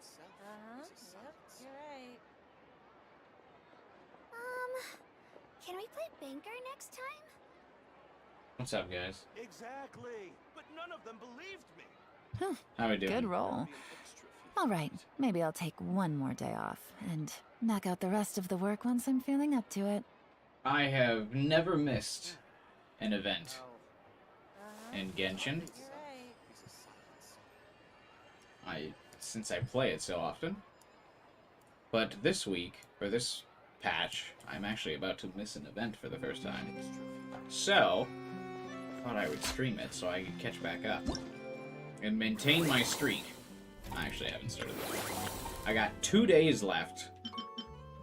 Yep, you're right. Can we play banker next time? What's up, guys? Exactly. But none of them believed me. How we doing? Good roll. All right, maybe I'll take one more day off and knock out the rest of the work once I'm feeling up to it. I have never missed an event in Genshin. You're right. Since I play it so often. But this week, or this patch, I'm actually about to miss an event for the first time. So, I thought I would stream it so I could catch back up. And maintain my streak. I actually haven't started this. I got 2 days left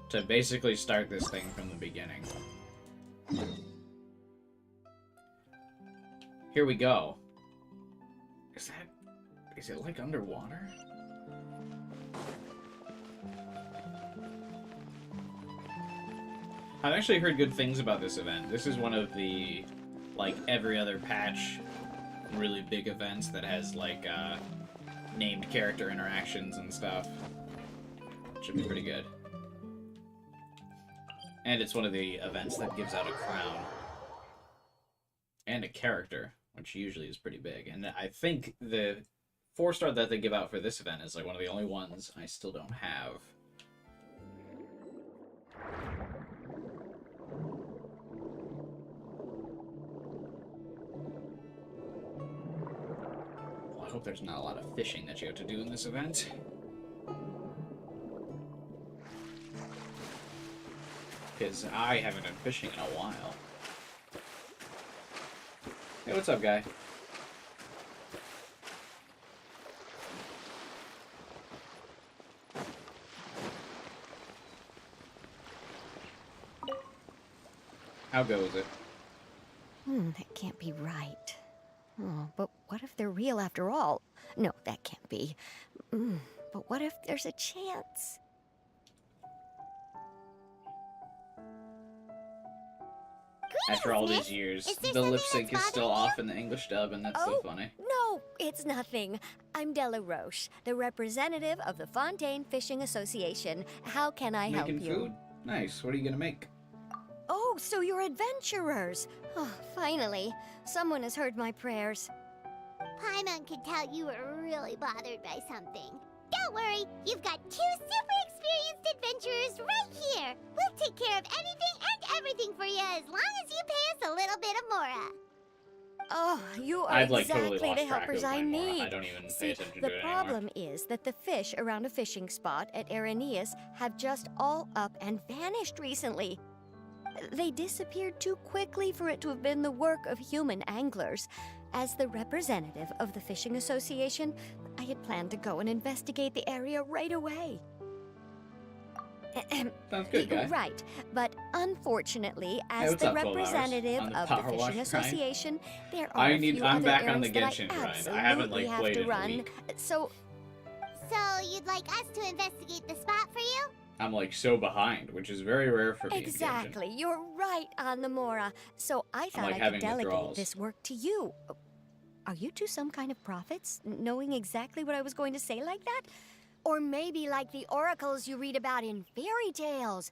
to basically start this thing from the beginning. Here we go. Is it like underwater? I've actually heard good things about this event. This is one of the, like, every other patch really big events that has, like, named character interactions and stuff. Should be pretty good. And it's one of the events that gives out a crown. And a character, which usually is pretty big. And I think the 4-star that they give out for this event is, like, one of the only ones I still don't have. I hope there's not a lot of fishing that you have to do in this event. Because I haven't been fishing in a while. Hey, what's up, guy? How goes it? That can't be right. Oh, but what if they're real after all? No, that can't be. But what if there's a chance? After all these years, the lip sync is still off in the English dub, and that's so funny. No, it's nothing. I'm Della Roche, the representative of the Fontaine Fishing Association. How can I help Making you? food? Nice. What are you gonna make? Oh, so you're adventurers. Oh, finally. Someone has heard my prayers. Paimon could tell you were really bothered by something. Don't worry, you've got 2 super experienced adventurers right here. We'll take care of anything and everything for you as long as you pay us a little bit of Mora. Oh, you are I've, like, exactly totally lost the track helpers of I my Mora. need. I don't even pay See, attention the to it problem is that the fish around a fishing spot at Araneus have just all up and vanished recently. They disappeared too quickly for it to have been the work of human anglers. As the representative of the Fishing Association, I had planned to go and investigate the area right away. Sounds good, guy. Right, but unfortunately, Hey, as what's the up, 12 hours? representative On the of Power the Wash Fishing grind? Association, there are I'm other back on the errands Genshin that grind. I I haven't, like, absolutely have played to in a run. week. So So, you'd like us to investigate the spot for you? I'm, like, so behind, which is very rare for me in Genshin. exactly, you're right on the Mora. So I thought like, I could having delegate withdrawals. this work to you. Are you two some kind of prophets, knowing exactly what I was going to say like that? Or maybe like the oracles you read about in fairy tales?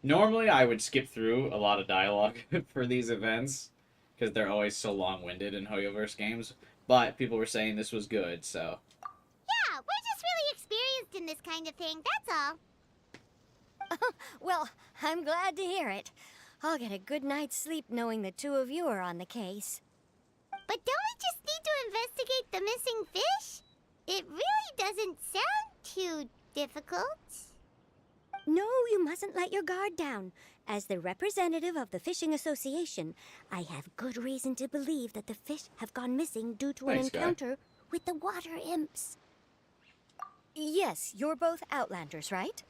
Normally, I would skip through a lot of dialogue for these events, because they're always so long-winded in Hoyoverse games, but people were saying this was good, so... Yeah, we're just really experienced in this kind of thing, that's all. Well, I'm glad to hear it. I'll get a good night's sleep knowing the two of you are on the case. But don't we just need to investigate the missing fish? It really doesn't sound too difficult. No, you mustn't let your guard down. As the representative of the Fishing Association, I have good reason to believe that the fish have gone missing due to an Thanks, guy. encounter with the water imps. Yes, you're both Outlanders, right?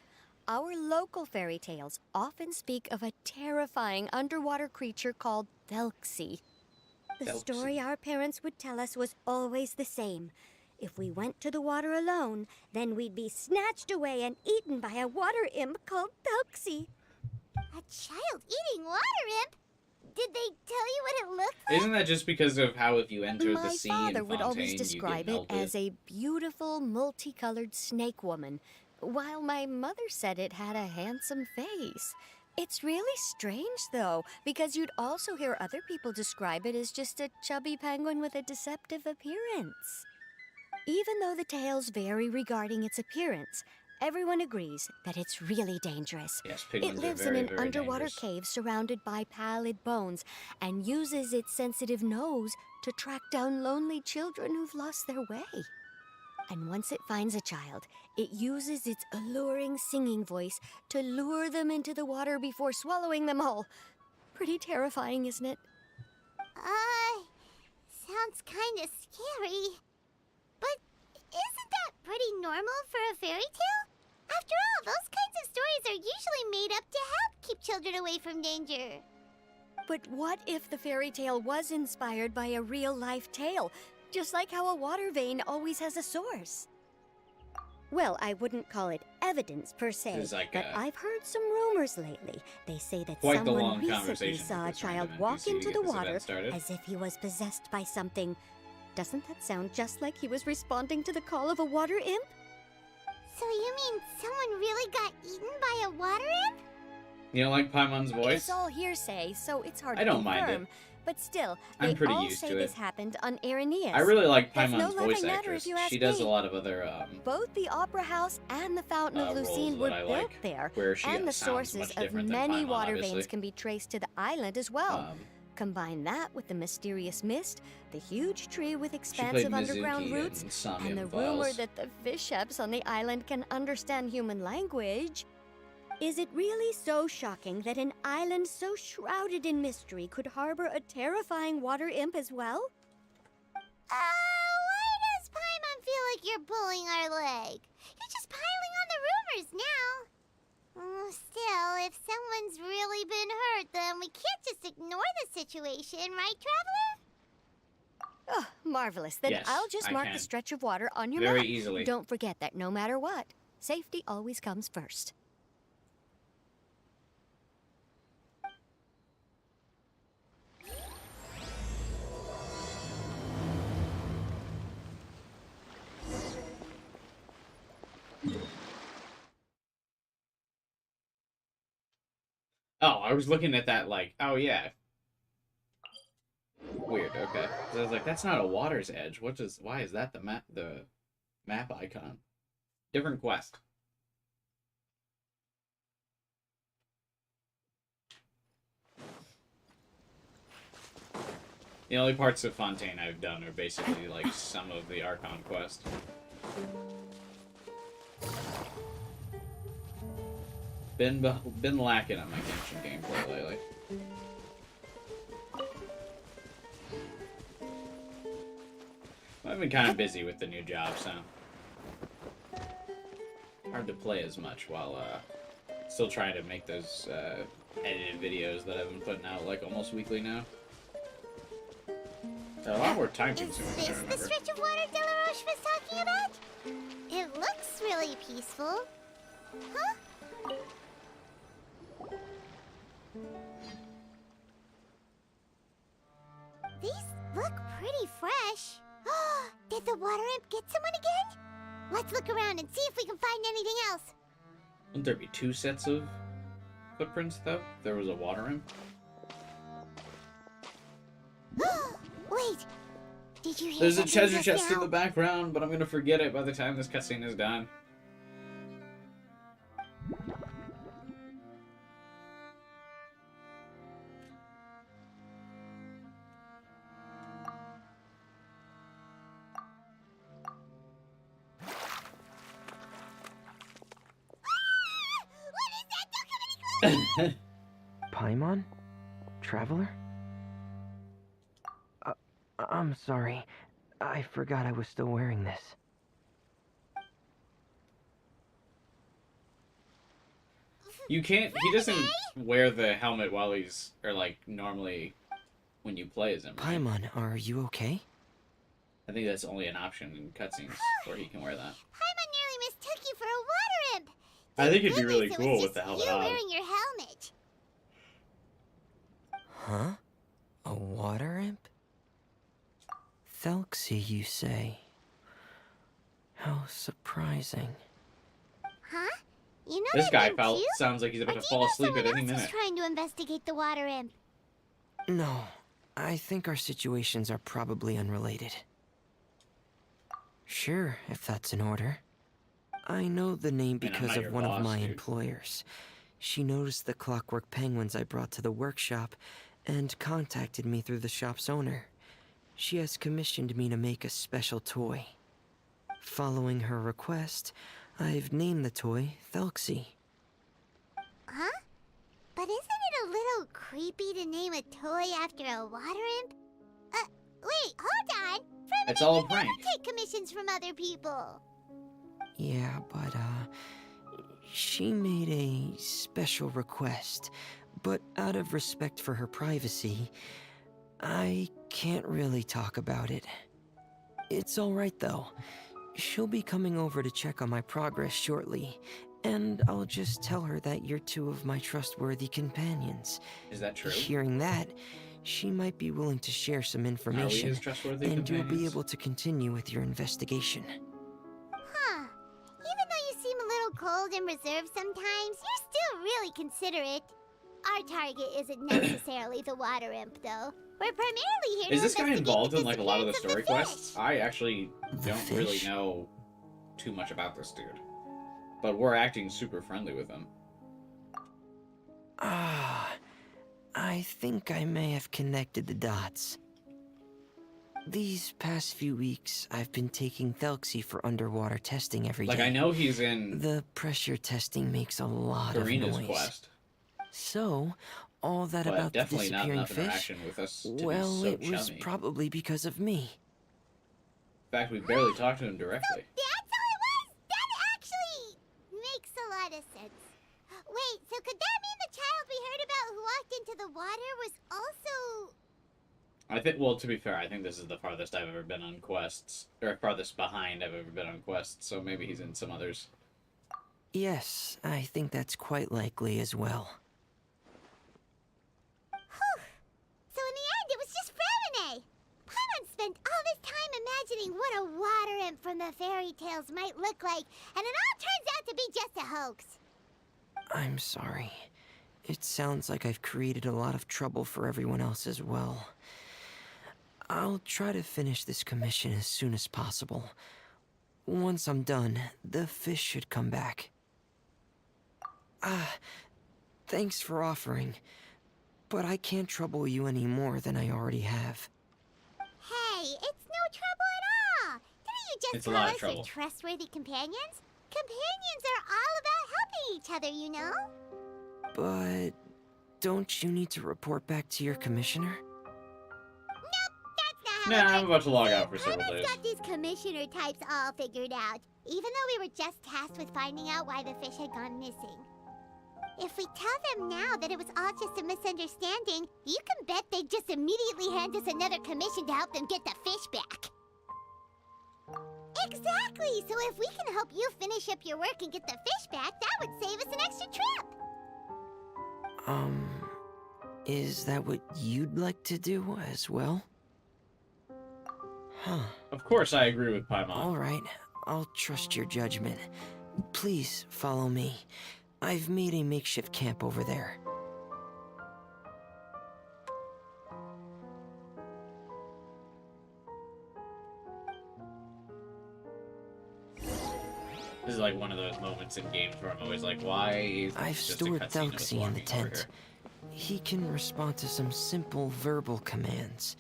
Our local fairy tales often speak of a terrifying underwater creature called Thelxie. The Thelxie. story our parents would tell us was always the same. If we went to the water alone, then we'd be snatched away and eaten by a water imp called Thelxie. A child eating water imp? Did they tell you what it looked like? Isn't that just because of how if you enter the My sea father in would always Fontaine, you describe get it melted? as a beautiful, multicolored snake woman, while my mother said it had a handsome face. It's really strange, though, because you'd also hear other people describe it as just a chubby penguin with a deceptive appearance. Even though the tales vary regarding its appearance, everyone agrees that it's really dangerous. Yes, It penguins are lives very, in an very underwater dangerous. cave surrounded by pallid bones and uses its sensitive nose to track down lonely children who've lost their way. And once it finds a child, it uses its alluring singing voice to lure them into the water before swallowing them all. Pretty terrifying, isn't it? Sounds kinda scary. But isn't that pretty normal for a fairy tale? After all, those kinds of stories are usually made up to help keep children away from danger. But what if the fairy tale was inspired by a real-life tale? Just like how a water vein always has a source. Well, I wouldn't call it evidence per se, This is like but I've heard some rumors lately. They say that quite the someone long recently conversation saw a with this child random walk NPC to into get the this event water started. as if he was possessed by something. Doesn't that sound just like he was responding to the call of a water imp? So you mean someone really got eaten by a water imp? You don't like Paimon's voice? It's all hearsay, so it's hard I to don't mind confirm. it. But still, I'm they pretty all used say to this it. happened on Irenaeus. I really like That's no Paimon's voice laughing matter actress. if you ask She does me. a lot of other Both the Opera House and the Fountain of roles Lucine that were I built like, there, where she and the sounds sources much of different than many Paimon, water obviously. veins can be traced to the island as well. Combine that with the mysterious mist, the huge tree with she played expansive underground Mizuki roots, in Somnium and the Files. rumor that the fish apes on the island can understand human language. Is it really so shocking that an island so shrouded in mystery could harbor a terrifying water imp as well? Why does Paimon feel like you're pulling our leg? You're just piling on the rumors now. Still, if someone's really been hurt, then we can't just ignore the situation, right, Traveler? Oh, marvelous. Then Yes, I'll just I mark can. the stretch of water on your Very map. easily. Don't forget that no matter what, safety always comes first. Oh, I was looking at that like, oh yeah. Weird, okay. So I was like, that's not a water's edge. Why is that the map icon? Different quest. The only parts of Fontaine I've done are basically like some of the Archon quest. Been lacking on my Genshin gameplay lately. I've been kind of busy with the new job, so hard to play as much while still trying to make those edited videos that I've been putting out like almost weekly now. They're a lot more time Is consuming than I this the remember. stretch of water Delaroche was talking about? It looks really peaceful. Huh? These look pretty fresh. Did the water imp get someone again? Let's look around and see if we can find anything else. Wouldn't there be two sets of footprints though? If there was a water imp? Wait, did you hear There's a something treasure just chest in now? the background, but I'm gonna forget it by the time this cutscene is done. What is that? Don't come any closer! Paimon? Traveler? I'm sorry. I forgot I was still wearing this. You can't. He doesn't wear the helmet while he's, or like normally when you play as him. Right? Paimon, are you okay? I think that's only an option in cutscenes where he can wear that. Paimon nearly mistook you for a water imp. I think it'd be Thank really goodness it cool was with the just helmet you on. wearing your helmet. Huh? Thelxie, you say? How surprising. Huh? You know This that guy name too? sounds like he's about Or to do you fall know asleep at someone any else minute. who's trying to investigate the water imp? No, I think our situations are probably unrelated. Sure, if that's in order. I know the name I mean, I'm because not of your one of boss, my dude. employers. She noticed the clockwork penguins I brought to the workshop and contacted me through the shop's owner. She has commissioned me to make a special toy. Following her request, I've named the toy Thelxie. Huh? But isn't it a little creepy to name a toy after a water imp? Wait, hold on! Freminet, It's all a you never prank. take commissions from other people! Yeah, but, she made a special request, but out of respect for her privacy, I can't really talk about it. It's alright though. She'll be coming over to check on my progress shortly, and I'll just tell her that you're two of my trustworthy companions. Is that true? Hearing that, she might be willing to share some Are we information, his trustworthy and you'll be companions? able to continue with your investigation. Huh. Even though you seem a little cold and reserved sometimes, you're still really considerate. Our target isn't necessarily the water imp, though. We're primarily here Is to this guy investigate involved the in like a lot of the story disappearance quests? of the fish. I actually The don't really fish? know too much about this dude. But we're acting super friendly with him. Ah, I think I may have connected the dots. These past few weeks, I've been taking Thelxie for underwater testing every day. Like, I know he's in The pressure testing makes a lot of Karina's noise. quest, So, all that but about the definitely not disappearing enough fish, interaction with us to well, be so it was chummy. probably because of me. In fact, we barely talked to him directly. That's all it was? That actually makes a lot of sense. Wait, so could that mean the child we heard about who walked into the water was also... I think, well, to be fair, I think this is the farthest I've ever been on quests. Or farthest behind I've ever been on quests, so maybe he's in some others. Yes, I think that's quite likely as well. Whew. So in the end, it was just Freminet. Paimon spent all this time imagining what a water imp from the fairy tales might look like, and it all turns out to be just a hoax. I'm sorry. It sounds like I've created a lot of trouble for everyone else as well. I'll try to finish this commission as soon as possible. Once I'm done, the fish should come back. Thanks for offering, but I can't trouble you any more than I already have. Hey, it's no trouble at all. Didn't you just It's a tell lot of us you're trouble. trustworthy companions? Companions are all about helping each other, you know? But don't you need to report back to your commissioner? That's not Nah, how it I'm about to log out for works. several Paimon's days. got these commissioner types all figured out, even though we were just tasked with finding out why the fish had gone missing. If we tell them now that it was all just a misunderstanding, you can bet they'd just immediately hand us another commission to help them get the fish back. Exactly! So if we can help you finish up your work and get the fish back, that would save us an extra trip! Is that what you'd like to do as well? Huh. Of course I agree with Paimon. Alright, I'll trust your judgment. Please follow me. I've made a makeshift camp over there. This is like one of those moments in games where I'm always like, why is I've this just stored a cutscene of us Thelxie in the walking over tent. He can respond to some simple verbal commands.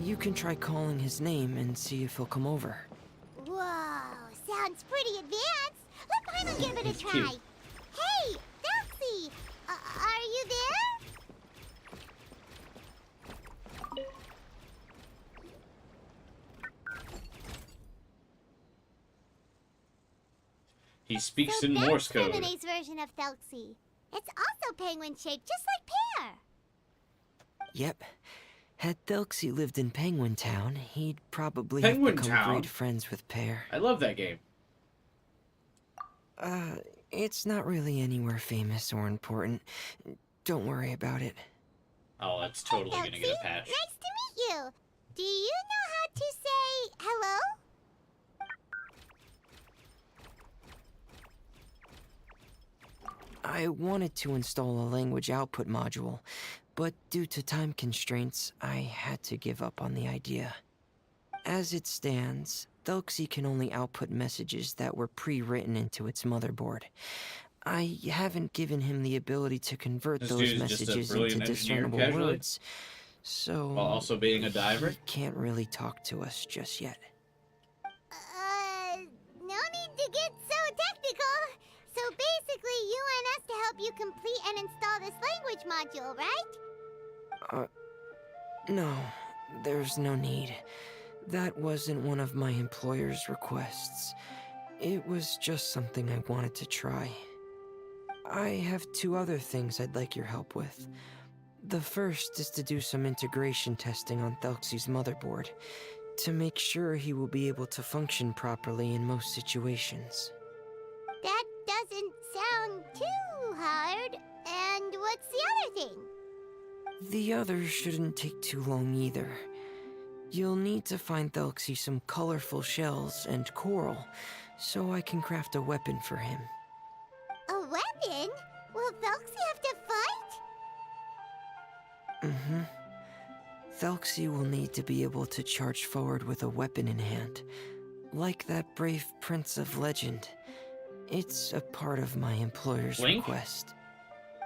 You can try calling his name and see if he'll come over. Whoa, sounds pretty advanced. Let Paimon give it a He's try. cute. Hey, Thelxie! Are you there? He speaks So in that's Morse code. Freminet's version of Thelxie. It's also penguin-shaped, just like Pear. Yep. Had Thelxie lived in Penguin Town, he'd probably Penguin have become Town? great friends with Pear. I love that game. It's not really anywhere famous or important. Don't worry about it. Oh, it's totally gonna get a Thelxie, patch. nice to meet you. Do you know how to say hello? I wanted to install a language output module, but due to time constraints, I had to give up on the idea. As it stands, Thelxie can only output messages that were pre-written into its motherboard. I haven't given him the ability to convert This those dude's just a messages brilliant into engineer, discernible casually? words, so While also being a diver? he can't really talk to us just yet. No need to get so technical. So basically, you want us to help you complete and install this language module, right? No, there's no need. That wasn't one of my employer's requests. It was just something I wanted to try. I have 2 other things I'd like your help with. The first is to do some integration testing on Thelxie's motherboard, to make sure he will be able to function properly in most situations. That doesn't sound too hard. And what's the other thing? The other shouldn't take too long either. You'll need to find Thelxie some colorful shells and coral, so I can craft a weapon for him. A weapon? Will Thelxie have to fight? Thelxie will need to be able to charge forward with a weapon in hand, like that brave prince of legend. It's a part of my employer's Link? request.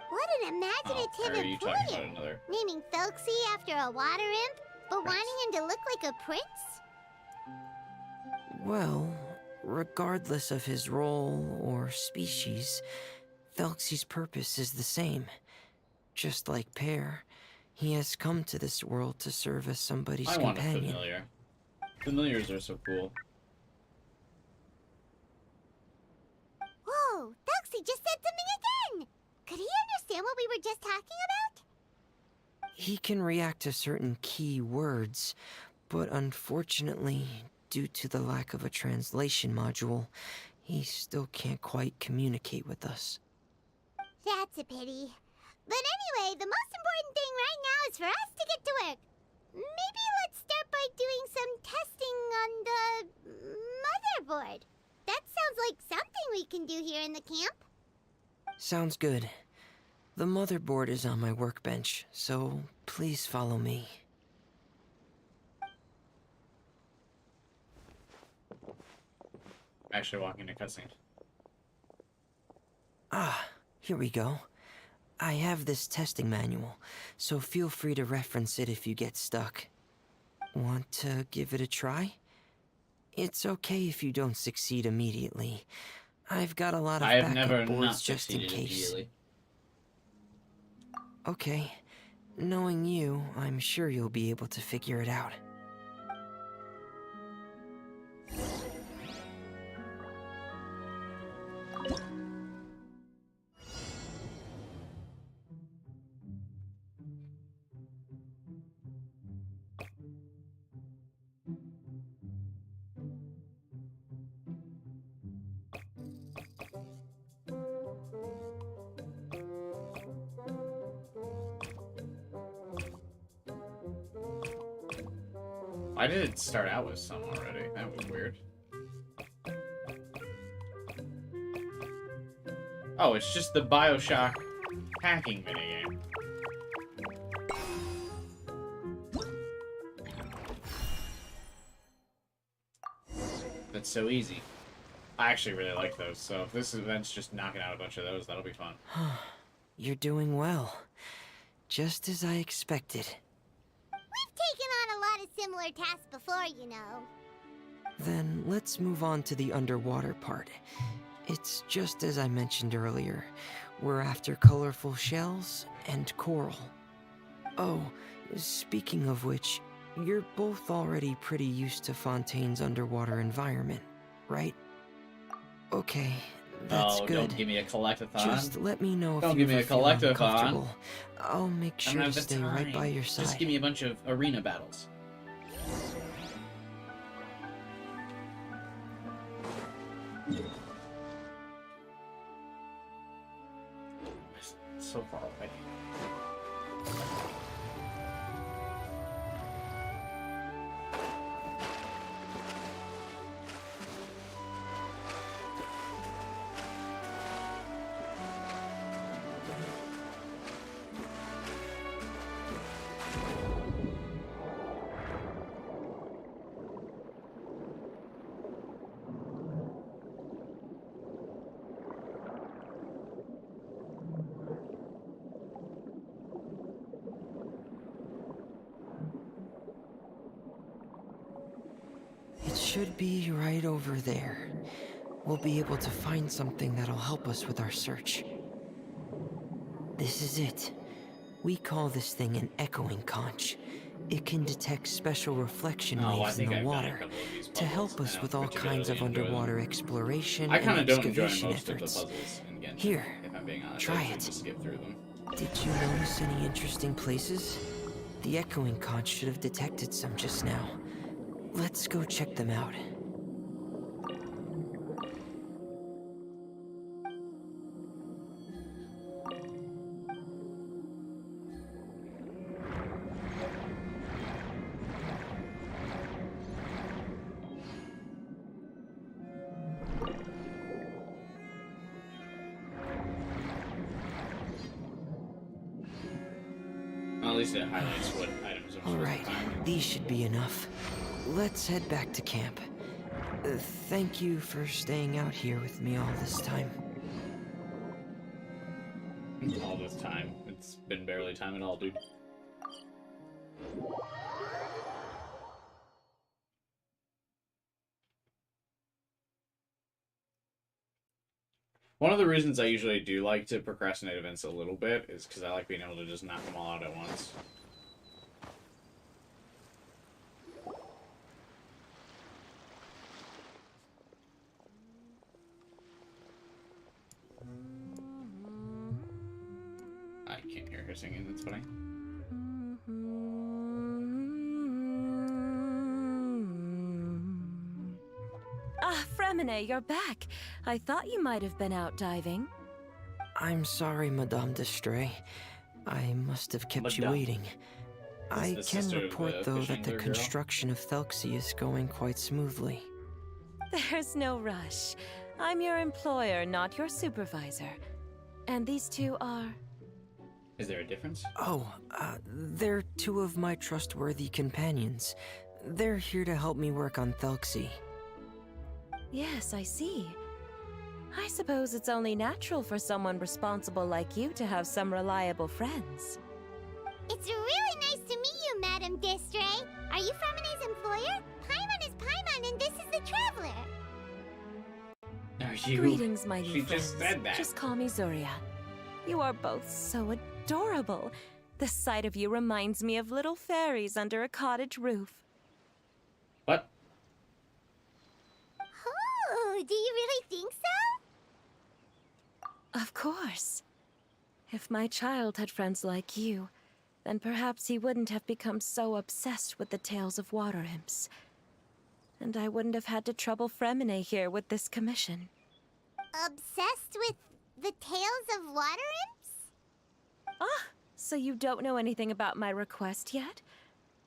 What an imaginative Or are you talking about employer! another? Naming Thelxie after a water imp, but Prince. wanting him to look like a prince? Well, regardless of his role or species, Thelxie's purpose is the same. Just like Pear, he has come to this world to serve as somebody's I want a companion. familiar. Familiars are so cool. Whoa, Thelxie just said something again! Could he understand what we were just talking about? He can react to certain key words, but unfortunately, due to the lack of a translation module, he still can't quite communicate with us. That's a pity. But anyway, the most important thing right now is for us to get to work. Maybe let's start by doing some testing on the motherboard. That sounds like something we can do here in the camp. Sounds good. The motherboard is on my workbench, so please follow me. Actually walking to cutscene. Ah, here we go. I have this testing manual, so feel free to reference it if you get stuck. Want to give it a try? It's okay if you don't succeed immediately. I've got a lot of I have backup never boards not just in succeeded case. immediately. Okay. Knowing you, I'm sure you'll be able to figure it out. Why did it start out with some already? That was weird. Oh, it's just the Bioshock hacking minigame. That's so easy. I actually really like those, so if this event's just knocking out a bunch of those, that'll be fun. You're doing well. Just as I expected. We've taken on a lot of similar tasks before, you know. Then let's move on to the underwater part. It's just as I mentioned earlier. We're after colorful shells and coral. Oh, speaking of which, you're both already pretty used to Fontaine's underwater environment, right? Okay, that's Oh, good. don't give me a collectathon. Just let me know if Don't you give me ever a feel collectathon. uncomfortable. I'll make I don't sure have to the stay right by time. your side. Just give me a bunch of arena battles. It's so far away. should be right over there. We'll be able to find something that'll help us with our search. This is it. We call this thing an echoing conch. It can detect special reflection Oh, I waves in think the I've done a water couple of these to puzzles. help us I with don't all kinds of particularly enjoy them. underwater exploration I kind and of don't enjoy excavation most efforts. of the puzzles in Genshin. Here, if I'm being honest, try I usually it. just skip through them. Did you notice any interesting places? The echoing conch should have detected some just now. Let's go check them out. Well, at least it highlights what items I'm supposed Alright, to find. these should be enough. Let's head back to camp. Thank you for staying out here with me all this time. All this time. It's been barely time at all, dude. One of the reasons I usually do like to procrastinate events a little bit is because I like being able to just knock them all out at once. I can't hear her singing, that's funny. Ah, Freminet, you're back. I thought you might have been out diving. I'm sorry, Madame d'Estray. I must have kept you Madame. waiting. I the can sister of report, the though, fishing that the girl? construction of Thelxie is going quite smoothly. There's no rush. I'm your employer, not your supervisor. And these two are... Is there a difference? Oh, they're two of my trustworthy companions. They're here to help me work on Thelxie. Yes, I see. I suppose it's only natural for someone responsible like you to have some reliable friends. It's really nice to meet you, Madame d'Estray. Are you Freminet's employer? Paimon is Paimon, and this is the Traveler. Are you? Greetings, my new She friends. just said that. Just call me Zuria. You are both so adorable. The sight of you reminds me of little fairies under a cottage roof. What? Oh, do you really think so? Of course. If my child had friends like you, then perhaps he wouldn't have become so obsessed with the tales of water imps. And I wouldn't have had to trouble Freminet here with this commission. Obsessed with the tales of water imps? Ah, so you don't know anything about my request yet?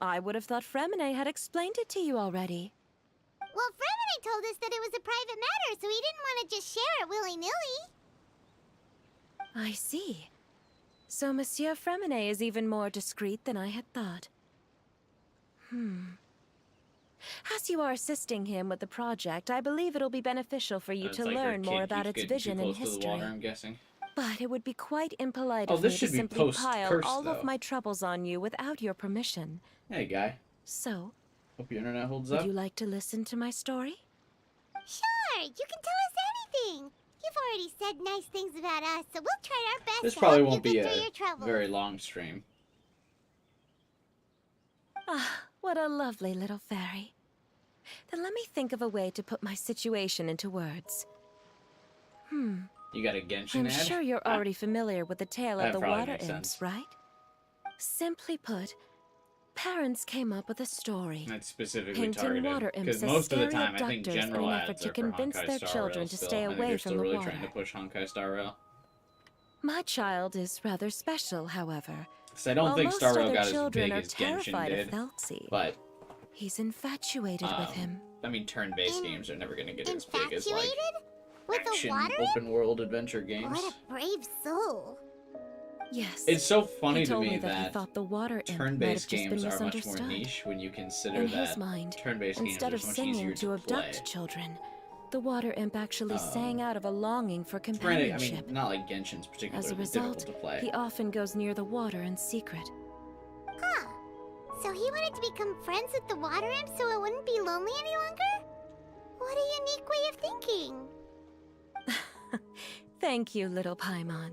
I would have thought Freminet had explained it to you already. Well, Freminet told us that it was a private matter, so he didn't want to just share it willy-nilly. I see. So Monsieur Freminet is even more discreet than I had thought. As you are assisting him with the project, I believe it'll be beneficial for you It's to like her learn more kid about keeps its getting vision too and close to the history. water, I'm guessing. But it would be quite impolite Oh, of me this to should be simply post pile curse, all though. of my troubles on you without your permission. Hey, guy. So, Hope your internet holds would up. you like to listen to my story? Sure, you can tell us anything. You've already said nice things about us, so we'll try our best This to probably help won't you be get through a your troubles. very long stream. Ah, what a lovely little fairy. Then let me think of a way to put my situation into words. You got a Genshin I'm ad? sure you're Ah, already familiar with the tale that of the probably water makes imps, sense. right? Simply put, parents came up with a story. That's specifically Painting targeted. water imps Because as most of the scary time, I think abductors in general an effort ads to are for convince Honkai their Star children Rail to still. stay I think away they're from still the really water. trying to push Honkai Star Rail. My child is rather special, however. Because I don't While think most Star Rail other got as children big are as Genshin terrified did. of Thelxie. But, He's infatuated with him. I mean, turn-based games are never going to get as big as, like, Infatuated? With action, a water imp? open-world adventure games. What a brave soul. Yes. It's so funny he to told me me that he that thought the water imp might have turn-based just been games are much more misunderstood. niche when you consider In that his mind, turn-based games instead are of much easier singing to abduct play. children, the water imp actually sang out of a longing for Granted, companionship. I mean, not like Genshin's particularly As a difficult result, to play. he often goes near the water in secret. Huh. So he wanted to become friends with the water imp so it wouldn't be lonely any longer? What a unique way of thinking. Thank you, little Paimon.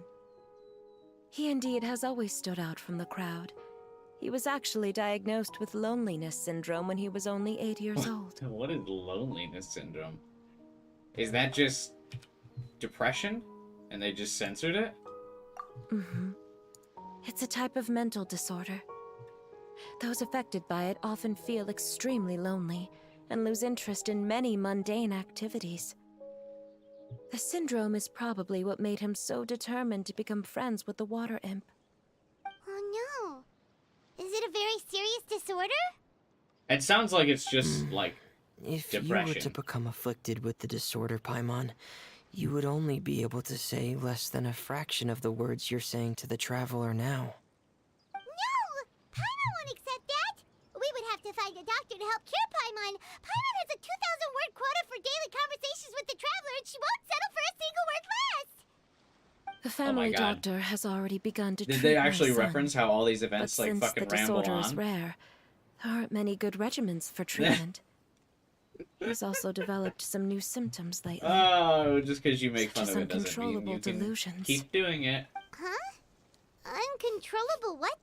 He indeed has always stood out from the crowd. He was actually diagnosed with loneliness syndrome when he was only 8 years old. What is loneliness syndrome? Is that just depression? And they just censored it? Mm-hmm. It's a type of mental disorder. Those affected by it often feel extremely lonely and lose interest in many mundane activities. The syndrome is probably what made him so determined to become friends with the water imp. Oh no. Is it a very serious disorder? It sounds like it's just, like, If depression. you were to become afflicted with the disorder, Paimon, you would only be able to say less than a fraction of the words you're saying to the traveler now. No! Paimon won't accept that! We would have to find a doctor to help cure Paimon. Paimon has a 2,000-word quota for daily conversations with the traveler, and she won't settle for a single word less! The family God. doctor has already begun to Did treat they my actually son, reference how all these but events, like, since fucking the ramble disorder is on? rare, there aren't many good regimens for treatment. He's also developed some new symptoms lately. Oh, just because you make Such fun as of it doesn't mean uncontrollable you can delusions. keep doing it. Huh? Uncontrollable what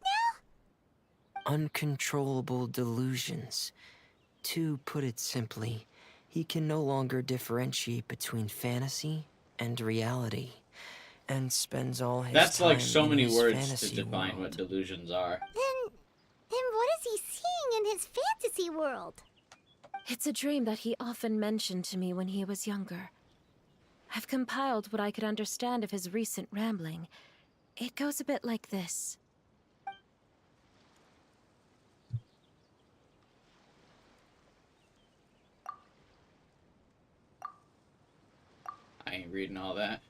now? Uncontrollable delusions. To put it simply, he can no longer differentiate between fantasy and reality, and spends all his That's time like so in many his words to fantasy define world. what delusions are. Then what is he seeing in his fantasy world? It's a dream that he often mentioned to me when he was younger. I've compiled what I could understand of his recent rambling. It goes a bit like this. I ain't reading all that.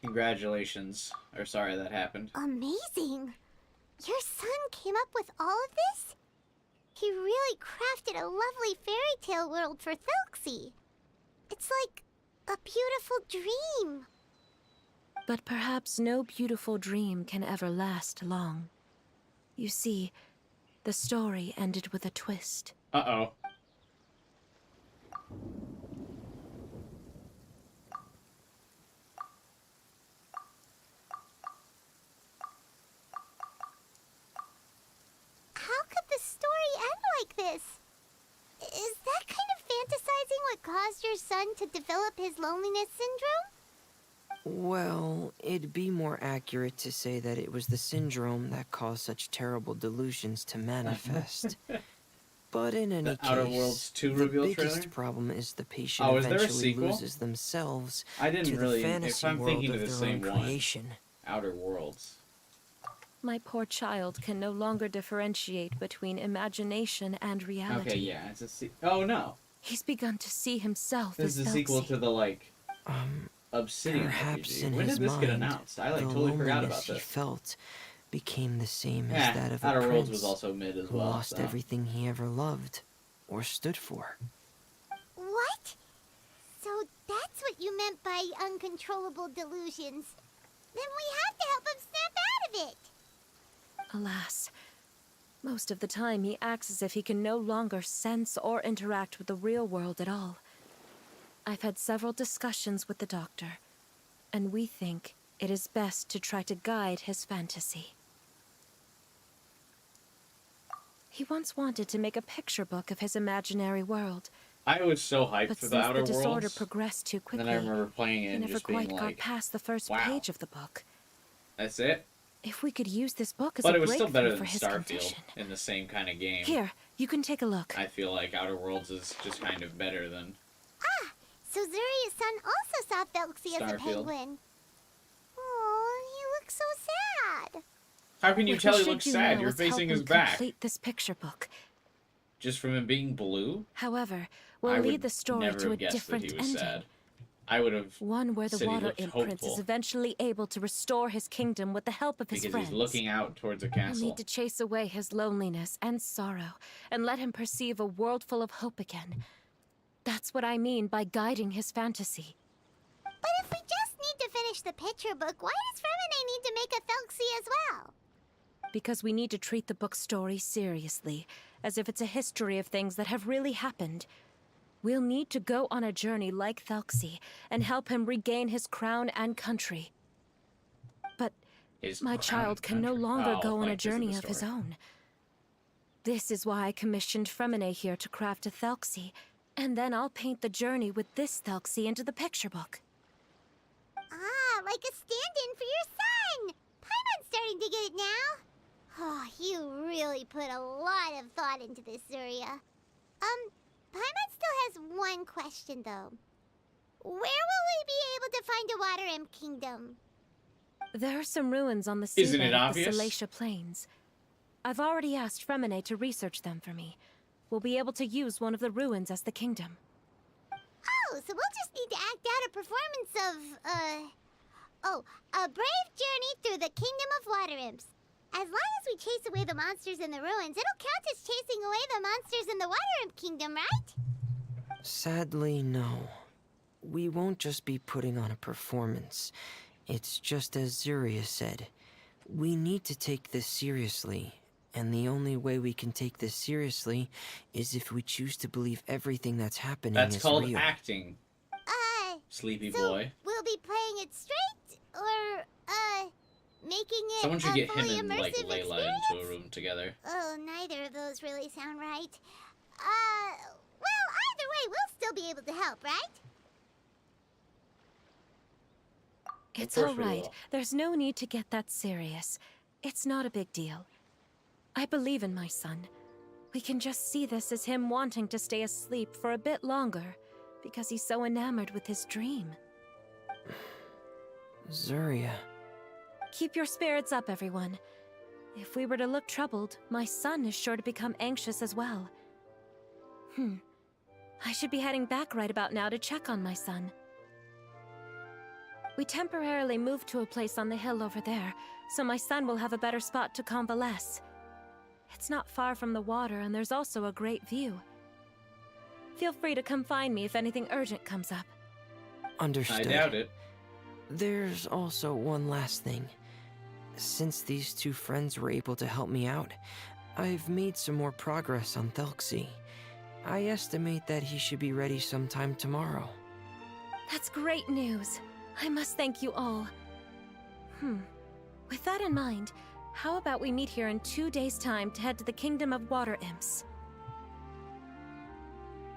Congratulations. Or sorry that happened. Amazing! Your son came up with all of this? He really crafted a lovely fairy tale world for Thelxie. It's like a beautiful dream. But perhaps no beautiful dream can ever last long. You see, the story ended with a twist. Uh-oh. How could the story end like this? Is that kind of fantasizing what caused your son to develop his loneliness syndrome? Well, it'd be more accurate to say that it was the syndrome that caused such terrible delusions to manifest. But in any case, Outer Worlds 2 the reveal biggest trailer? problem is the patient Oh, is there a eventually sequel? loses themselves I didn't to really... the If fantasy I'm world thinking of of the their own same one. creation. Outer Worlds. My poor child can no longer differentiate between imagination and reality. Okay, yeah, it's a Oh, no. He's begun to see himself This as is a sequel Thelxie. to the, like, Um, Obsidian perhaps RPG. in When his did this get mind, announced? I, like, the totally forgot loneliness about he this. felt became the same Yeah, as that of Outer a Worlds prince was also mid as who well. lost So. everything he ever loved or stood for. What? So that's what you meant by uncontrollable delusions. Then we have to help him snap out of it. Alas, most of the time he acts as if he can no longer sense or interact with the real world at all. I've had several discussions with the doctor, and we think it is best to try to guide his fantasy. He once wanted to make a picture book of his imaginary world, I was so hyped but for since the Outer the disorder Worlds. progressed too And quickly, then I remember playing it he and never just being quite got like, past the first wow. page of the book. that's it? If we could use this book as But a it was still better breakthrough than for his Starfield condition. in the same kind of game. Here, you can take a look. I feel like Outer Worlds is just kind of better than... So Zuria's son also saw Thelxie as a Starfield. penguin. Oh, he looks so sad. How can you What tell we he should looks do sad? now You're is help facing him his back. complete this picture book. Just from him being blue? However, I we'll would lead the story never to a have guessed different that he was ending. sad. I would have One where the said he water looked imp prince is hopeful. eventually able to restore his kingdom with the help of his Because friends. he's looking out towards a We'll castle. need to chase away his loneliness and sorrow, and let him perceive a world full of hope again. That's what I mean by guiding his fantasy. But if we just need to finish the picture book, why does Freminet need to make a Thelxie as well? Because we need to treat the book's story seriously, as if it's a history of things that have really happened. We'll need to go on a journey like Thelxie and help him regain his crown and country. But His my crown child can no country. longer Oh, go on a like this in journey the of his story. own. This is why I commissioned Freminet here to craft a Thelxie, and then I'll paint the journey with this Thelxie into the picture book. Ah, like a stand-in for your son! Paimon's starting to get it now. Oh, you really put a lot of thought into this, Zuria. Paimon still has one question, though. Where will we be able to find a Water Imp Kingdom? There are some ruins on the Isn't it seabed of the obvious? Salacia Plains. I've already asked Freminet to research them for me. We'll be able to use one of the ruins as the kingdom. Oh, so we'll just need to act out a performance of, a brave journey through the Kingdom of Water Imps. As long as we chase away the monsters in the ruins, it'll count as chasing away the monsters in the Water Imp Kingdom, right? Sadly, no. We won't just be putting on a performance. It's just as Zuria said. We need to take this seriously. And the only way we can take this seriously is if we choose to believe everything that's happening That's is called real. acting, sleepy So boy. we'll be playing it straight, or, making it Someone should a get fully him and like immersive Layla experience? into a room together. Oh, neither of those really sound right. Well, either way, we'll still be able to help, right? It's course all we right. will. There's no need to get that serious. It's not a big deal. I believe in my son. We can just see this as him wanting to stay asleep for a bit longer because he's so enamored with his dream. Zuria. Keep your spirits up, everyone. If we were to look troubled, my son is sure to become anxious as well. I should be heading back right about now to check on my son. We temporarily moved to a place on the hill over there, so my son will have a better spot to convalesce. It's not far from the water, and there's also a great view. Feel free to come find me if anything urgent comes up. Understood. I doubt it. There's also one last thing. Since these two friends were able to help me out, I've made some more progress on Thelxie. I estimate that he should be ready sometime tomorrow. That's great news. I must thank you all. With that in mind, how about we meet here in 2 days' time to head to the Kingdom of Water Imps?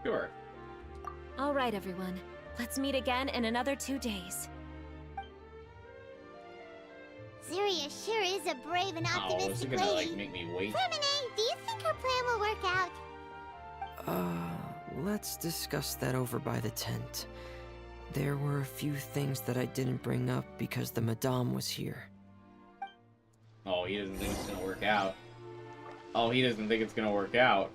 Sure. All right, everyone. Let's meet again in another 2 days. Zuria sure is a brave and Oh, is optimistic it gonna lady. like make me wait? Freminet, do you think her plan will work out? Let's discuss that over by the tent. There were a few things that I didn't bring up because the Madame was here. Oh, he doesn't think it's gonna work out. Oh, he doesn't think it's gonna work out.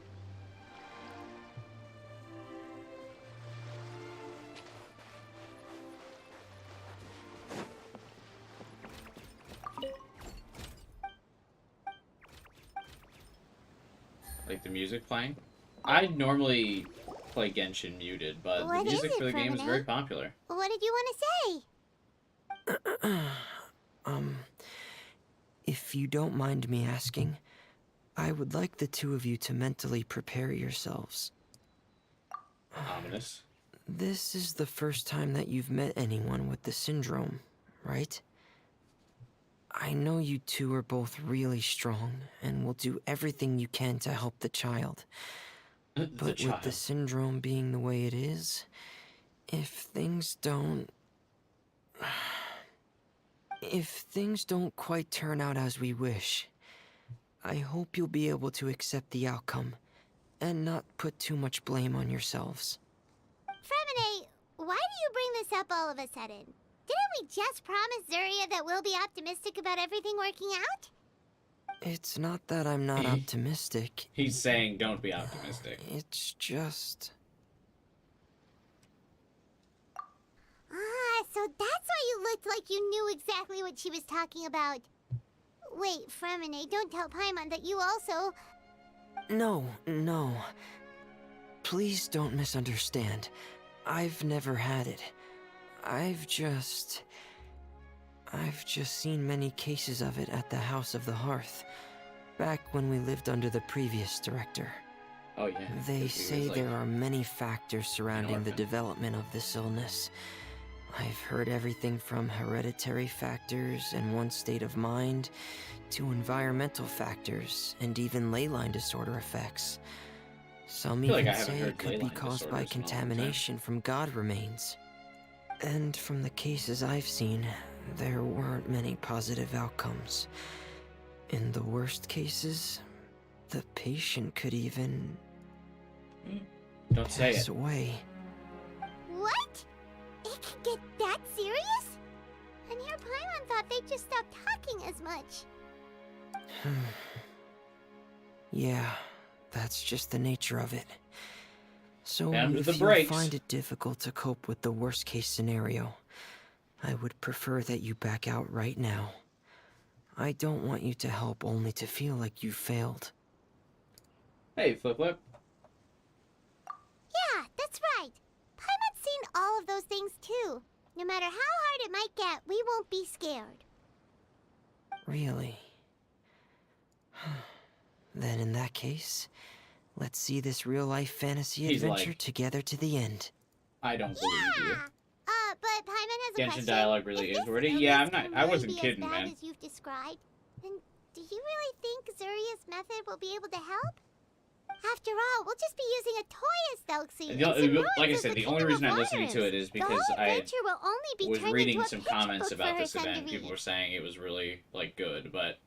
Like the music playing? I normally play Genshin muted, but What the is music it, for the game is Freminet? very popular. What did you want to say? If you don't mind me asking, I would like the two of you to mentally prepare yourselves. Ominous. This is the first time that you've met anyone with the syndrome, right? I know you two are both really strong and will do everything you can to help the child. The But child. with the syndrome being the way it is, if things don't quite turn out as we wish, I hope you'll be able to accept the outcome and not put too much blame on yourselves. Freminet, why do you bring this up all of a sudden? Didn't we just promise Zuria that we'll be optimistic about everything working out? It's not that I'm not optimistic. He's saying don't be optimistic. It's just... Ah, so that's why you looked like you knew exactly what she was talking about. Wait, Freminet, don't tell Paimon that you also... No. Please don't misunderstand. I've never had it. I've just seen many cases of it at the House of the Hearth, back when we lived under the previous director. Oh yeah. They 'cause he say was, like, there are many factors surrounding the orphan. development of this illness. I've heard everything from hereditary factors and one's state of mind to environmental factors and even ley line disorder effects. Some feel like even I haven't say heard it could ley be line caused by disorders in a long time. contamination from god remains. And from the cases I've seen, there weren't many positive outcomes. In the worst cases, the patient could even Don't say pass it. away. What? It can get that serious? And here Paimon thought they just stopped talking as much. Yeah, that's just the nature of it. So And if the you breaks. find it difficult to cope with the worst case scenario, I would prefer that you back out right now. I don't want you to help only to feel like you failed. Hey, Flip Flip. Yeah, that's right. Paimon's seen all of those things too. No matter how hard it might get, we won't be scared. Really? Then in that case, let's see this real-life fantasy He's adventure like- together to the end. I don't believe you. Yeah. But Paimon has a Genshin question. dialogue really If is this wordy. illness Yeah, I'm can not. I really wasn't be kidding, as bad man. as you've described, then do you really think Zuria's method will be able to help? After all, we'll just be using a toy as Thelxie. And like I said, the only reason I'm listening to it is The because whole I adventure will only be was turned reading into a some picture comments book about for this her son event. to People read. were saying it was really, like, good, but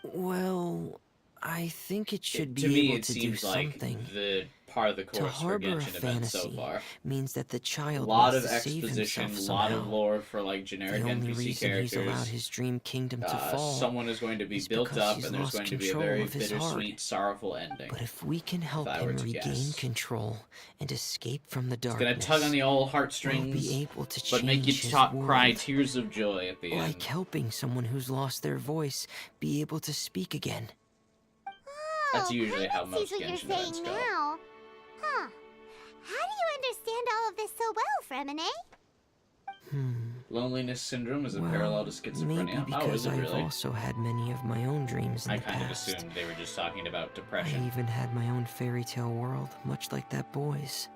Well, I think it should to be me able it to do seems like something. the part of the To course for harbor a Genshin events so fantasy far. means that the A child lot wants of to save exposition, himself a lot somehow. of lore for, like, generic The only NPC reason he's allowed characters. his dream kingdom to fall Someone is going to be is built because up, he's and there's lost going to be a control very of his heart. bittersweet, sorrowful ending. But if we can help I were him to regain guess. control and escape from the It's darkness, gonna tug on the old we'll heartstrings, be able to but make you change his cry world. tears of joy at the Like end. helping someone who's lost their voice be able to speak again. That's Oh, usually how Paimon most sees what Genshin you're events saying go. now. Huh. How do you understand all of this so well, Freminet? Loneliness syndrome is a Well, parallel to schizophrenia. maybe Oh, because is it I've really? also had many of my own dreams in I the kind of past. assumed they were just talking about I depression. even had my own fairy tale world, much like that boy's.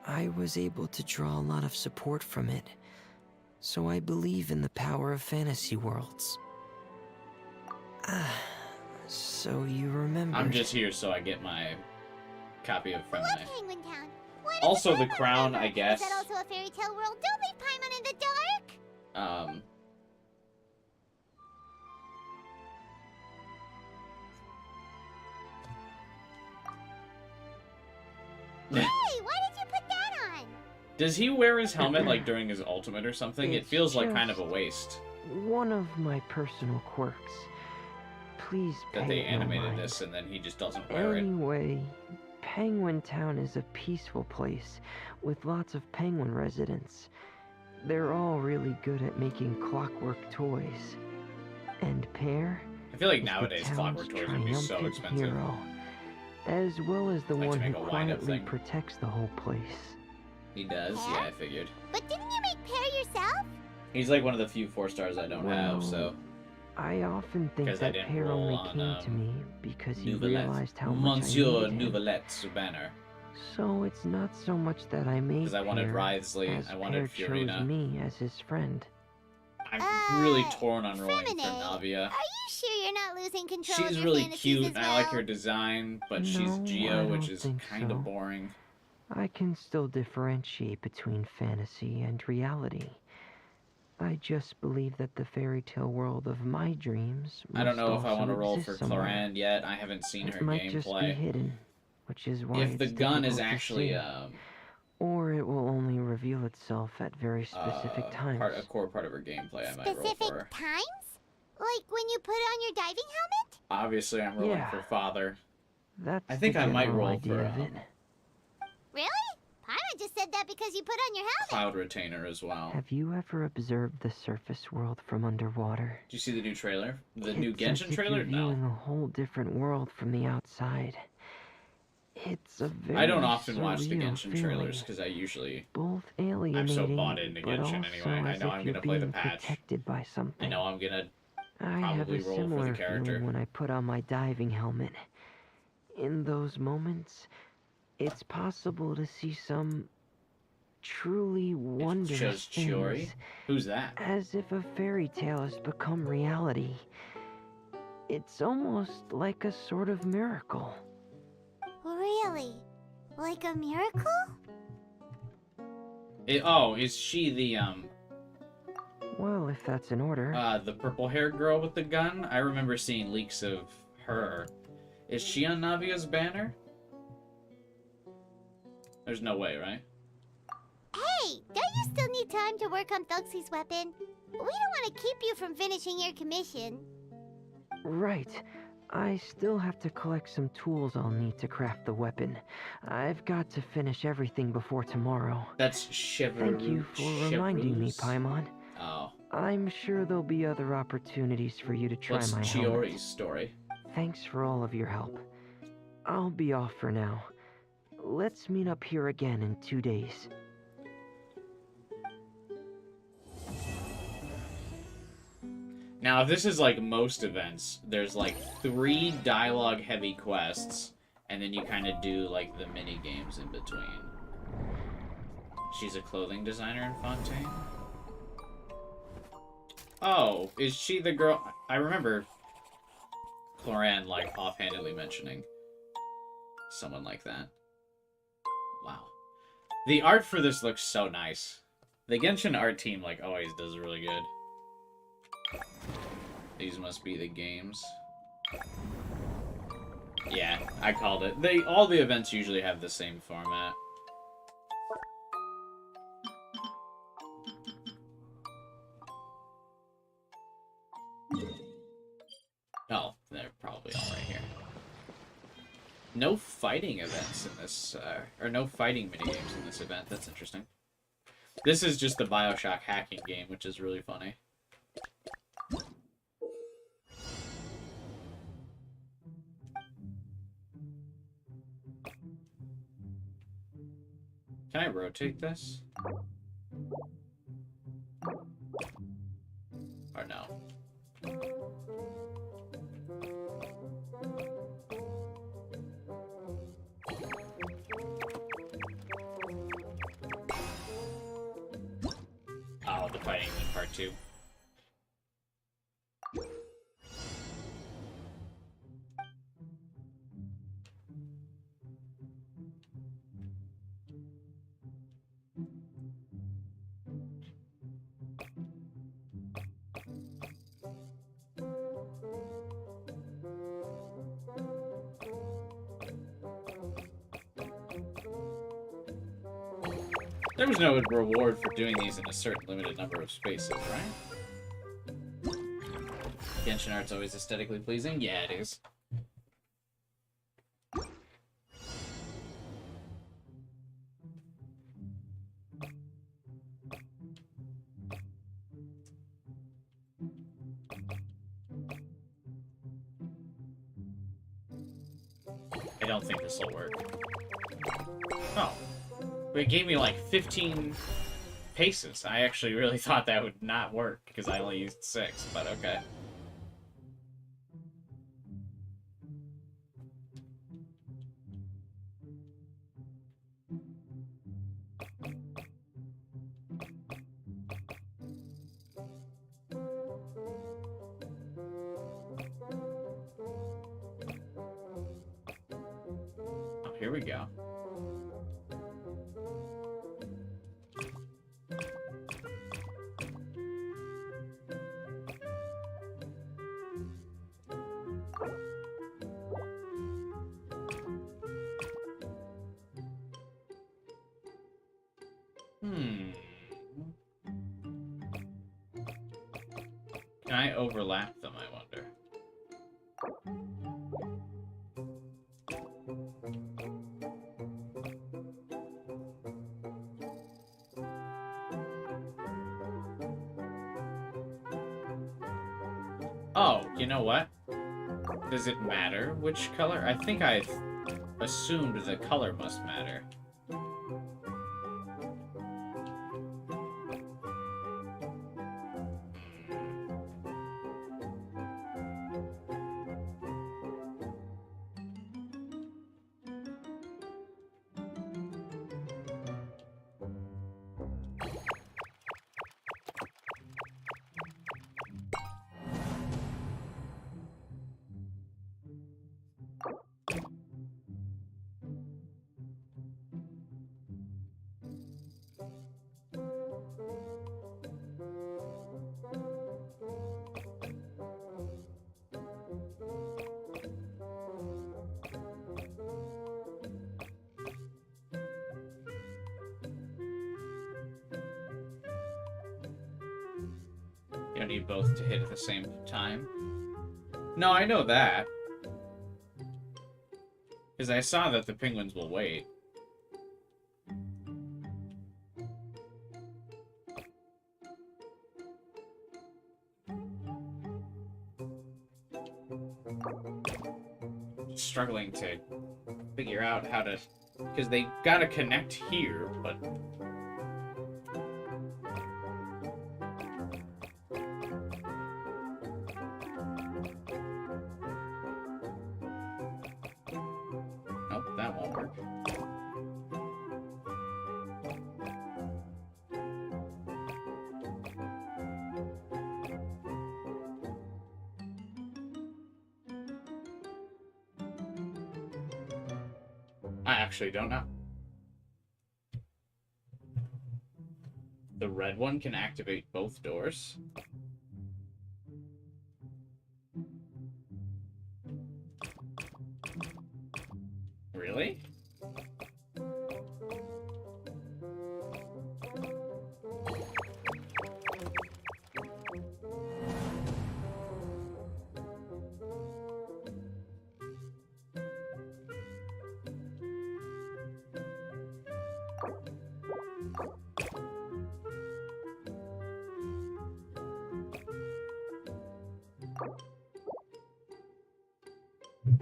I was able to draw a lot of support from it, so I believe in the power of fantasy worlds. So you remember? I'm just here so I get my copy of I love Freminet. Penguin Town. What is Also, it the ever crown, remember? I guess. Is that also a fairy tale world? Don't leave Paimon in the dark. Hey, why did you put that on? Does he wear his helmet, like, during his ultimate or something? It It's feels like kind of just a waste one of my personal quirks. Please that pay they it no animated mind. this and then he just doesn't wear it. Anyway, Penguin Town is a peaceful place with lots of penguin residents. They're all really good at making clockwork toys. And Pear I feel like is nowadays the clockwork town's toys would be so triumphant expensive. hero, as well as the Like to one who make a wind-up quietly thing. protects the whole place. He does? Pear? Yeah, I figured. But didn't you make Pear yourself? He's like one of the few 4 stars I don't have, so... I often think 'Cause I that didn't Pear roll only on, came to me because he Nouvelette. realized how much Monsieur I needed him. Nouvelette's banner. So it's not so much that I made Because I wanted Pear, Wriothesley, as I wanted Pear Fiorina. chose me as his friend. I'm really torn on rolling for Freminet, Navia. Are you sure you're not losing control of She's your really fantasies cute, as and I like well? her design, but she's No, I Geo, which don't is think kind so. of boring. I can still differentiate between fantasy and reality. I just believe that the fairy tale world of my dreams I don't must know if I also want to roll exist for somewhere. Clorand yet. I haven't seen It her might just be gameplay. hidden, which is why If the it's gun is difficult to actually see. Or it will only reveal itself at very specific times. a core part of her gameplay, I might roll for Specific her. times? Like when you put on your diving helmet? Obviously, I'm rolling Yeah. for Father. That's I think the I might general roll idea for, of it. Really? Paimon just said that because you put on your helmet. Cloud Retainer as well. Have you ever observed the surface world from underwater? Did you see the new trailer? The new It's as Genshin if trailer? You're viewing No. a whole different world from the outside. It's a very I don't often watch the surreal Genshin feeling. trailers because I usually... Both alienating, I'm so bought into but Genshin also anyway. I as know if I'm you're gonna play the being patch. protected by something. I know I'm gonna I have probably a roll for the similar character. feeling when I put on my diving helmet. in those moments, it's possible to see some truly It wondrous shows things, Chiori. Who's that? as if a fairy tale has become reality. It's almost like a sort of miracle. Really? Like a miracle? Oh, is she Well, if that's in order. the purple-haired girl with the gun? I remember seeing leaks of her. Is she on Navia's banner? There's no way, right? Hey, don't you still need time to work on Thuxie's weapon? We don't want to keep you from finishing your commission. Right. I still have to collect some tools I'll need to craft the weapon. I've got to finish everything before tomorrow. That's Chevreuse. Thank you for reminding me, Paimon. Oh. I'm sure there'll be other opportunities for you to try What's my Chiori's helmet. story? Thanks for all of your help. I'll be off for now. Let's meet up here again in 2 days. Now, if this is like most events, there's like 3 dialogue-heavy quests, and then you kind of do like the mini games in between. She's a clothing designer in Fontaine. Oh, is she the girl? I remember Cloran like offhandedly mentioning someone like that. Wow, the art for this looks so nice. The Genshin art team like always does really good. These must be the games. Yeah, I called it. All the events usually have the same format. Oh, they're probably all right here. No fighting events in this, or no fighting minigames in this event. That's interesting. This is just the BioShock hacking game, which is really funny. Can I rotate this? Or no? Oh, the fighting in part 2. There was no reward for doing these in a certain limited number of spaces, right? Genshin art's always aesthetically pleasing? Yeah, it is. I don't think this will work. Oh. But it gave me like 15 paces. I actually really thought that would not work because I only used 6, but okay. Oh, here we go. Can I overlap them, I wonder? Oh, you know what? Does it matter which color? I think I assumed the color must matter. You don't need both to hit at the same time. No, I know that. Because I saw that the penguins will wait. Struggling to figure out how to... Because they gotta connect here, but... Nope, that won't work. I actually don't know. The red one can activate both doors? Really?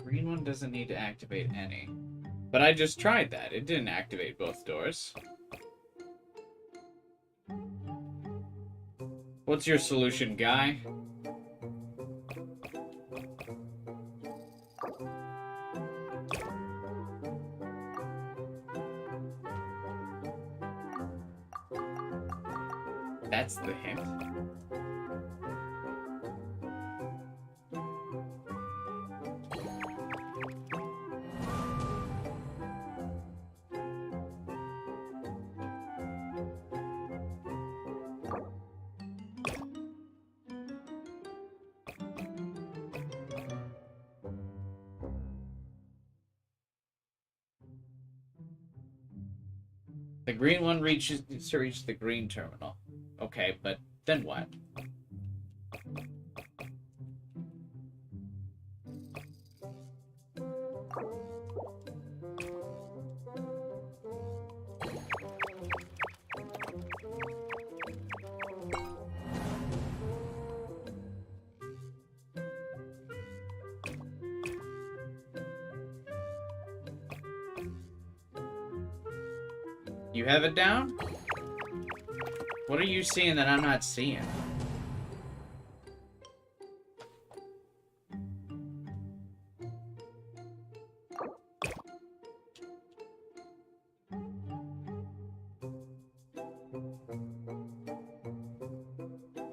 Green one doesn't need to activate any. But I just tried that. It didn't activate both doors. What's your solution, guy? That's the hint. The green one reaches to reach the green terminal. Okay, but then what? You have it down? What are you seeing that I'm not seeing?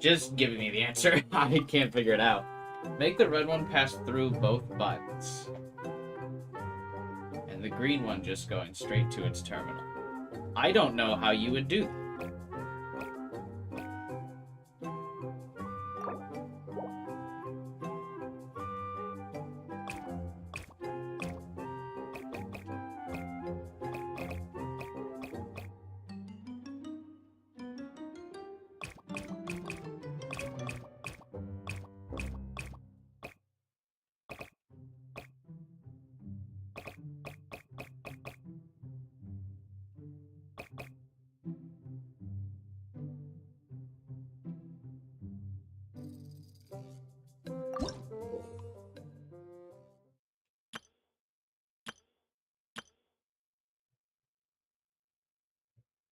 Just give me the answer. I can't figure it out. Make the red one pass through both buttons. And the green one just going straight to its terminal. I don't know how you would do that.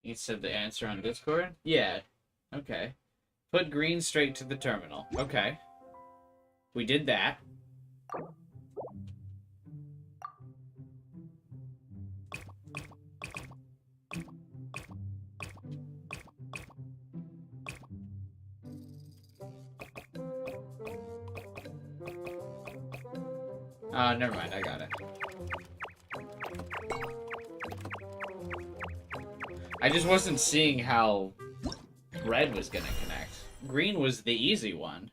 You said the answer on Discord? Yeah. Okay. Put green straight to the terminal. Okay. We did that. Never mind, I got it. I just wasn't seeing how red was gonna connect. Green was the easy one.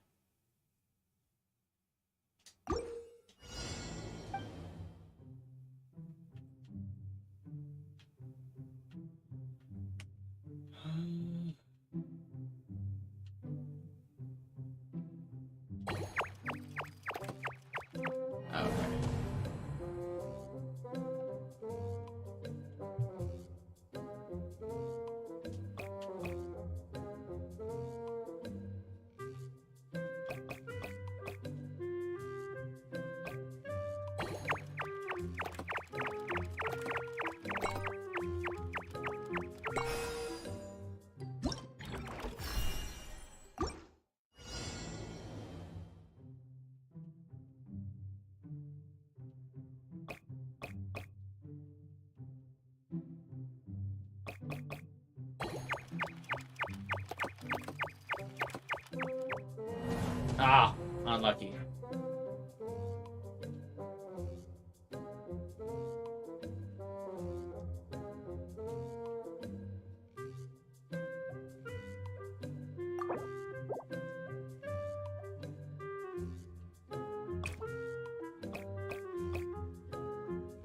Ah, unlucky.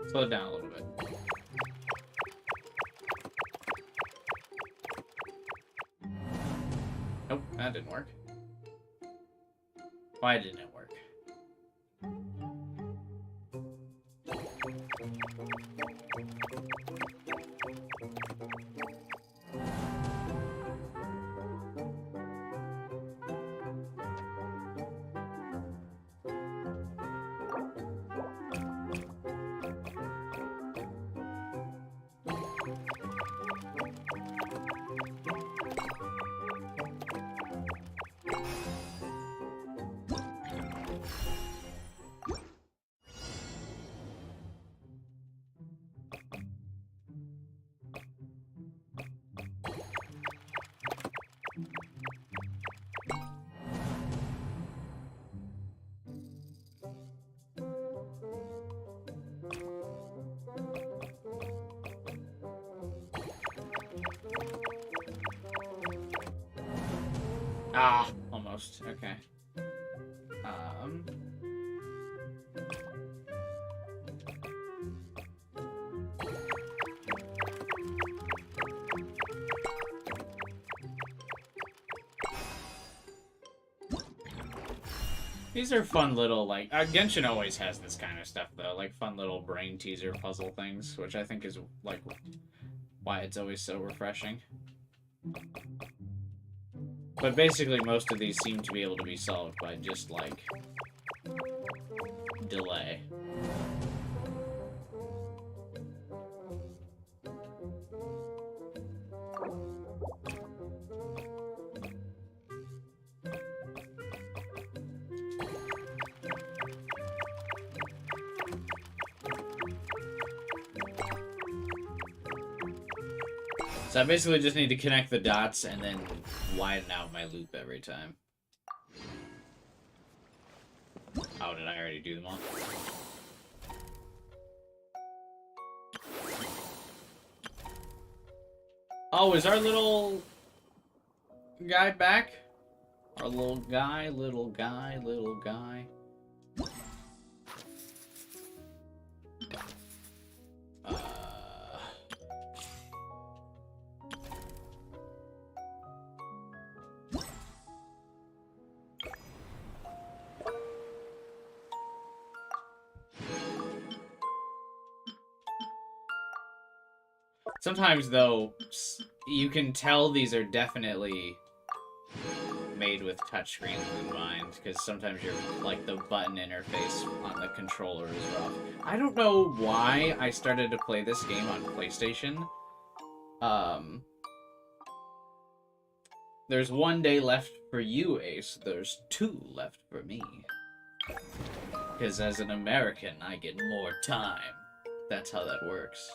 Slow it down a little bit. Nope, that didn't work. Why didn't it work? Ah, almost. Okay. These are fun little, like, Genshin always has this kind of stuff, though, like fun little brain teaser puzzle things, which I think is, like, why it's always so refreshing. But basically, most of these seem to be able to be solved by just, like, delay. So I basically just need to connect the dots and then widen out my loop every time. Oh, did I already do them all? Oh, is our little guy back? Our little guy, little guy, little guy. Sometimes, though, you can tell these are definitely made with touchscreens in mind, because sometimes you're, like, the button interface on the controller is rough. I don't know why I started to play this game on PlayStation. There's 1 day left for you, Ace. There's 2 left for me. Because as an American, I get more time. That's how that works.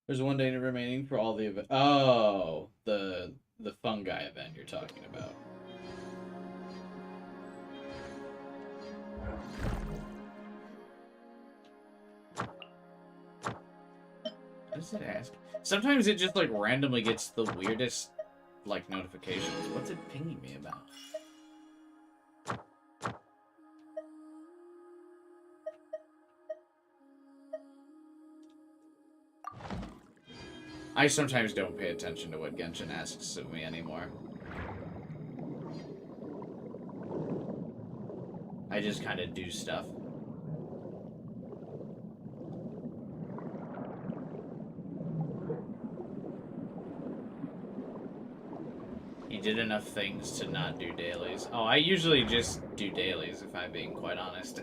There's 1 day remaining for all the event. Oh, the fungi event you're talking about. What does it ask? Sometimes it just, like, randomly gets the weirdest, like, notifications. What's it pinging me about? I sometimes don't pay attention to what Genshin asks of me anymore. I just kind of do stuff. You did enough things to not do dailies. Oh, I usually just do dailies, if I'm being quite honest.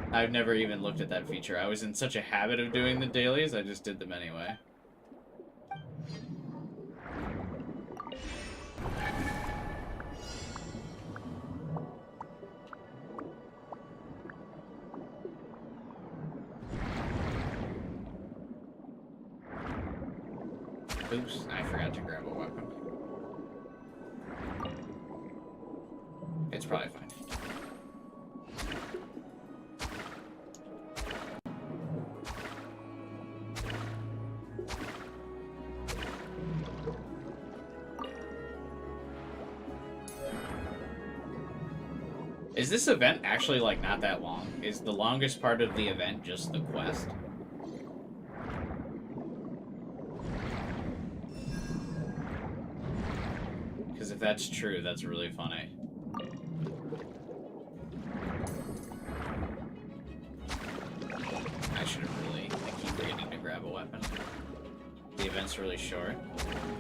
I've never even looked at that feature. I was in such a habit of doing the dailies, I just did them anyway. Oops, I forgot to grab a weapon. It's probably fine. Is this event actually, like, not that long? Is the longest part of the event just the quest? Because if that's true, that's really funny. I should have really... I keep forgetting to grab a weapon. The event's really short.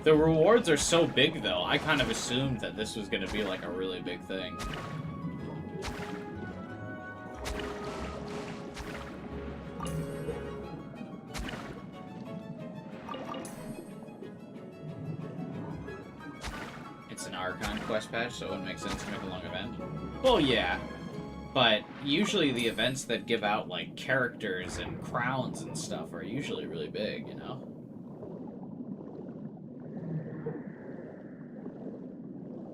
The rewards are so big, though. I kind of assumed that this was going to be, like, a really big thing. Quest patch, so it would make sense to make a long event. Well, yeah, but usually the events that give out, like, characters and crowns and stuff are usually really big, you know?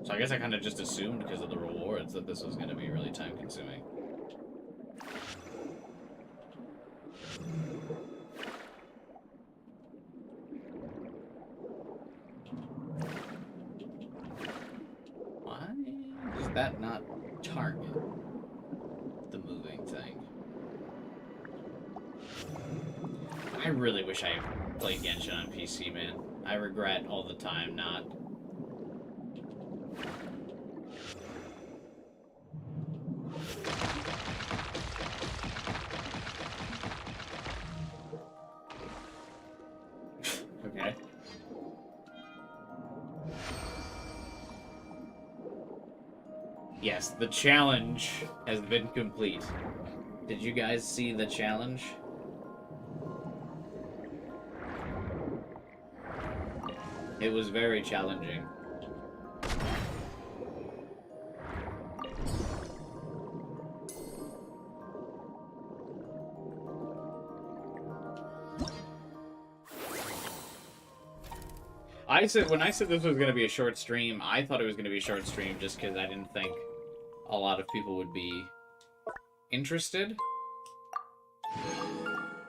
So I guess I kind of just assumed because of the rewards that this was going to be really time-consuming. That not target the moving thing. I really wish I played Genshin on PC, man. I regret all the time not. Okay. Yes, the challenge has been complete. Did you guys see the challenge? It was very challenging. When I said this was going to be a short stream, I thought it was going to be a short stream just because I didn't think a lot of people would be interested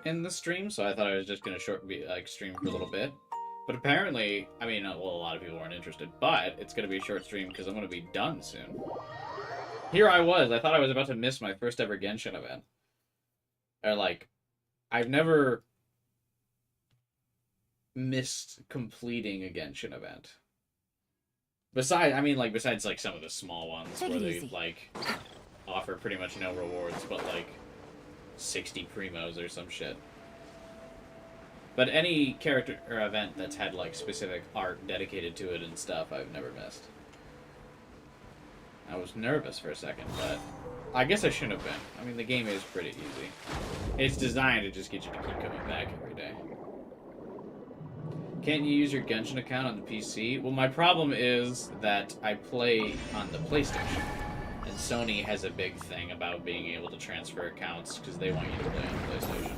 in the stream, so I thought I was just going to stream for a little bit. But apparently, I mean, well, a lot of people weren't interested, but it's going to be a short stream because I'm going to be done soon. Here I was. I thought I was about to miss my first ever Genshin event. Or, like, I've never missed completing a Genshin event. Besides, like, some of the small ones where they, like, offer pretty much no rewards, but, like, 60 primos or some shit. But any character or event that's had, like, specific art dedicated to it and stuff, I've never missed. I was nervous for a second, but I guess I shouldn't have been. I mean, the game is pretty easy. It's designed to just get you to keep coming back every day. Can't you use your Genshin account on the PC? Well, my problem is that I play on the PlayStation. And Sony has a big thing about being able to transfer accounts because they want you to play on PlayStation.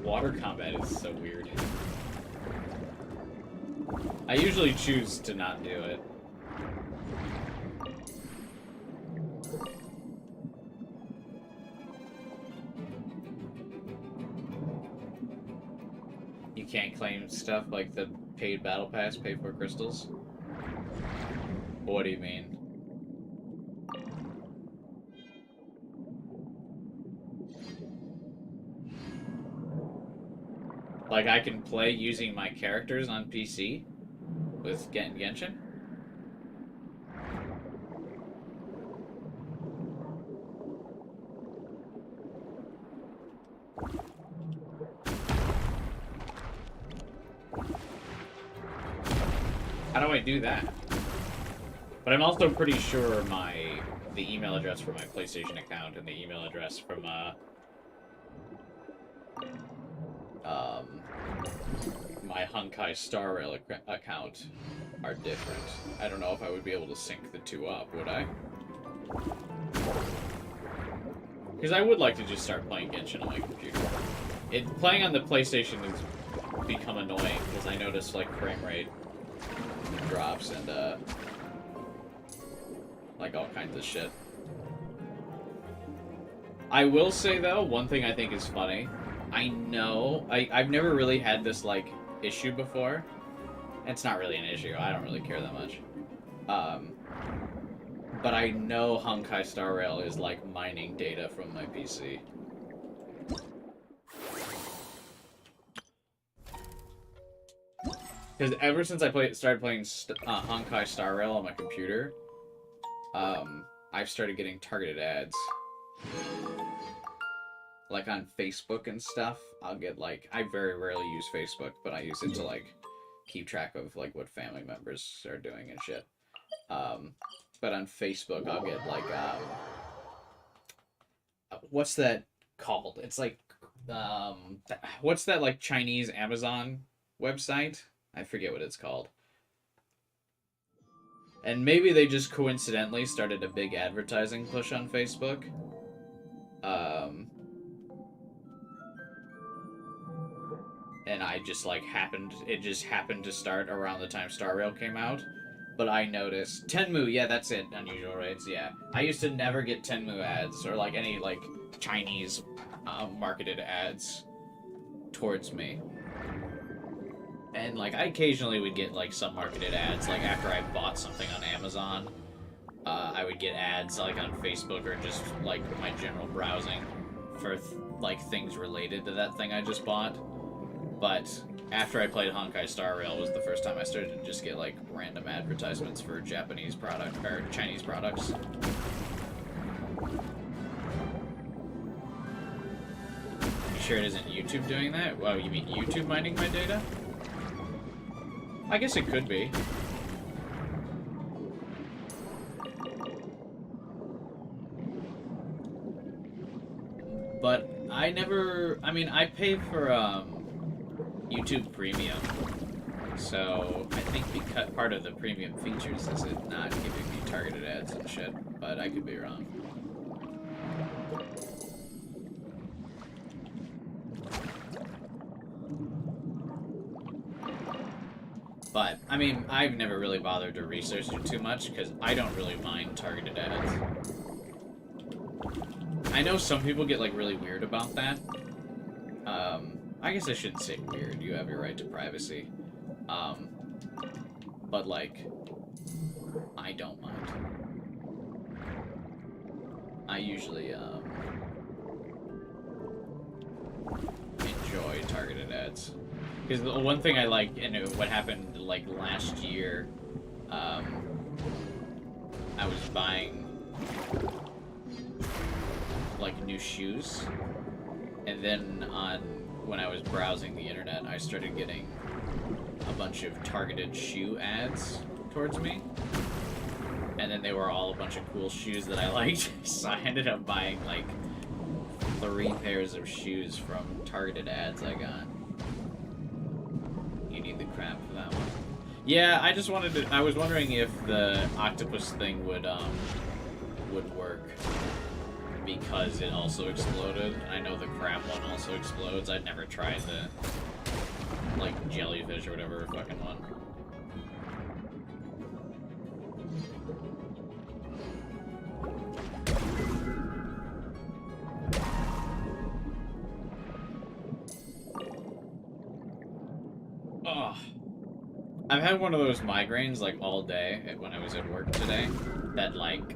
Water combat is so weird. I usually choose to not do it. You can't claim stuff like the paid battle pass, pay for crystals? What do you mean? Like, I can play using my characters on PC with Genshin? How do I do that? But I'm also pretty sure the email address for my PlayStation account and the email address from my Honkai Star Rail account are different. I don't know if I would be able to sync the two up, would I? Because I would like to just start playing Genshin on my computer. Playing on the PlayStation has become annoying, because I notice, like, frame rate drops and, like, all kinds of shit. I will say, though, one thing I think is funny. I know... I've never really had this, like, issue before. It's not really an issue. I don't really care that much. But I know Honkai Star Rail is, like, mining data from my PC. Because ever since I started playing Honkai Star Rail on my computer, I've started getting targeted ads. Like on Facebook and stuff, I'll get like, I very rarely use Facebook, but I use it to like keep track of like what family members are doing and shit. But on Facebook, I'll get like, what's that called? It's like, what's that like Chinese Amazon website? I forget what it's called. And maybe they just coincidentally started a big advertising push on Facebook. And I just like it just happened to start around the time Star Rail came out. But I noticed Tenmu, yeah, that's it. Unusual rates, yeah. I used to never get Tenmu ads or like any like Chinese marketed ads towards me. And like I occasionally would get like some marketed ads, like after I bought something on Amazon. I would get ads like on Facebook or just like my general browsing for like things related to that thing I just bought. But after I played Honkai Star Rail was the first time I started to just get like random advertisements for Japanese product or Chinese products. You sure it isn't YouTube doing that? Well, you mean YouTube mining my data? I guess it could be. But I mean, I pay for, YouTube Premium. So, I think because part of the premium features is it not giving me targeted ads and shit. But I could be wrong. But, I mean, I've never really bothered to research it too much, because I don't really mind targeted ads. I know some people get, like, really weird about that. I guess I shouldn't say weird, you have your right to privacy. But, like, I don't mind. I usually, enjoy targeted ads. Because the one thing I like, and what happened like last year, I was buying like new shoes, and then when I was browsing the internet, I started getting a bunch of targeted shoe ads towards me, and then they were all a bunch of cool shoes that I liked, so I ended up buying like 3 pairs of shoes from targeted ads I got. You need the crap for that one. Yeah, I just wanted to. I was wondering if the octopus thing would work because it also exploded. I know the crab one also explodes. I'd never tried the like jellyfish or whatever fucking one. Ugh. I've had one of those migraines, like, all day when I was at work today, that, like,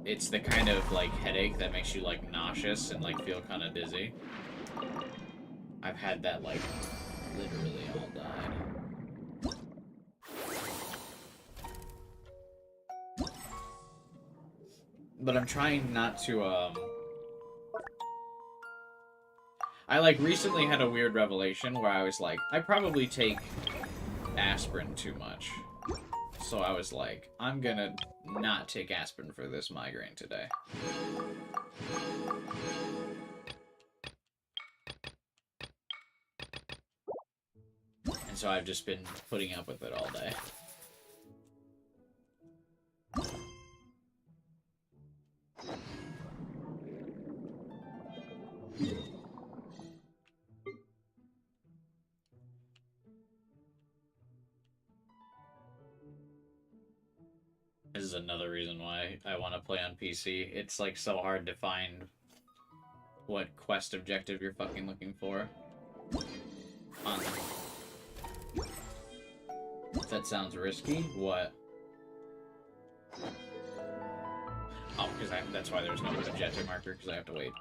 it's the kind of, like, headache that makes you, like, nauseous and, like, feel kind of dizzy. I've had that, like, literally all died. But I'm trying not to, I, like, recently had a weird revelation where I was like, I probably take aspirin too much. So I was like, I'm gonna not take aspirin for this migraine today. And so I've just been putting up with it all day. This is another reason why I want to play on PC. It's like so hard to find what quest objective you're fucking looking for. That sounds risky. What? Oh, because that's why there's no objective marker, because I have to wait.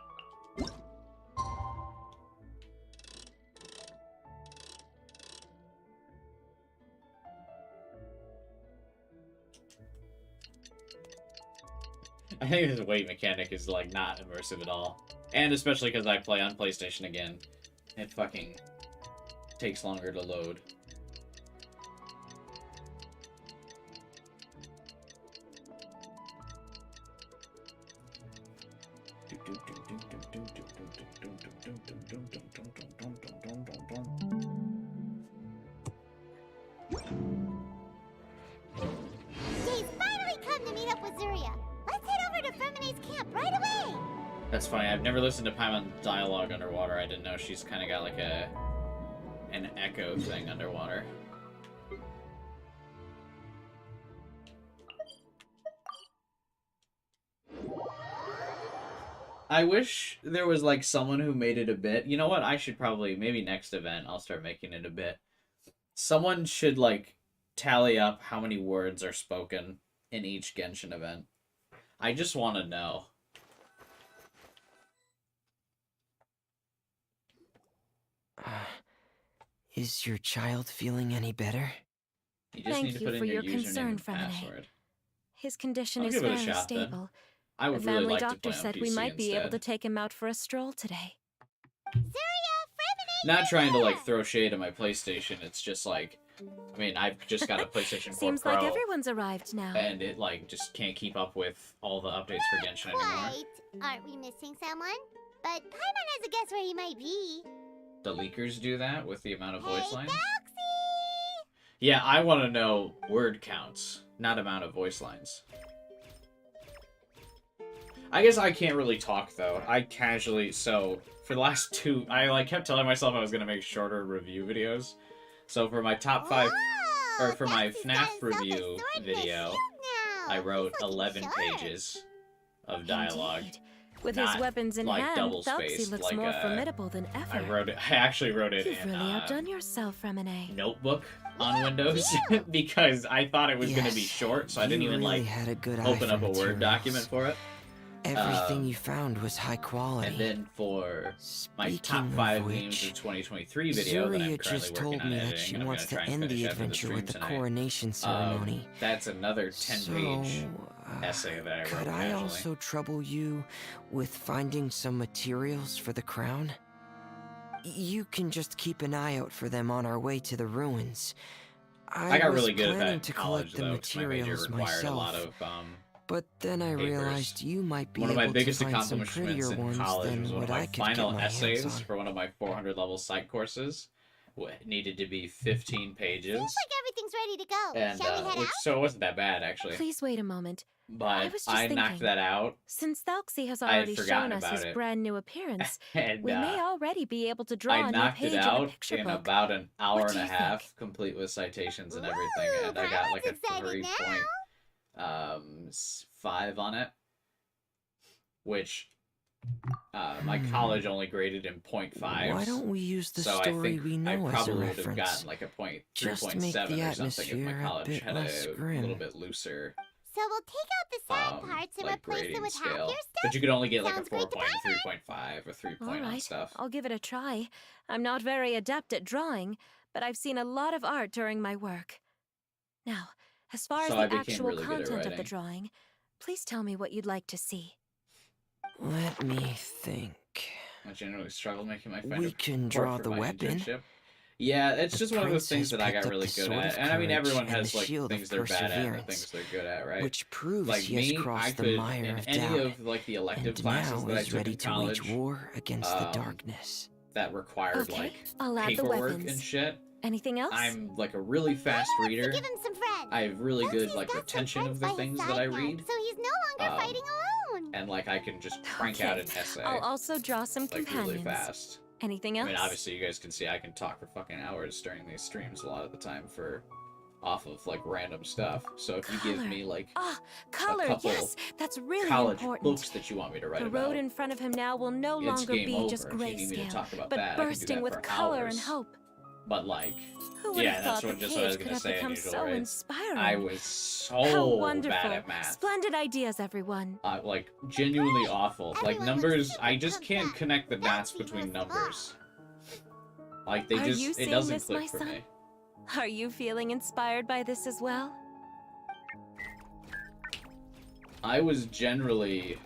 I think this wait mechanic is, like, not immersive at all. And especially because I play on PlayStation again. It fucking takes longer to load. Days finally come to meet up with Zuria. Let's head over to Freminet's camp right away. That's funny. I've never listened to Paimon dialogue underwater. I didn't know she's kind of got like an echo thing underwater. I wish there was like someone who made it a bit. You know what? I should probably, maybe next event, I'll start making it a bit. Someone should like tally up how many words are spoken in each Genshin event. I just want to know. Is your child feeling any better? You just Thank need to you put in for your your username concern, and Freminet. password. His condition I'll is give it a very shot, then. stable. I The would really family like to doctor play on said PC we might be able to instead. take him out for a stroll today. Zuria, Freminate! Not trying to like throw shade at my PlayStation. It's just like, I mean, I've just got a PlayStation 4 Seems Pro, like everyone's arrived now. and it like just can't keep up with all the updates for Genshin anymore. Quite. Aren't we missing someone? But Paimon has a guess where he might be. The leakers do that with the amount of voice Hey, lines. Doxy! Yeah, I want to know word counts, not amount of voice lines. I guess I can't really talk though. I casually, so for the last two, I like kept telling myself I was gonna make shorter review videos. So for my top 5, or for my Doxy's FNAF got himself a review sword video, shield now. I wrote He's looking 11 sharp. pages of dialogue. Indeed. With Not, his weapons in like, hand, double-spaced, Thalxi looks like, more formidable than ever. I actually wrote it You've in really outdone yourself, Freminet. Notebook on Windows because I thought it was going to be Yes, short, so I didn't you even really like had a good eye open for up a Word materials. document for it. Everything you found was high quality. And then for my Speaking top of 5 which, games of 2023 video that I'm Zuria currently just working told on me editing, that she and I'm wants gonna try to and end finish the after adventure stream with the tonight. coronation ceremony. That's another 10-page essay that I wrote could I casually. also trouble you with finding some materials for the crown? You can just keep an eye out for them on our way to the ruins. I got was really good at planning that to in college, collect the though, 'cause my major materials required myself, a lot of but then I papers. realized you might be One of my able biggest to find some accomplishments prettier in ones college than was one what of my I could final get my hands essays on. for one of my 400-level psych courses. Needed to be 15 pages. Seems like everything's ready to go. And, Shall we head out? so it wasn't that bad, actually. Please wait a moment. I But was just I knocked thinking. that out, Since Thalxi has I had already forgotten shown us about his it. brand new appearance, and we may already be able to draw I a new knocked page it in the out picture in book. about an hour What and do a you half, think? complete with citations and everything, Ooh, and I got like a exciting now. 3.5 on it, which my college only graded in 0.5s. Why don't we use the so I story think we I know as a probably would have reference? gotten like a Just to 3.7 make the or something if atmosphere my a college bit had less a grim. little bit looser So we'll take out the sad parts and like replace them grading with scale. happier stuff? But you could only get like a Sounds 4 great to point, Paimon. 3.5 or 3 All point on right, stuff. I'll give it a try. I'm not very adept at drawing, but I've seen a lot of art during my work. Now, as far as So I the became actual really good at content of the writing. drawing, please tell me what you'd like to see. Let me think. I generally struggle making my We can draw the weapon. Yeah, it's The just one of those things princess that I got picked up really the good sword at. of And I mean, courage everyone and has the like shield of things they're bad at and perseverance, things they're good at, right? which proves Like he has me, I crossed the could mire in of any doubt, of like the elective and classes now that I is took ready in to wage college, war against the um, darkness. that required Okay, like I'll add the paperwork and weapons. shit. Anything else? I'm like a really fast To reader. give him some friends. I have really good Foxy's like got some retention friends of the by his things side that I now, read, so he's no longer um, fighting alone. and like I can just crank out an essay I'll also draw some like companions. really fast. Anything I else? mean, obviously you guys can see I can talk for fucking hours during these streams a lot of the time for off of like random stuff. So if you give Color. me like Ah, color, couple yes, that's really college important. books that you want me to write The about, road in front of him now will no it's longer game be over. just If you need me to grayscale, talk about but that, I can do bursting that with for color hours. and hope. But like, Who would yeah, have that's thought what the just what I was page could gonna have say. become Unusual, so right? inspiring? I was How so wonderful! bad at math. Splendid ideas, everyone. Like genuinely awful. Like Everyone numbers, looks I super just can't pumped up. connect the dots Fancy between most of all. numbers. Like they Are just, you it seeing doesn't this, click my for son? me. Are you feeling inspired by this as well? I was generally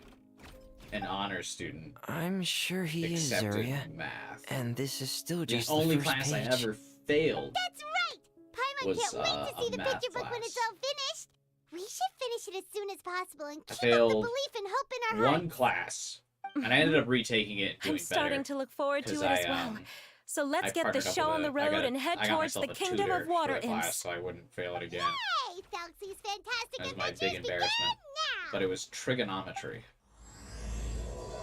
an honor student, I'm sure he is, except Zarya. in math. And this is still The just only the first class page. I ever failed That's right! Paimon was can't wait to see a the math picture book when it's class. all finished. We should finish it as soon as possible and I keep up the failed belief and hope in our one hearts. class, and I ended up retaking it and doing I'm starting better. to look forward to 'Cause it as well. So I let's get the partnered up show with on the road and head I got towards myself the a kingdom tutor of water for the class imps. so I wouldn't fail it again. Hey, Foxy's fantastic That was my adventures big begin embarrassment. now! But it was trigonometry,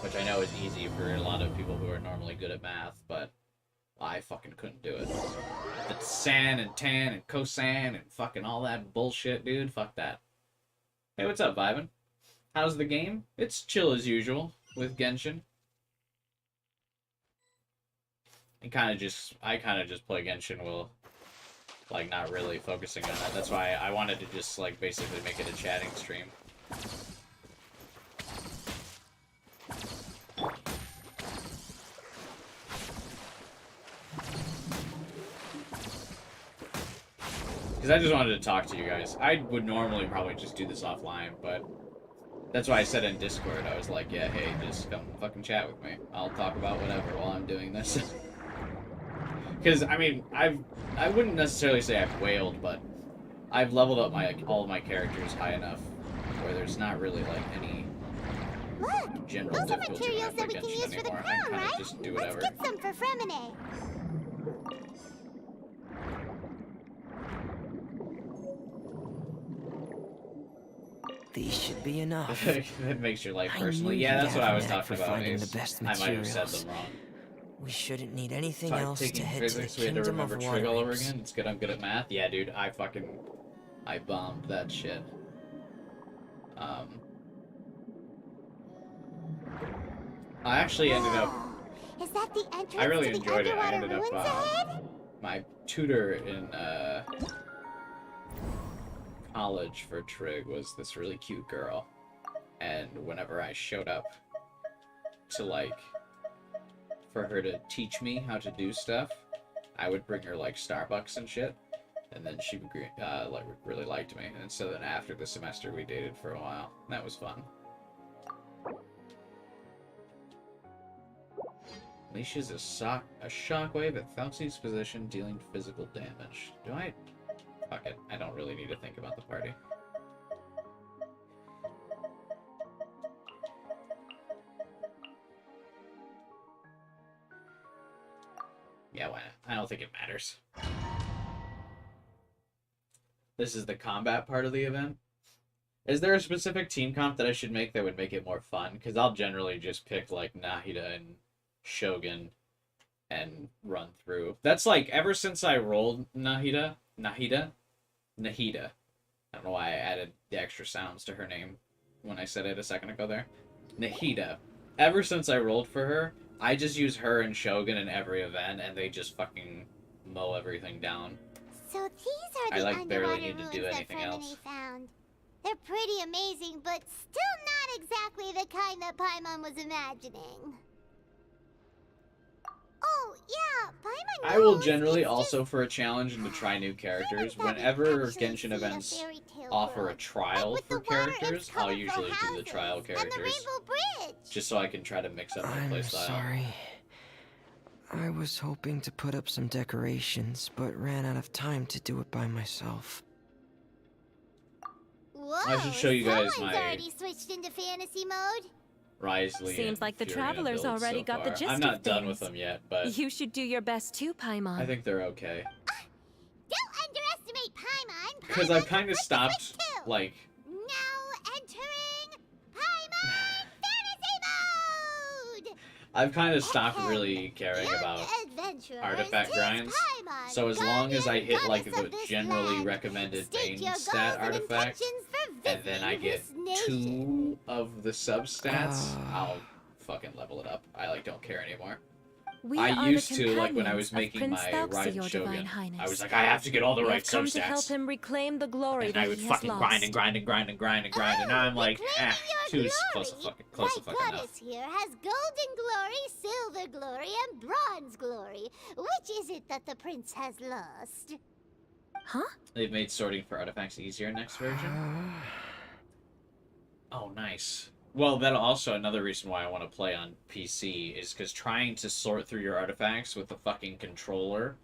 which I know is easy for a lot of people who are normally good at math, but I fucking couldn't do it. The san and tan and cosine and fucking all that bullshit, dude. Fuck that. Hey, what's up, Vibin? How's the game? It's chill as usual with Genshin. I kind of just play Genshin while, like, not really focusing on it. That's why I wanted to just, like, basically make it a chatting stream. Because I just wanted to talk to you guys. I would normally probably just do this offline, but that's why I said in Discord, I was like, yeah, hey, just come fucking chat with me. I'll talk about whatever while I'm doing this. Because, I mean, I wouldn't necessarily say I've whaled, but I've leveled up all of my characters high enough where there's not really, like, any Look! general Those are difficulty materials when I that we play can Genshin use for the anymore. I crown, kind of right? just do Let's whatever. get some for Freminet. These should be enough. It makes your life I personally. knew Yeah, you'd that's what have I a was knack talking for about. finding Is the best I might have said materials. them wrong. We shouldn't need anything Sorry, else to taking head physics, to we the had to kingdom remember of trig all over water. again. It's good I'm good at math. Yeah, dude, I bombed that shit. I actually ended up, Whoa. Is that the entrance I really to the enjoyed it. I underwater ended ruins up, ahead? my tutor in, college for trig was this really cute girl. And whenever I showed up to, like, for her to teach me how to do stuff, I would bring her, like, Starbucks and shit. And then she like, really liked me. And so then after the semester, we dated for a while. And that was fun. Unleashes a shockwave at Thoughtsy's position, dealing physical damage. Do I? Fuck it. I don't really need to think about the party. Yeah, why not? I don't think it matters. This is the combat part of the event. Is there a specific team comp that I should make that would make it more fun? Because I'll generally just pick, like, Nahida and Shogun and run through. That's, like, ever since I rolled Nahida. I don't know why I added the extra sounds to her name when I said it a second ago there. Nahida. Ever since I rolled for her, I just use her and Shogun in every event, and they just fucking mow everything down. So these are I, the like, barely underwater need to ruins do that anything Freminet else. found. They're pretty amazing, but still not exactly the kind that Paimon was imagining. Oh, yeah, Paimon I will knows generally it's also, just for a challenge and to try new characters, thought we'd whenever actually Genshin see a events fairy tale offer a world. trial Like with for the water and characters, I'll colorful usually do the trial houses and the characters. Rainbow Bridge. Just so I can try to mix up my I'm playstyle. sorry. I was hoping to put up some decorations, but ran out of time to do it by myself. Whoa, I should show you guys someone's my- already switched into fantasy mode. Risley Seems and like the Furina travelers builds already so got the far. gist I'm of not done with things. them yet, but You should do your best too, Paimon. I think they're okay. Don't underestimate Paimon. Because I've Paimon's kind of the stopped, switch too. like, Now entering Paimon fantasy mode. I've kind of stopped Ahem. really caring Young about adventurers, artifact 'tis grinds. Paimon, So as long as I guardian hit like goddess the of this generally land. recommended State Bane your stat goals and artifact, intentions for and then I visiting get this nation. 2 of the substats, Ah. I'll fucking level it up. I like don't care anymore. We I are used the to, like, when I companions was of making Prince my Thalxi, Raiden your Shogun, Divine Highness. I was like, I have to get all the We right have come to help substats. him reclaim the glory And that I would he fucking has grind lost. and grind and grind and grind and grind, and now I'm like, Reclaiming your 2's close to glory. close to My fucking goddess enough. here has golden glory, silver glory, and bronze glory. Which is it that the prince has lost? Huh? They've made sorting for artifacts easier next version. Oh, nice. Well, that also another reason why I want to play on PC is because trying to sort through your artifacts with the fucking controller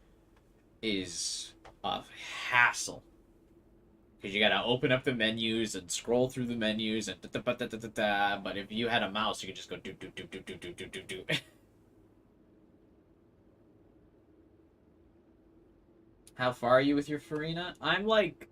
is a hassle. Because you gotta open up the menus and scroll through the menus and da-da-ba-da-da-da-da. But if you had a mouse, you could just go do do do do do do do do do. How far are you with your Freminet? I'm like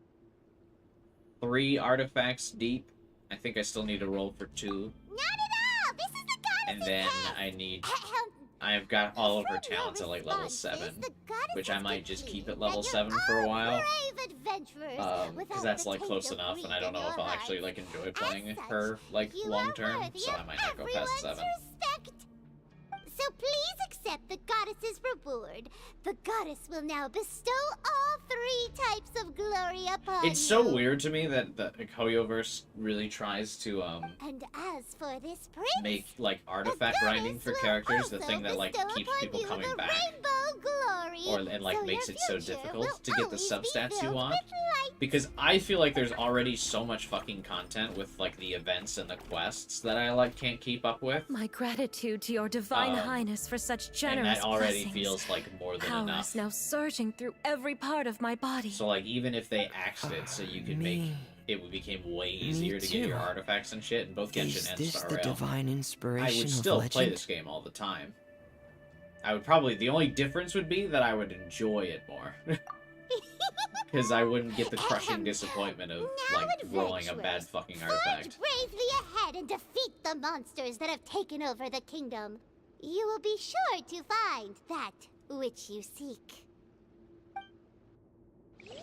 3 artifacts deep. I think I still need to roll for 2. Not at all! This is the goddess's And then test! I need... Ahem. I've got all of her From your talents at like level responses, 7. the goddess which I is might just keep at concluding level that 7 you're for a all while. brave adventurers, Because without that's the like taint close of enough, and I greed don't in know if your I'll actually hearts. like enjoy As playing such, her like you long are term, worthy so I of might not go past everyone's 7. respect. So please accept the goddess's reward. The goddess will now bestow all 3 types of glory upon It's so you. weird to me that the Koyoverse really tries to And as for this prince, make like the artifact grinding goddess for will characters the also thing that like bestow keeps upon people you coming the back, rainbow glory, and like so makes your it so future difficult will to get the always be substats you filled want. with light. Because I feel like there's already so much fucking content with like the events and the quests that I like can't keep up with. My gratitude to your Divine Highness for such And generous that already blessings. feels like more than Power enough. is now surging through every part of my body. So like even if they axed it so you could make it became way easier to get your too. artifacts and shit in both Genshin Is and this Star the Rail, divine inspiration I would of still legend? play this game all the time. I would probably the only difference would be that I would enjoy it more. Because I wouldn't get the crushing disappointment of Now like rolling a bad adventurers, fucking Forge artifact. bravely ahead and defeat the monsters that have taken over the kingdom. You will be sure to find that which you seek.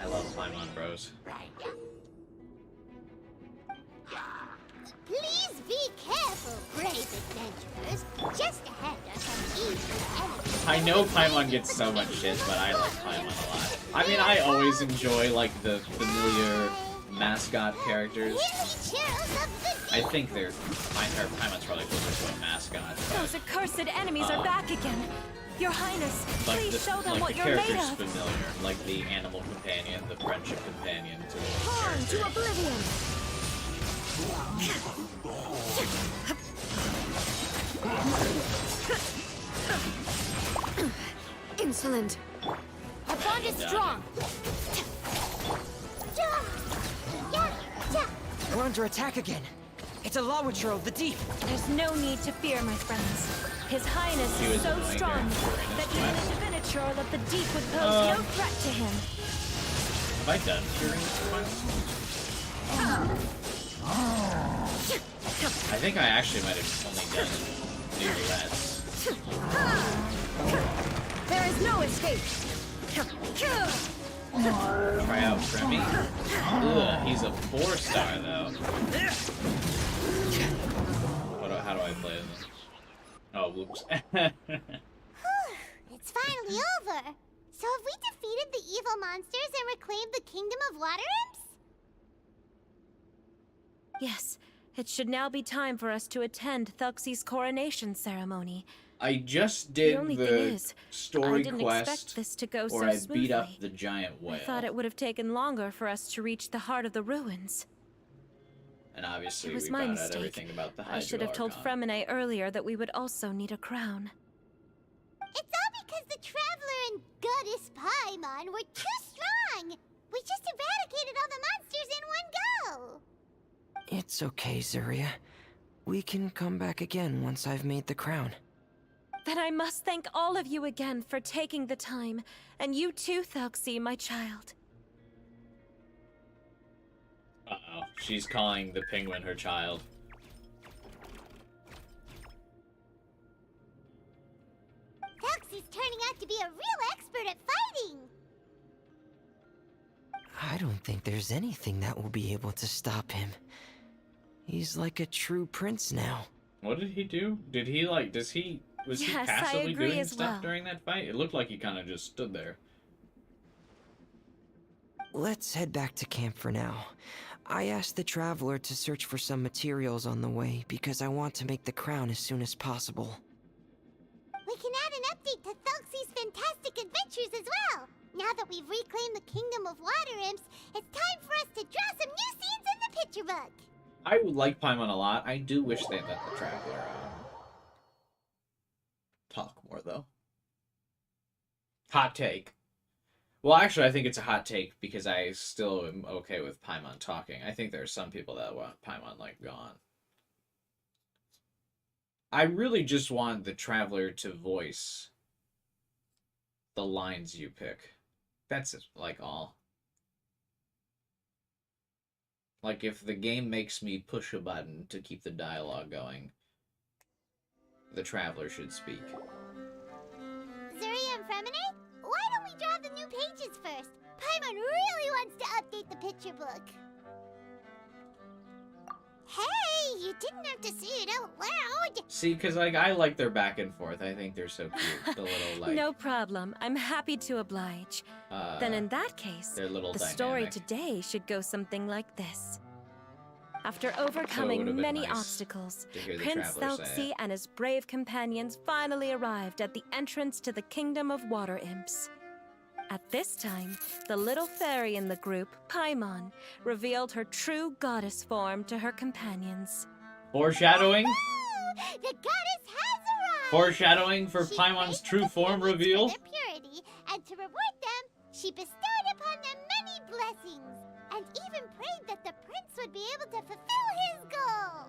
I love Paimon Bros. Please be careful, brave adventurers. Just ahead are some evil enemies. I know Paimon gets so much shit, but I like Paimon a lot. I mean, I always enjoy like the familiar mascot characters. I think they're Paimon's probably closer to a mascot. Those accursed enemies are back again. Your Highness, Like please show them like what the you're made character's of. familiar, like the animal companion, the friendship companion to the Torn to character. oblivion. Insolent. Our bond is strong. We're under attack again. It's a Lawitcher of the deep. There's no need to fear, my friends. His Highness He is was so annoying strong during that Serena's even a quest. diviniture of the deep would pose no threat to him. Have I done Serena's quest? I think I actually might have only done New Reds. There is no escape. Try out Fremi. Ugh, he's a 4-star though. How do I play this? Oh, whoops. It's finally over. So have we defeated the evil monsters and reclaimed the kingdom of water imps? Yes, it should now be time for us to attend Thalxi's coronation ceremony. I just The did only thing the is, I story didn't quest, expect this to go or so I smoothly. beat up the giant whale. I thought it would have taken longer for us to reach the heart of the ruins. And obviously It was we my found out mistake. everything about the I should have told Hydro Archon. Freminet earlier that we would also need a crown. It's all this Paimon were too strong! We just eradicated all the monsters in one go! It's okay, Zuria. We can come back again once I've made the crown. Then I must thank all of you again for taking the time. And you too, Thelxie, my child. Uh-oh. She's calling the penguin her child. Thelxie's turning out to be a real expert at fighting! I don't think there's anything that will be able to stop him. He's like a true prince now. What did he do? Did he, like, was he Yes, I passively agree doing as stuff well. during that fight? It looked like he kind of just stood there. Let's head back to camp for now. I asked the traveler to search for some materials on the way because I want to make the crown as soon as possible. We can add an update to Thelxie's fantastic adventures as well! Now that we've reclaimed the Kingdom of Water Imps, it's time for us to draw some new scenes in the picture book! I would like Paimon a lot. I do wish they let the traveler talk more, though. Hot take. Well, actually, I think it's a hot take because I still am okay with Paimon talking. I think there are some people that want Paimon, like, gone. I really just want the traveler to voice the lines you pick. That's, like, all. Like, if the game makes me push a button to keep the dialogue going, the traveler should speak. Zuria and Freminet, why don't we draw the new pages first? Paimon really wants to update the picture book. Hey, you didn't have to say it out loud. See, because, like, I like their back and forth. I think they're so cute. The little, like... No problem. I'm happy to oblige. Then in that case, their little the story dynamic. today should go something like this. After So it would've overcoming been many nice obstacles, to hear the Prince traveler say Thelxie it. and his brave companions finally arrived at the entrance to the Kingdom of Water Imps. At this time, the little fairy in the group, Paimon, revealed her true goddess form to her companions. Foreshadowing? Ooh, the goddess has arrived! Foreshadowing for She Paimon's praised true the form Phoenix reveal? for their purity, and to reward them, she bestowed upon them many blessings, and even prayed that the prince would be able to fulfill his goal.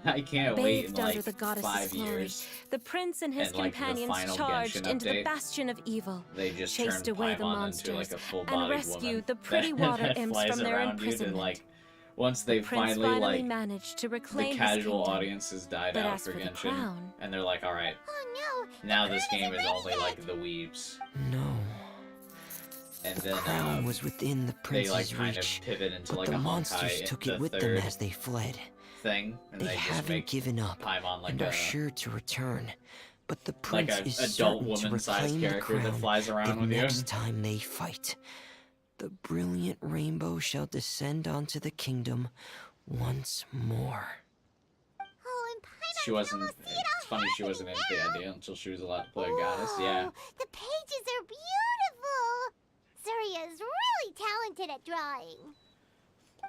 I can't wait in, Bathed like, under the goddess's 5 glory, years. the prince and his And, like, the companions final charged Genshin into the update, bastion of evil, They just chased turned away the Paimon into, monsters, like, a full-bodied and woman rescued the pretty that, water that imps flies from their around you to, imprisonment. like, once they The prince finally, like, managed to the reclaim his casual kingdom. audience has died But out as for for the Genshin, crown- and they're like, alright, Oh no! now the this crown game is isn't only, ready like, yet. the weebs. No. And The then, crown was within the they, prince's like, kind reach, of pivot into, but like, the a monsters Honkai, took the it with them third as they fled. thing, and They they just haven't make given up Paimon, like, and are sure to return. But the like prince a is adult certain to woman-sized reclaim the character that crown flies around the with you. next time they fight. The brilliant rainbow shall descend onto the kingdom once more. Oh, and Paimon She can wasn't. almost see it It's all funny she wasn't into the happening idea until she was allowed to play now. a goddess. Yeah. Whoa, the pages are beautiful. Zuria is really talented at drawing.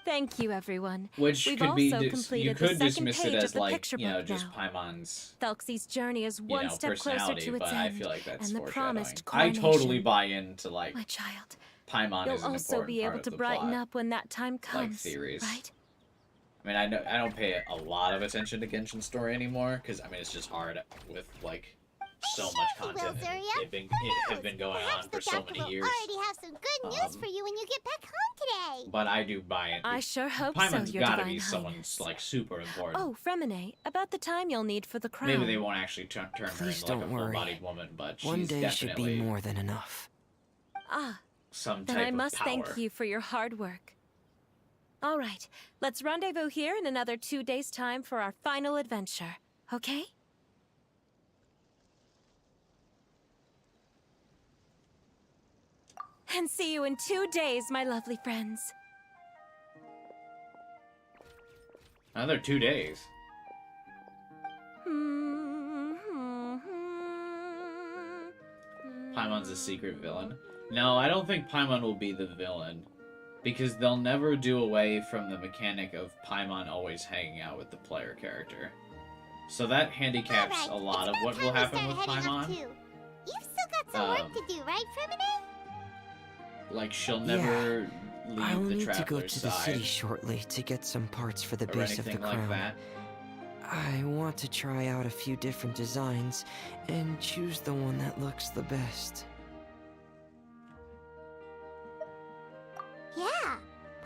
Thank you, everyone. Which We've could be also you completed the could second dismiss it page as of the like picture book just now. Paimon's Thelxie's journey is one step closer personality, to its but end, I feel like that's and the foreshadowing. promised I totally coronation. buy into like My child, Paimon you'll is an also important be part able of to the brighten plot. up when that time comes, theories. right? I mean, I don't pay a lot of attention to Genshin story anymore because I mean it's just hard with like so much Sure he will, content. And Zuria. it Who has been knows? going Perhaps on for the so doctor many will years. already have some good news for you when you get back home today. But I do buy it. I sure hope Paimon's so, Your gotta Divine be someone Highness. like super important. Oh, Freminet, about the time you'll need for the crown. Maybe they won't actually turn her Please into like a don't worry. full-bodied woman, but she's One day should definitely be more than enough. Ah, some then type I must of power. thank you for your hard work. All right, let's rendezvous here in another 2 days' time for our final adventure, okay? And see you in 2 days, my lovely friends. Another 2 days. Paimon's a secret villain. No, I don't think Paimon will be the villain. Because they'll never do away from the mechanic of Paimon always hanging out with the player character. So that handicaps Alright, a lot it's of about what time will we happen start with heading up Paimon. too. You've still got some work to do, right, Freminet? Like, she'll never I'll leave the need to go traveler's to the side city shortly to get some parts for the or base of the anything like crown. that. I want to try out a few different designs and choose the one that looks the best. Yeah,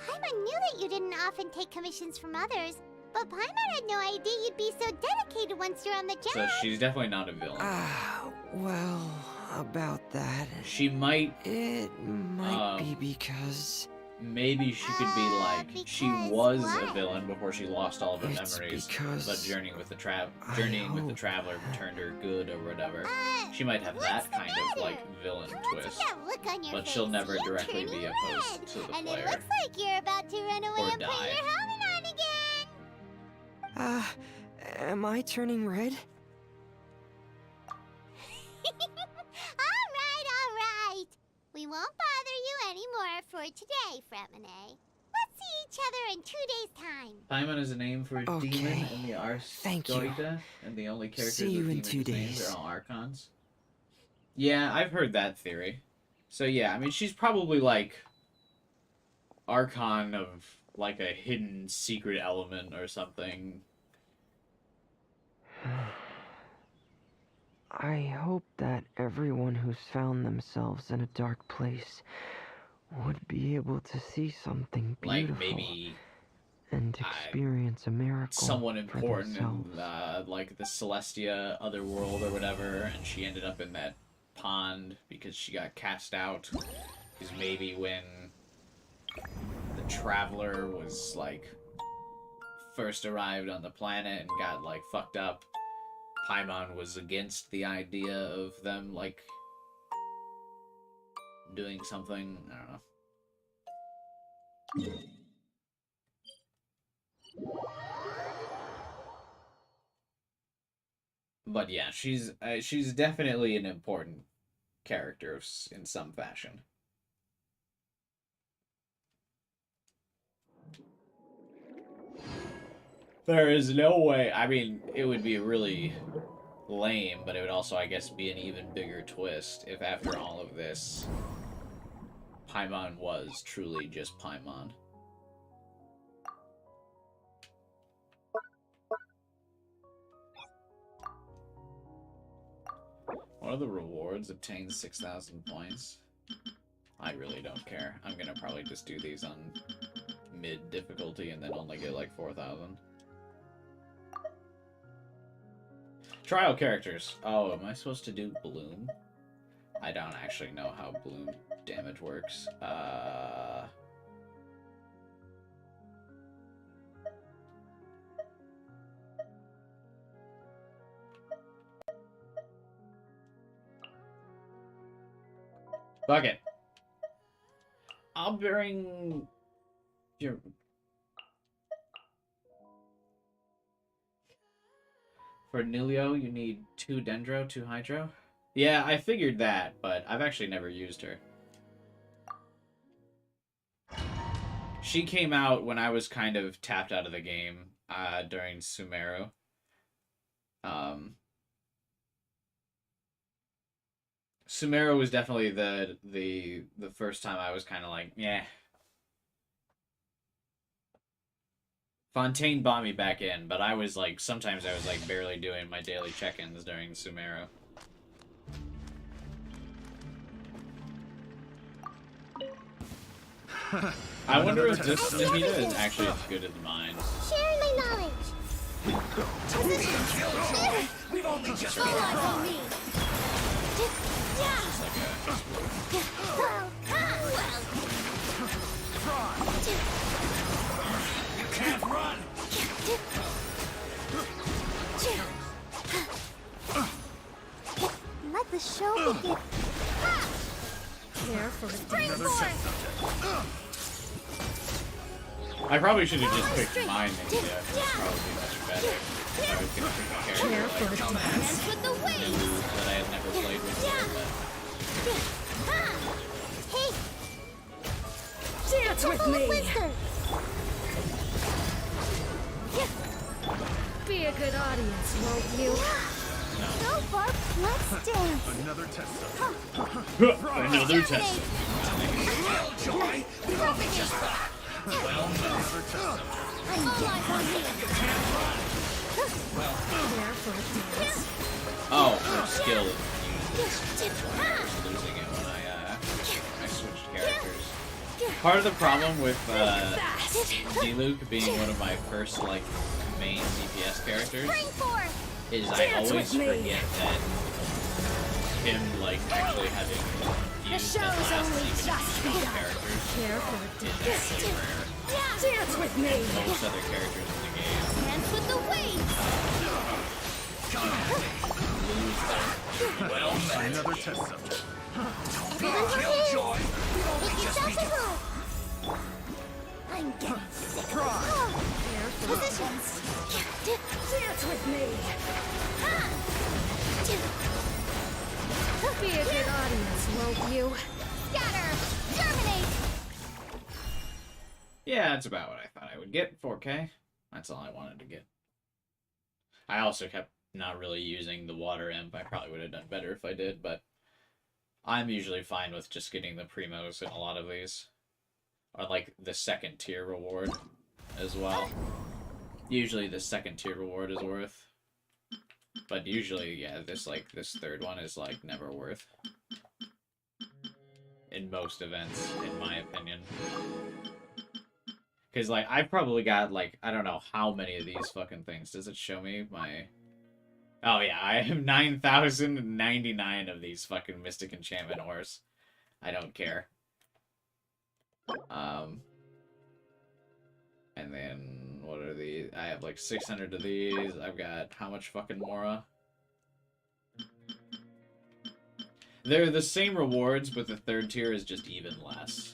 Paimon knew that you didn't often take commissions from others, but Paimon had no idea you'd be so dedicated once you're on the job. So she's definitely not a villain. Well, about that. She might, It might be because maybe she could be like, she because was a what? villain before she lost all of her It's memories. because But journeying with the I traveler turned her good or whatever. She might have what's that the kind of matter? like villain What's twist. that look on your But face? she'll never You're directly turning be opposed red, to the and player. it looks like you're about to run away Or and die. put your helmet on again. am I turning red? All right. We won't bother you anymore for today, Freminet. Let's see each other in 2 days' time. Paimon is a name for a Okay. demon in the Ars Thank you. Goita, and the only characters See you with in demon 2 names days. are all Archons. Yeah, I've heard that theory. So yeah, I mean, she's probably like Archon of like a hidden secret element or something. I hope that everyone who's found themselves in a dark place would be able to see something beautiful Like maybe and experience a miracle someone for important themselves. in like the Celestia otherworld or whatever, and she ended up in that pond because she got cast out. Because maybe when the traveler was like first arrived on the planet and got like fucked up, Paimon was against the idea of them like doing something. I don't know. But yeah, she's definitely an important character in some fashion. There is no way. I mean, it would be really lame, but it would also, I guess, be an even bigger twist if after all of this, Paimon was truly just Paimon. One of the rewards obtains 6,000 points. I really don't care. I'm gonna probably just do these on mid difficulty and then only get like 4,000. Trial characters. Oh, am I supposed to do Bloom? I don't actually know how Bloom damage works. Fuck it. I'll bring your... For Nilio, you need 2 Dendro, 2 Hydro? Yeah, I figured that, but I've actually never used her. She came out when I was kind of tapped out of the game during Sumeru. Sumeru was definitely the first time I was kind of like, yeah. Fontaine bought me back in, but I was like, sometimes I was like barely doing my daily check-ins during Sumeru. I wonder if this Nahida is actually as good as mine. Sharing my knowledge. We've only just All eyes on me. It's like You can't run! Let the show begin. Care for I probably should have just picked mine Nahida. It's probably much better. I was gonna pick a character like Dance with the waves. Nulu that I had never played before, but... Hey, Dance with me. Blister. Be a good audience, won't you? So far, let's dance. Another test. Another test. Joy, you'll be just back. Well, another test. I'm getting on you. There for a dance. Oh, her skill is losing it when I switched characters. Part of the problem with D-Luke being one of my first like main DPS characters Spring four. is I always forget that him like actually having used that last even characters There for a is dance. actually rare. Dance with me. Most other characters in the game Dance with the waves. lose their Well, another test subject. Feeling for Kill his. Joy. Make yourself to move. I'm getting sick. Positions. Dance with me. Be a good audience, won't you? Scatter. Terminate. Yeah, that's about what I thought I would get. 4K. That's all I wanted to get. I also kept not really using the water imp. I probably would have done better if I did, but I'm usually fine with just getting the primos in a lot of these. Or like the second tier reward as well. Usually the second tier reward is worth. But usually, yeah, this third one is like never worth. In most events, in my opinion. Because, like, I've probably got, like, I don't know how many of these fucking things. Does it show me my... Oh, yeah, I have 9,099 of these fucking Mystic Enchantment ores. I don't care. And then, what are these? I have, like, 600 of these. I've got how much fucking Mora? They're the same rewards, but the third tier is just even less.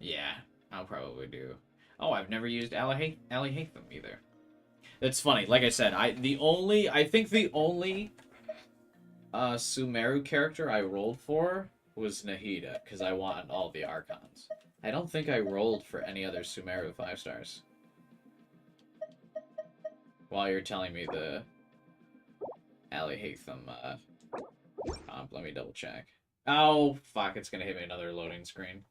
Yeah, I'll probably do. Oh, I've never used Ali Hatham either. It's funny. Like I said, I think the only Sumeru character I rolled for was Nahida, because I want all the Archons. I don't think I rolled for any other Sumeru 5 stars. While you're telling me the Ali Hatham comp, let me double check. Oh, fuck, it's gonna hit me another loading screen.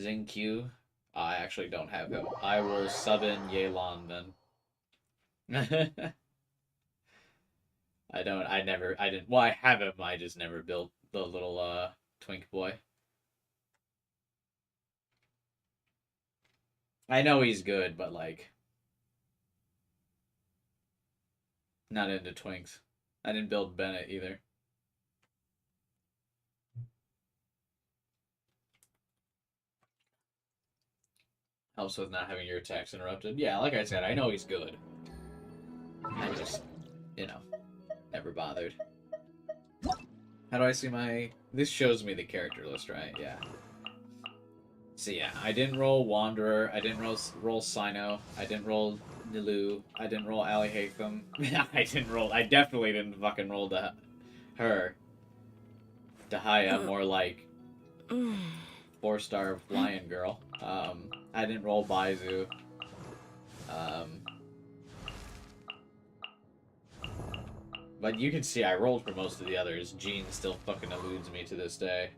Xingqiu. I actually don't have him. I will sub in Yelan then. I didn't, well, I have him, I just never built the little, twink boy. I know he's good, but, like, not into twinks. I didn't build Bennett either. Helps with not having your attacks interrupted. Yeah, like I said, I know he's good. I just, you know, never bothered. How do I see my... This shows me the character list, right? Yeah. So yeah, I didn't roll Wanderer, I didn't roll Sino, I didn't roll Nilu, I didn't roll Ali Hatham. I definitely didn't fucking roll her. Dahaya, more like 4-star lion girl. I didn't roll Baizu. But you can see I rolled for most of the others. Jean still fucking eludes me to this day.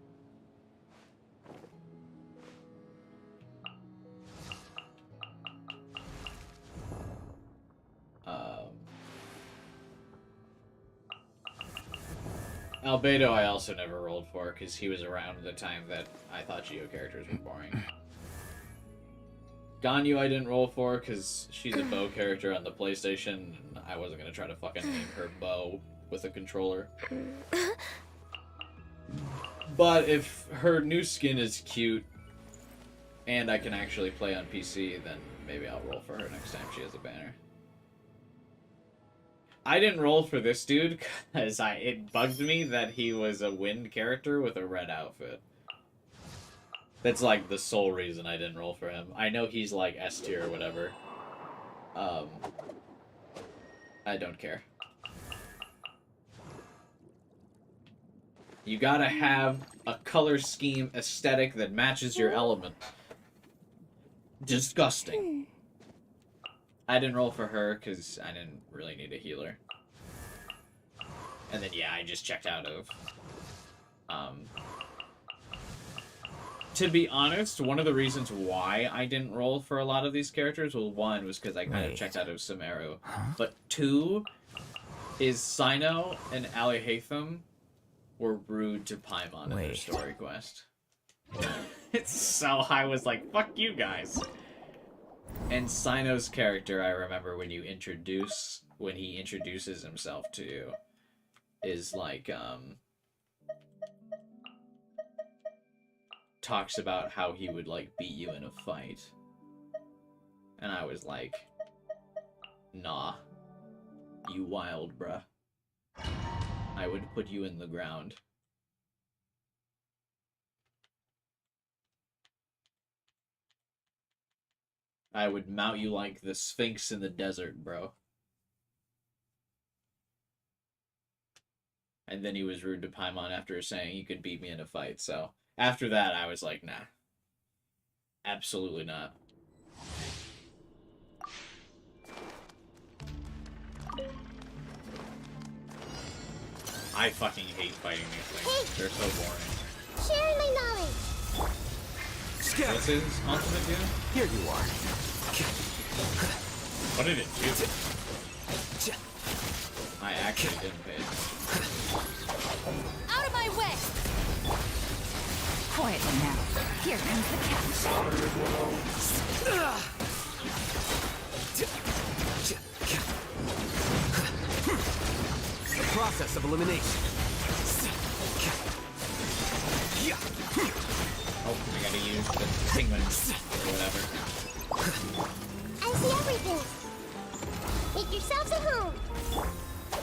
Albedo I also never rolled for, because he was around the time that I thought Geo characters were boring. Ganyu I didn't roll for, because she's a bow character on the PlayStation, and I wasn't going to try to fucking aim her bow with a controller. But if her new skin is cute, and I can actually play on PC, then maybe I'll roll for her next time she has a banner. I didn't roll for this dude because it bugged me that he was a wind character with a red outfit. That's like the sole reason I didn't roll for him. I know he's like S tier or whatever. I don't care. You gotta have a color scheme aesthetic that matches your element. Disgusting. I didn't roll for her because I didn't really need a healer. And then, yeah, I just checked out of. To be honest, one of the reasons why I didn't roll for a lot of these characters, well, one was because I kind of checked out of Sumeru. But two is Sino and Alihatham were rude to Paimon in their story quest. So I was like, fuck you guys. And Sino's character, I remember when he introduces himself to you, is like, talks about how he would, like, beat you in a fight. And I was like, nah, you wild, bruh. I would put you in the ground. I would mount you like the Sphinx in the desert, bro. And then he was rude to Paimon after saying he could beat me in a fight, so... After that, I was like, nah. Absolutely not. I fucking hate fighting these things. They're so boring. Sharing my knowledge. What's his ultimate do? Here you are. What did it do? I actually didn't pay attention. Out of my way! Quietly now. Here comes the catch. The process of elimination. Oh, I gotta use the penguin or whatever. I see everything. Make yourselves at home.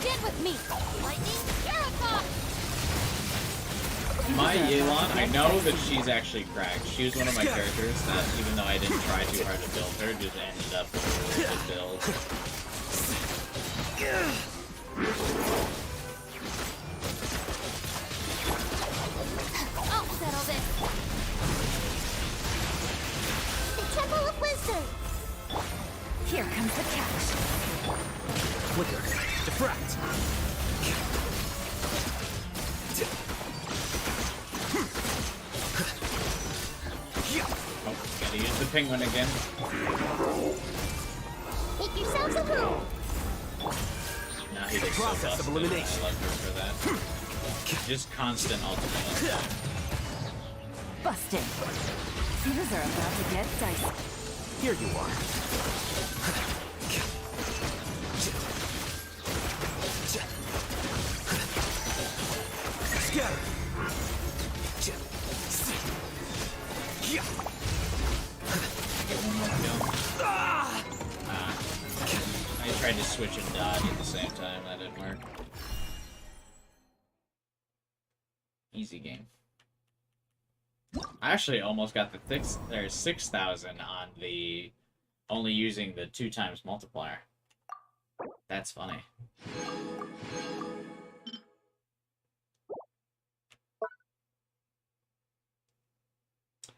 Get with me! Lightning, Miracle! My Yelan, I know that she's actually cracked. She was one of my characters that, even though I didn't try too hard to build her, just ended up with a really good build. I'll settle this! The Temple of Wisdom. Here comes the catch. Flicker. Diffract. Oh, gotta use the penguin again. Make yourselves at home. Nah, he looks so Process of busted. elimination. I love her for that. Just constant ultimate on time. Busted. Things are about to get dicey. Here you are. Scatter. Get one more kill. I tried to switch and dodge at the same time. That didn't work. Easy game. I actually almost got the 6,000 on the only using the 2x multiplier. That's funny.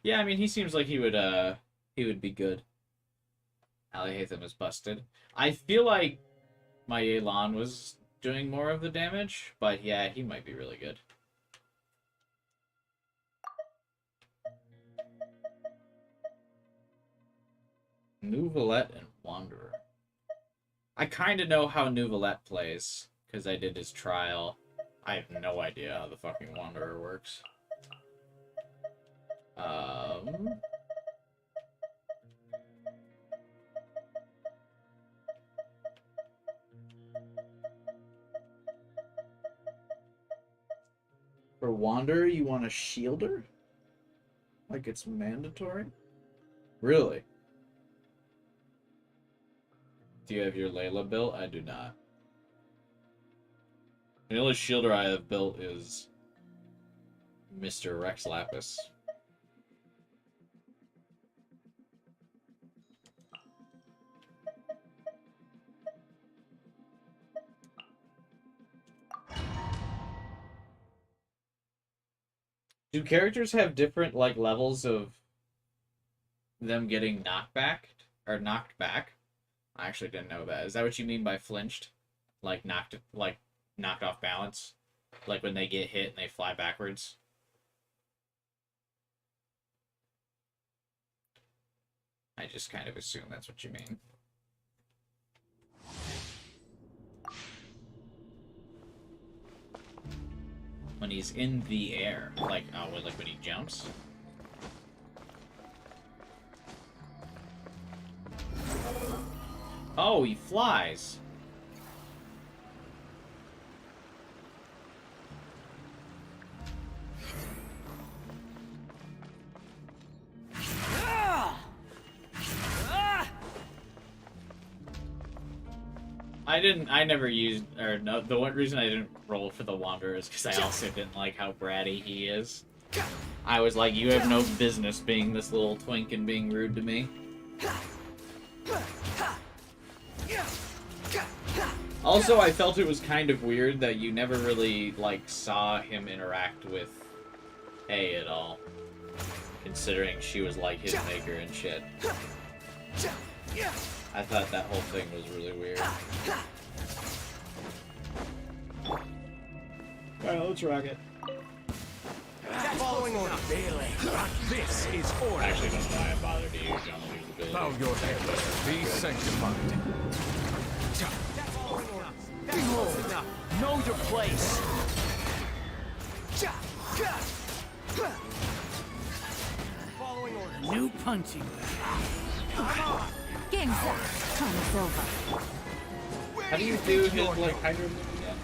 Yeah, I mean, he seems like he would be good. Alihatham is busted. I feel like my Yelan was doing more of the damage, but yeah, he might be really good. Nouvelette and Wanderer. I kind of know how Nouvelette plays, because I did his trial. I have no idea how the fucking Wanderer works. For Wanderer, you want a shielder? Like it's mandatory? Really? Do you have your Layla built? I do not. The only shielder I have built is Mr. Rex Lapis. Do characters have different like levels of them getting knocked back or knocked back? I actually didn't know that. Is that what you mean by flinched? Like knocked off balance? Like when they get hit and they fly backwards? I just kind of assume that's what you mean. When he's in the air, like like when he jumps. Oh, he flies. I never used, or no, the one reason I didn't roll for the Wanderer is because I also didn't like how bratty he is. I was like, you have no business being this little twink and being rude to me. Also, I felt it was kind of weird that you never really, like, saw him interact with A at all. Considering she was, like, his maker and shit. I thought that whole thing was really weird. Alright, let's rock it. Following order. This is order. I actually don't know why I bothered to use John Lee's Bow ability. your head. Be sanctified. Behold, know your place. Following order. New punching. Game's up. Time is over. How do you do his, like, Hydro move again?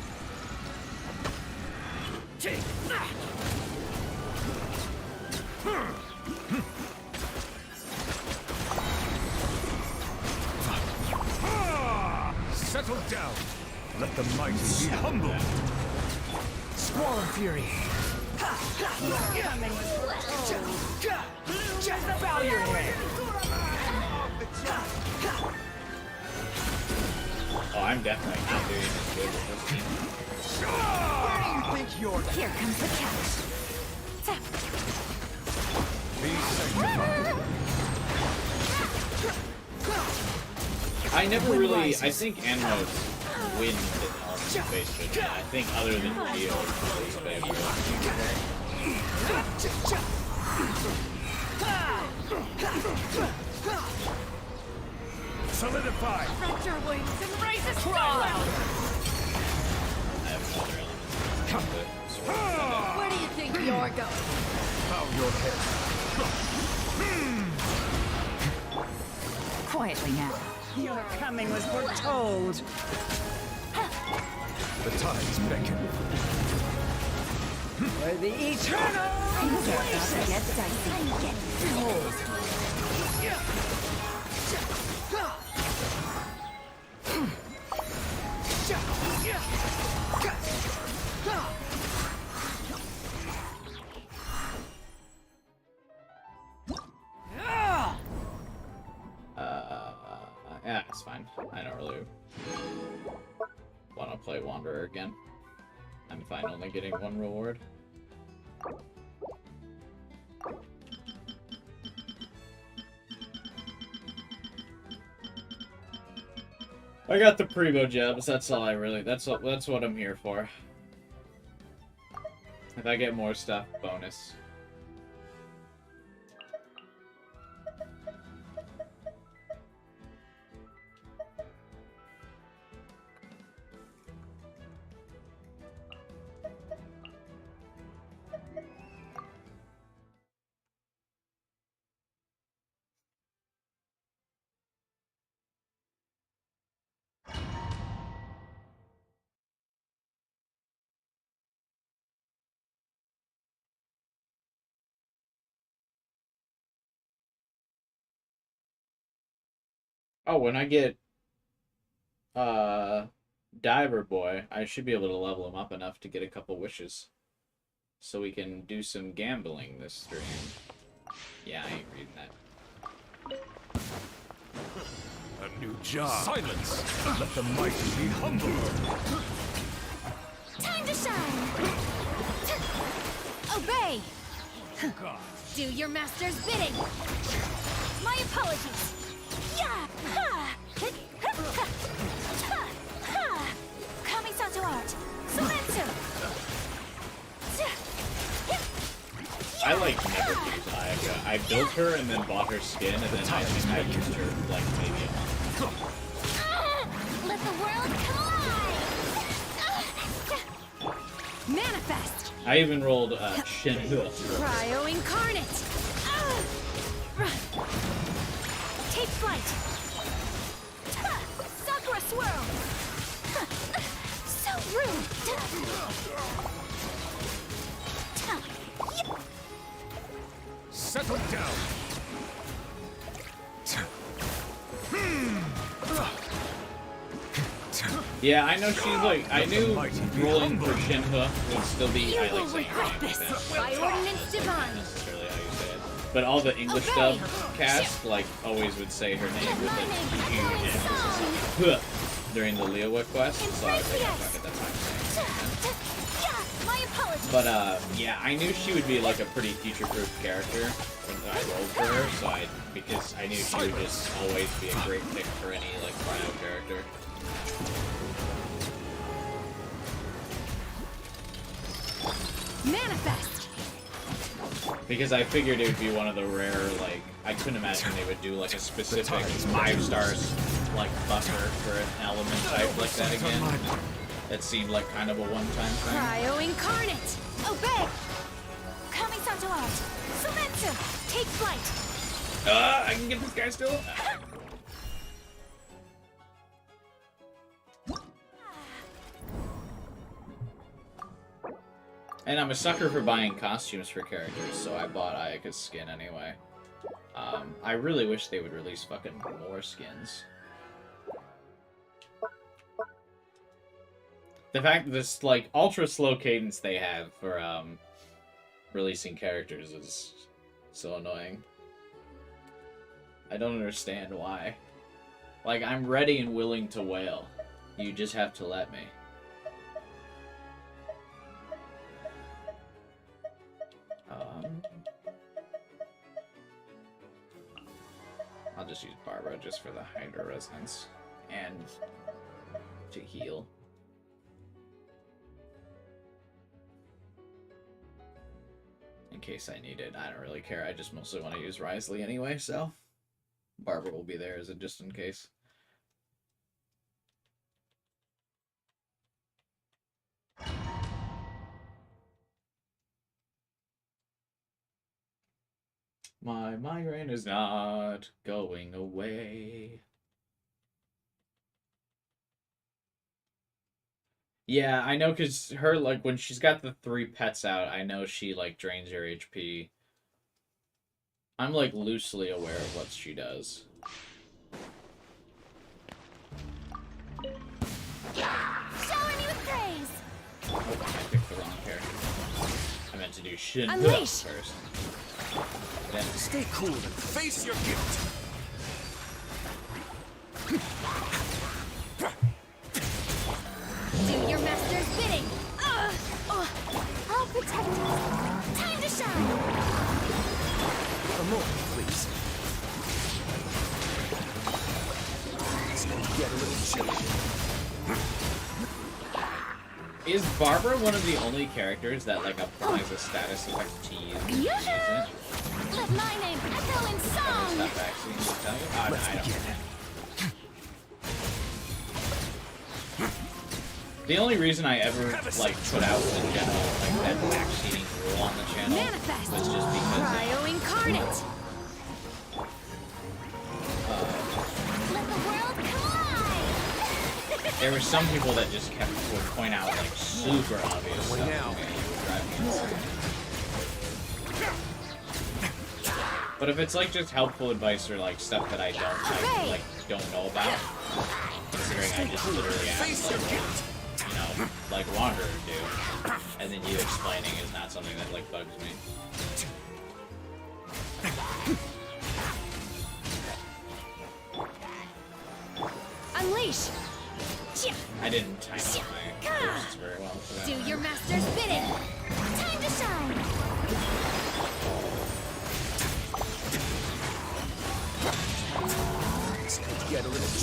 Settle down. Let the mighty be humbled. Squall and fury. Bow your head. Oh, I'm definitely not doing as good with this team. Where do you think you're? Here comes the catch. Tap. Be sanctified. I never really, I think Enmos wins in all these face fit. I think other than Rio, it's his favorite. Solidify. Stretch your wings and raise a I have no other elements. Come. Where do you think you're going? Bow your head. Quietly now. Your coming was foretold. The tides beckon. For the eternal Things are about to get dicey. behold. Yeah, it's fine. I don't really want to play Wanderer again. I'm fine only getting one reward. I got the Primo gems. That's all I really. That's what I'm here for. If I get more stuff, bonus. Oh, when I get Diver Boy, I should be able to level him up enough to get a couple wishes. So we can do some gambling this stream. Yeah, I ain't reading that. A new job. Silence. Let the mighty be humbled. Time to shine! Obey! Do your master's bidding. My apologies. Yeah. Ha. Ha. Ha. Kamisato art. Sumetsu. I like never used Ayaka. I built her and then bought her skin, and then I think I used her like maybe a month. Let the world collide. Manifest. I even rolled Shinhua. Cryo incarnate. Take flight. Sakura swirl. So rude. Settle down. Yeah, I know she's like. I knew rolling for Shinhua would still be. I like saying her name like that. By ordinance divine. Not necessarily how you say it. But all the English dub cast like always would say her name with a huge emphasis during the Leowa quest. So I was like, oh, fuck it, that's how I'm saying it. My apologies. But yeah, I knew she would be like a pretty future-proof character when I rolled for her, so because I knew she would just always be a great pick for any like cryo character. Manifest. Because I figured it would be one of the rare, like, I couldn't imagine they would do like a specific 5 stars like buffer for an element type like that again. That seemed like kind of a one-time thing. Cryo incarnate. Obey. Kamisato art. Sumetsu. Take flight. I can get this guy still. And I'm a sucker for buying costumes for characters, so I bought Ayaka's skin anyway. I really wish they would release fucking more skins. The fact that this, like, ultra slow cadence they have for, releasing characters is so annoying. I don't understand why. Like, I'm ready and willing to wail. You just have to let me. I'll just use Barbara just for the Hydra resonance and to heal. In case I need it. I don't really care. I just mostly want to use Risley anyway, so Barbara will be there as a just in case. My migraine is not going away. Yeah, I know, because her, like, when she's got the 3 pets out, I know she, like, drains your HP. I'm, like, loosely aware of what she does. Shower me with praise. Oh, I picked the wrong character. I meant to do Shinhua Unleash. first. Then Stay cool and face your guilt. Do your master's bidding. I'll protect us. Time to shine. A moment, please. It's gonna get a little chilly. is Barbara one of the only characters that, like, applies a status effect to you? Let my name echo in song. Stop vaccine to tell you? Oh, no, I don't. The only reason I ever, like, put out the general, like, that vaccinating rule on the channel Manifest. was just because Cryo incarnate. Let the world collide. there were some people that just kept would point out, like, super obvious stuff to me. It would drive me insane. But if it's, like, just helpful advice or, like, stuff that I don't know about, considering I just literally asked, like Wanderer do, and then you explaining is not something that, like, bugs me. Unleash. I didn't time out my bursts very well for that. Do your master's bidding. Time to shine.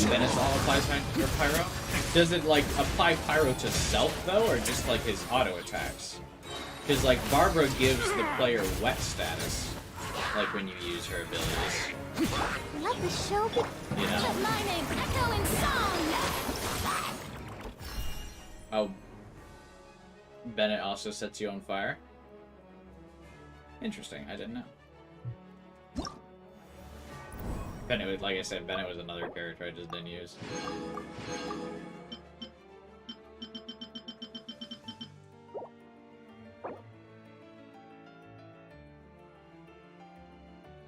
Venice all applies pyro. Does it like apply pyro to self though, or just like his auto attacks? Because like Barbara gives the player wet status, like when you use her abilities. Let the show be. You know. Let my name echo in song. Oh, Bennett also sets you on fire. Interesting. I didn't know. Bennett, like I said, Bennett was another character I just didn't use.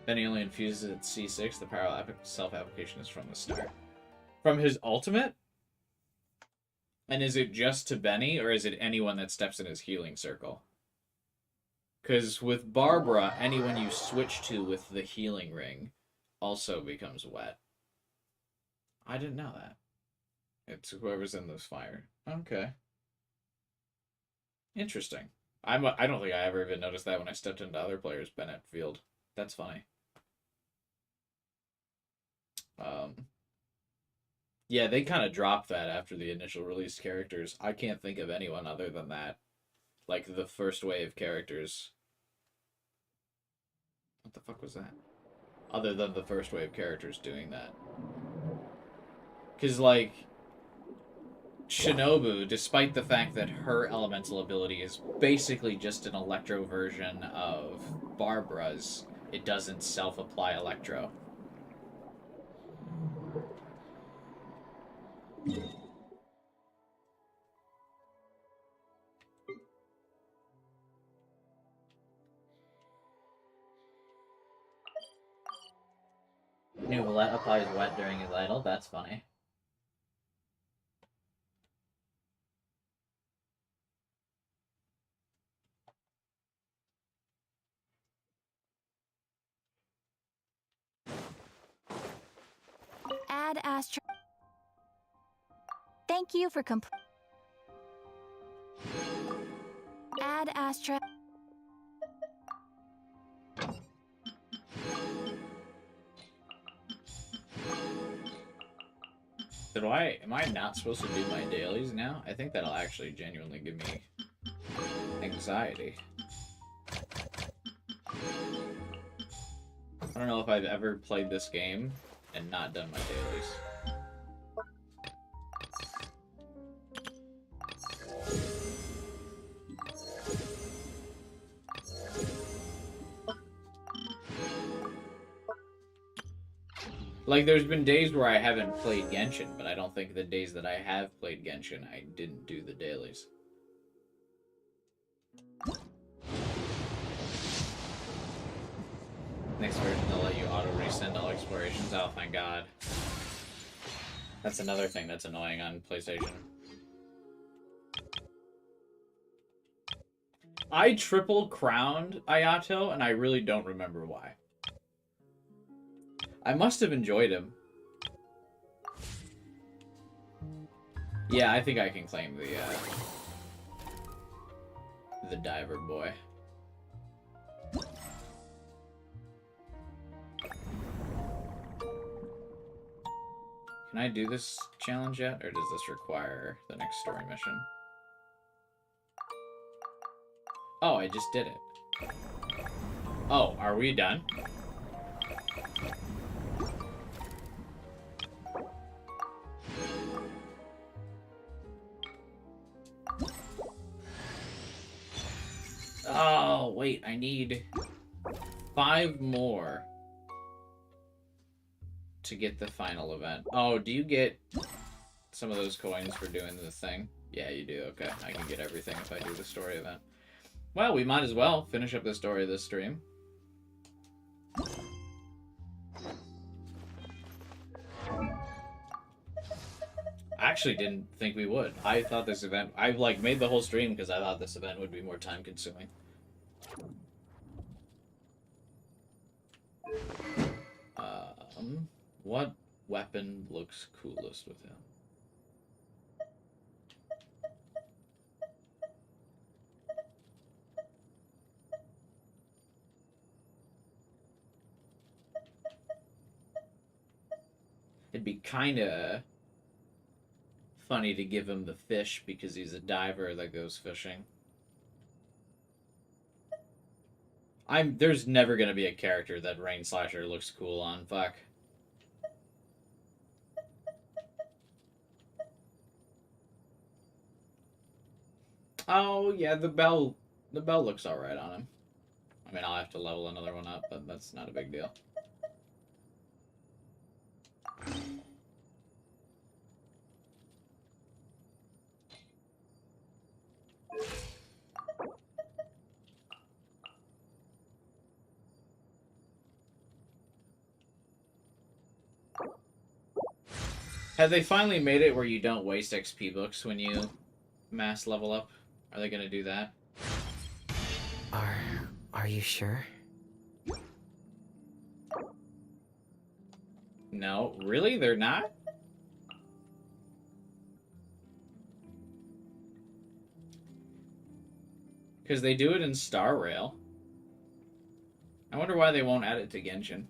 Benny only infuses at C6. The power self-application is from the start. From his ultimate? And is it just to Benny, or is it anyone that steps in his healing circle? Because with Barbara, anyone you switch to with the healing ring also becomes wet. I didn't know that. It's whoever's in this fire. Okay. Interesting. I don't think I ever even noticed that when I stepped into other players' Bennett field. That's funny. Yeah, they kind of dropped that after the initial release characters. I can't think of anyone other than that. Like, the first wave characters. What the fuck was that? Other than the first wave characters doing that. Because, like, Shinobu, despite the fact that her elemental ability is basically just an electro version of Barbara's, it doesn't self-apply electro. New Valette applies wet during his idle. That's funny. Add Astra. Thank you for Add Astra. Am I not supposed to do my dailies now? I think that'll actually genuinely give me anxiety. I don't know if I've ever played this game and not done my dailies. Like, there's been days where I haven't played Genshin, but I don't think the days that I have played Genshin, I didn't do the dailies. Next version, they'll let you auto-resend all explorations. Oh, thank God. That's another thing that's annoying on PlayStation. I triple crowned Ayato, and I really don't remember why. I must have enjoyed him. Yeah, I think I can claim the diver boy. Can I do this challenge yet, or does this require the next story mission? Oh, I just did it. Oh, are we done? Oh, wait, I need 5 more to get the final event. Oh, do you get some of those coins for doing the thing? Yeah, you do. Okay, I can get everything if I do the story event. Well, we might as well finish up the story of this stream. I actually didn't think we would. I thought this event... I, like, made the whole stream because I thought this event would be more time-consuming. What weapon looks coolest with him? It'd be kind of funny to give him the fish because he's a diver that goes fishing. There's never gonna be a character that Rain Slasher looks cool on. Fuck. Oh yeah, the bell looks alright on him. I mean, I'll have to level another one up, but that's not a big deal. Have they finally made it where you don't waste XP books when you mass level up? Are they gonna do that? Are you sure? No, really? They're not? Because they do it in Star Rail. I wonder why they won't add it to Genshin.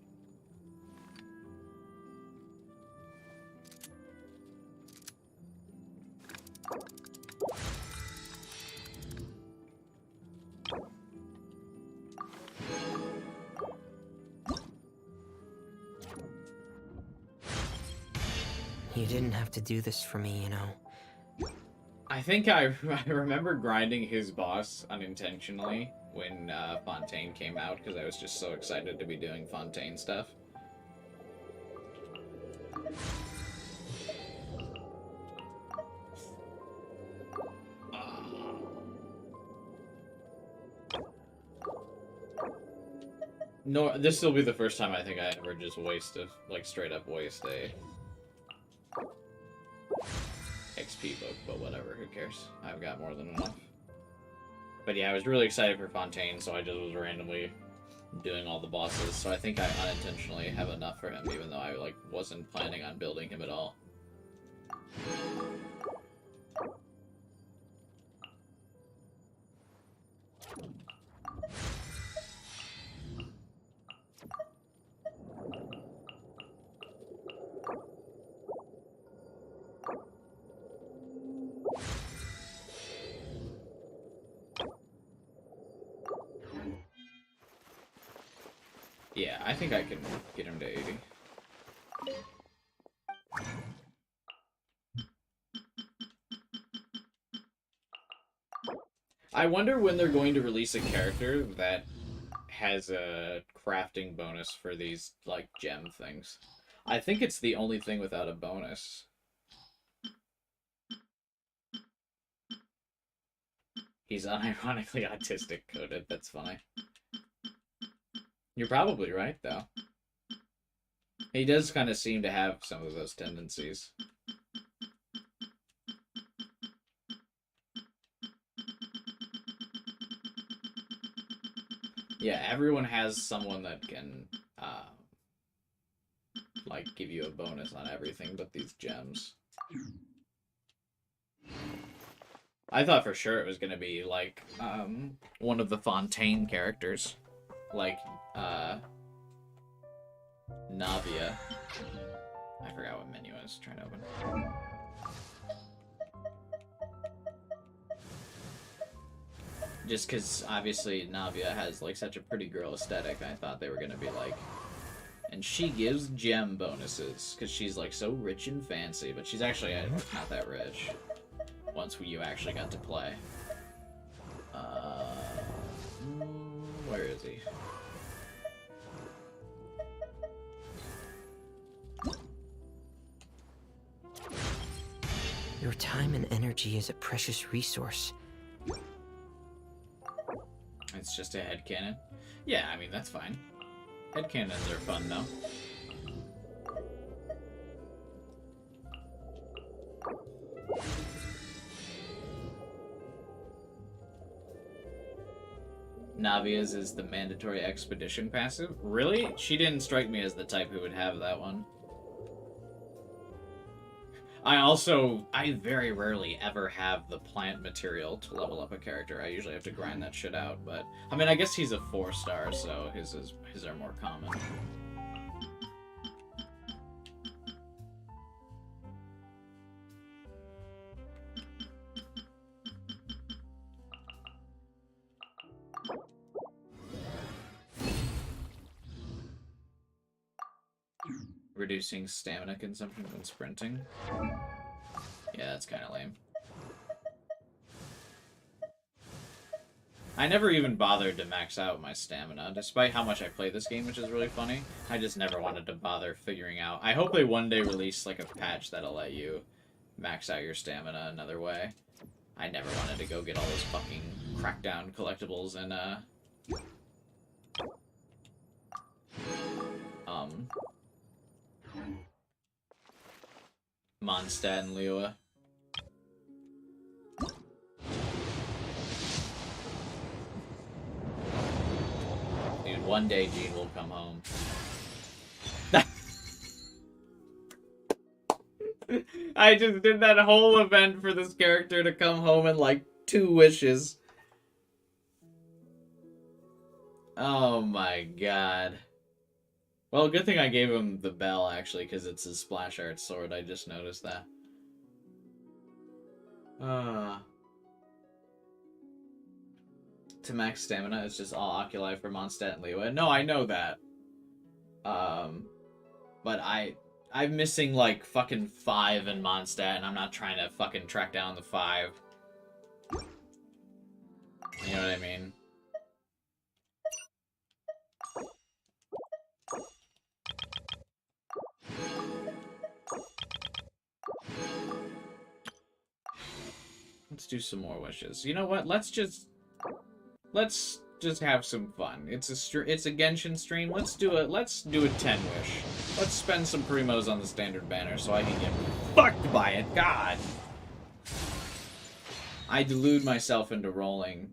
You didn't have to do this for me, you know. I think I remember grinding his boss unintentionally when Fontaine came out because I was just so excited to be doing Fontaine stuff. No, this will be the first time I think I ever just straight up waste a XP book, but whatever, who cares? I've got more than enough. But yeah, I was really excited for Fontaine, so I just was randomly doing all the bosses, so I think I unintentionally have enough for him, even though I wasn't planning on building him at all. Yeah, I think I can get him to 80. I wonder when they're going to release a character that has a crafting bonus for these, like, gem things. I think it's the only thing without a bonus. He's unironically autistic coded, that's funny. You're probably right, though. He does kind of seem to have some of those tendencies. Yeah, everyone has someone that can, like, give you a bonus on everything but these gems. I thought for sure it was gonna be, like, one of the Fontaine characters. Like, Navia. I forgot what menu I was trying to open. Just because, obviously, Navia has, like, such a pretty girl aesthetic, I thought they were gonna be like... And she gives gem bonuses, because she's, like, so rich and fancy, but she's actually not that rich. Once you actually got to play. Where is he? Your time and energy is a precious resource. It's just a headcanon? Yeah, I mean, that's fine. Headcanons are fun, though. Navia's is the mandatory expedition passive? Really? She didn't strike me as the type who would have that one. I very rarely ever have the plant material to level up a character. I usually have to grind that shit out, but... I mean, I guess he's a 4-star, so his are more common. Reducing stamina consumption when sprinting. Yeah, that's kind of lame. I never even bothered to max out my stamina, despite how much I play this game, which is really funny. I just never wanted to bother figuring out. I hope they one day release like a patch that'll let you max out your stamina another way. I never wanted to go get all those fucking Crackdown collectibles and Mondstadt and Liyue. Dude, one day Jean will come home. I just did that whole event for this character to come home in like 2 wishes. Oh my god. Well, good thing I gave him the bell, actually, because it's his splash art sword. I just noticed that. To max stamina, it's just all Oculi for Mondstadt and Liyue. No, I know that. But I'm missing, like, fucking 5 in Mondstadt, and I'm not trying to fucking track down the 5. You know what I mean? Let's do some more wishes. You know what? Let's just have some fun. It's a Genshin stream. Let's do a 10 wish. Let's spend some primos on the standard banner so I can get fucked by it. God. I delude myself into rolling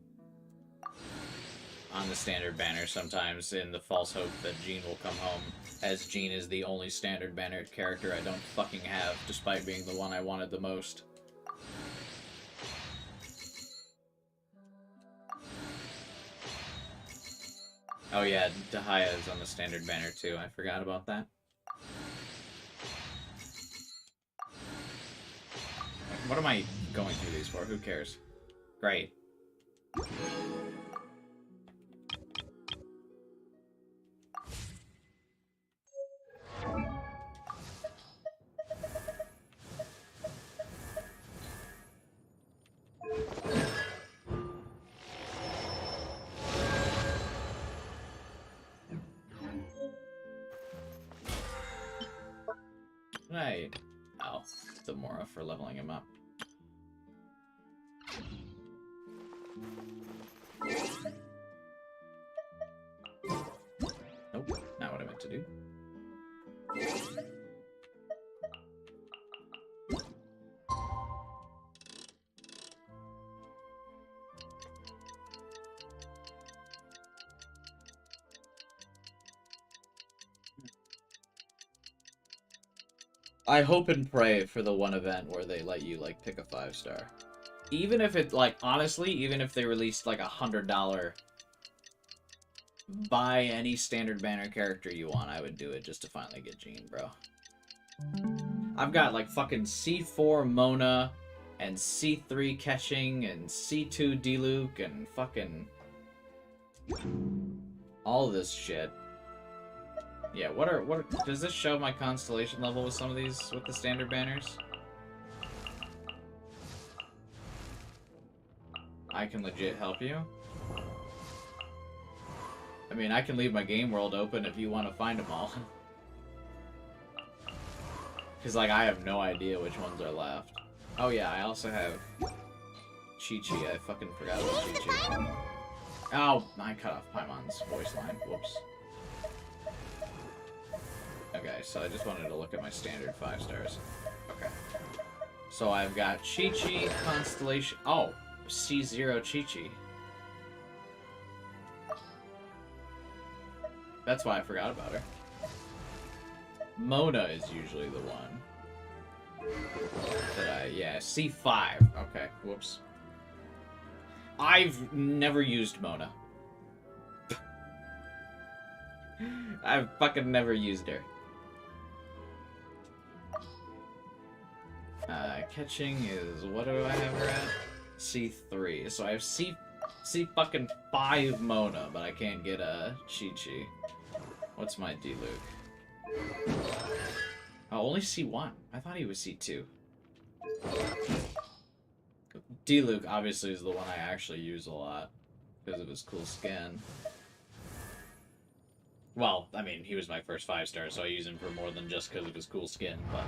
on the standard banner sometimes in the false hope that Jean will come home, as Jean is the only standard banner character I don't fucking have, despite being the one I wanted the most. Oh yeah, Dahaya is on the standard banner too. I forgot about that. What am I going through these for? Who cares? Great. Right. Oh, Demora for leveling him up. Nope, not what I meant to do. I hope and pray for the one event where they let you, like, pick a 5-star. Even if it, like, honestly, even if they released, like, $100 buy any standard banner character you want, I would do it just to finally get Jean, bro. I've got, like, fucking C4 Mona, and C3 Catching, and C2 Diluc, and fucking all this shit. Yeah, what does this show my constellation level with some of these, with the standard banners? I can legit help you? I mean, I can leave my game world open if you want to find them all. Because, like, I have no idea which ones are left. Oh yeah, I also have Chi-Chi. I fucking forgot about Chi-Chi. Oh, I cut off Paimon's voice line. Whoops. Okay, so I just wanted to look at my standard 5-stars. Okay. So I've got Chi-Chi, Constellation... Oh! C0 Chi-Chi. That's why I forgot about her. Mona is usually the one. Yeah, C5. Okay, whoops. I've never used Mona. I've fucking never used her. Catching is, what do I have her at? C3. So I have C fucking 5 Mona, but I can't get a Chi-Chi. What's my Diluc? Oh, only C1. I thought he was C2. D-Luke obviously is the one I actually use a lot because of his cool skin. Well, I mean, he was my first 5-star, so I use him for more than just because of his cool skin, but...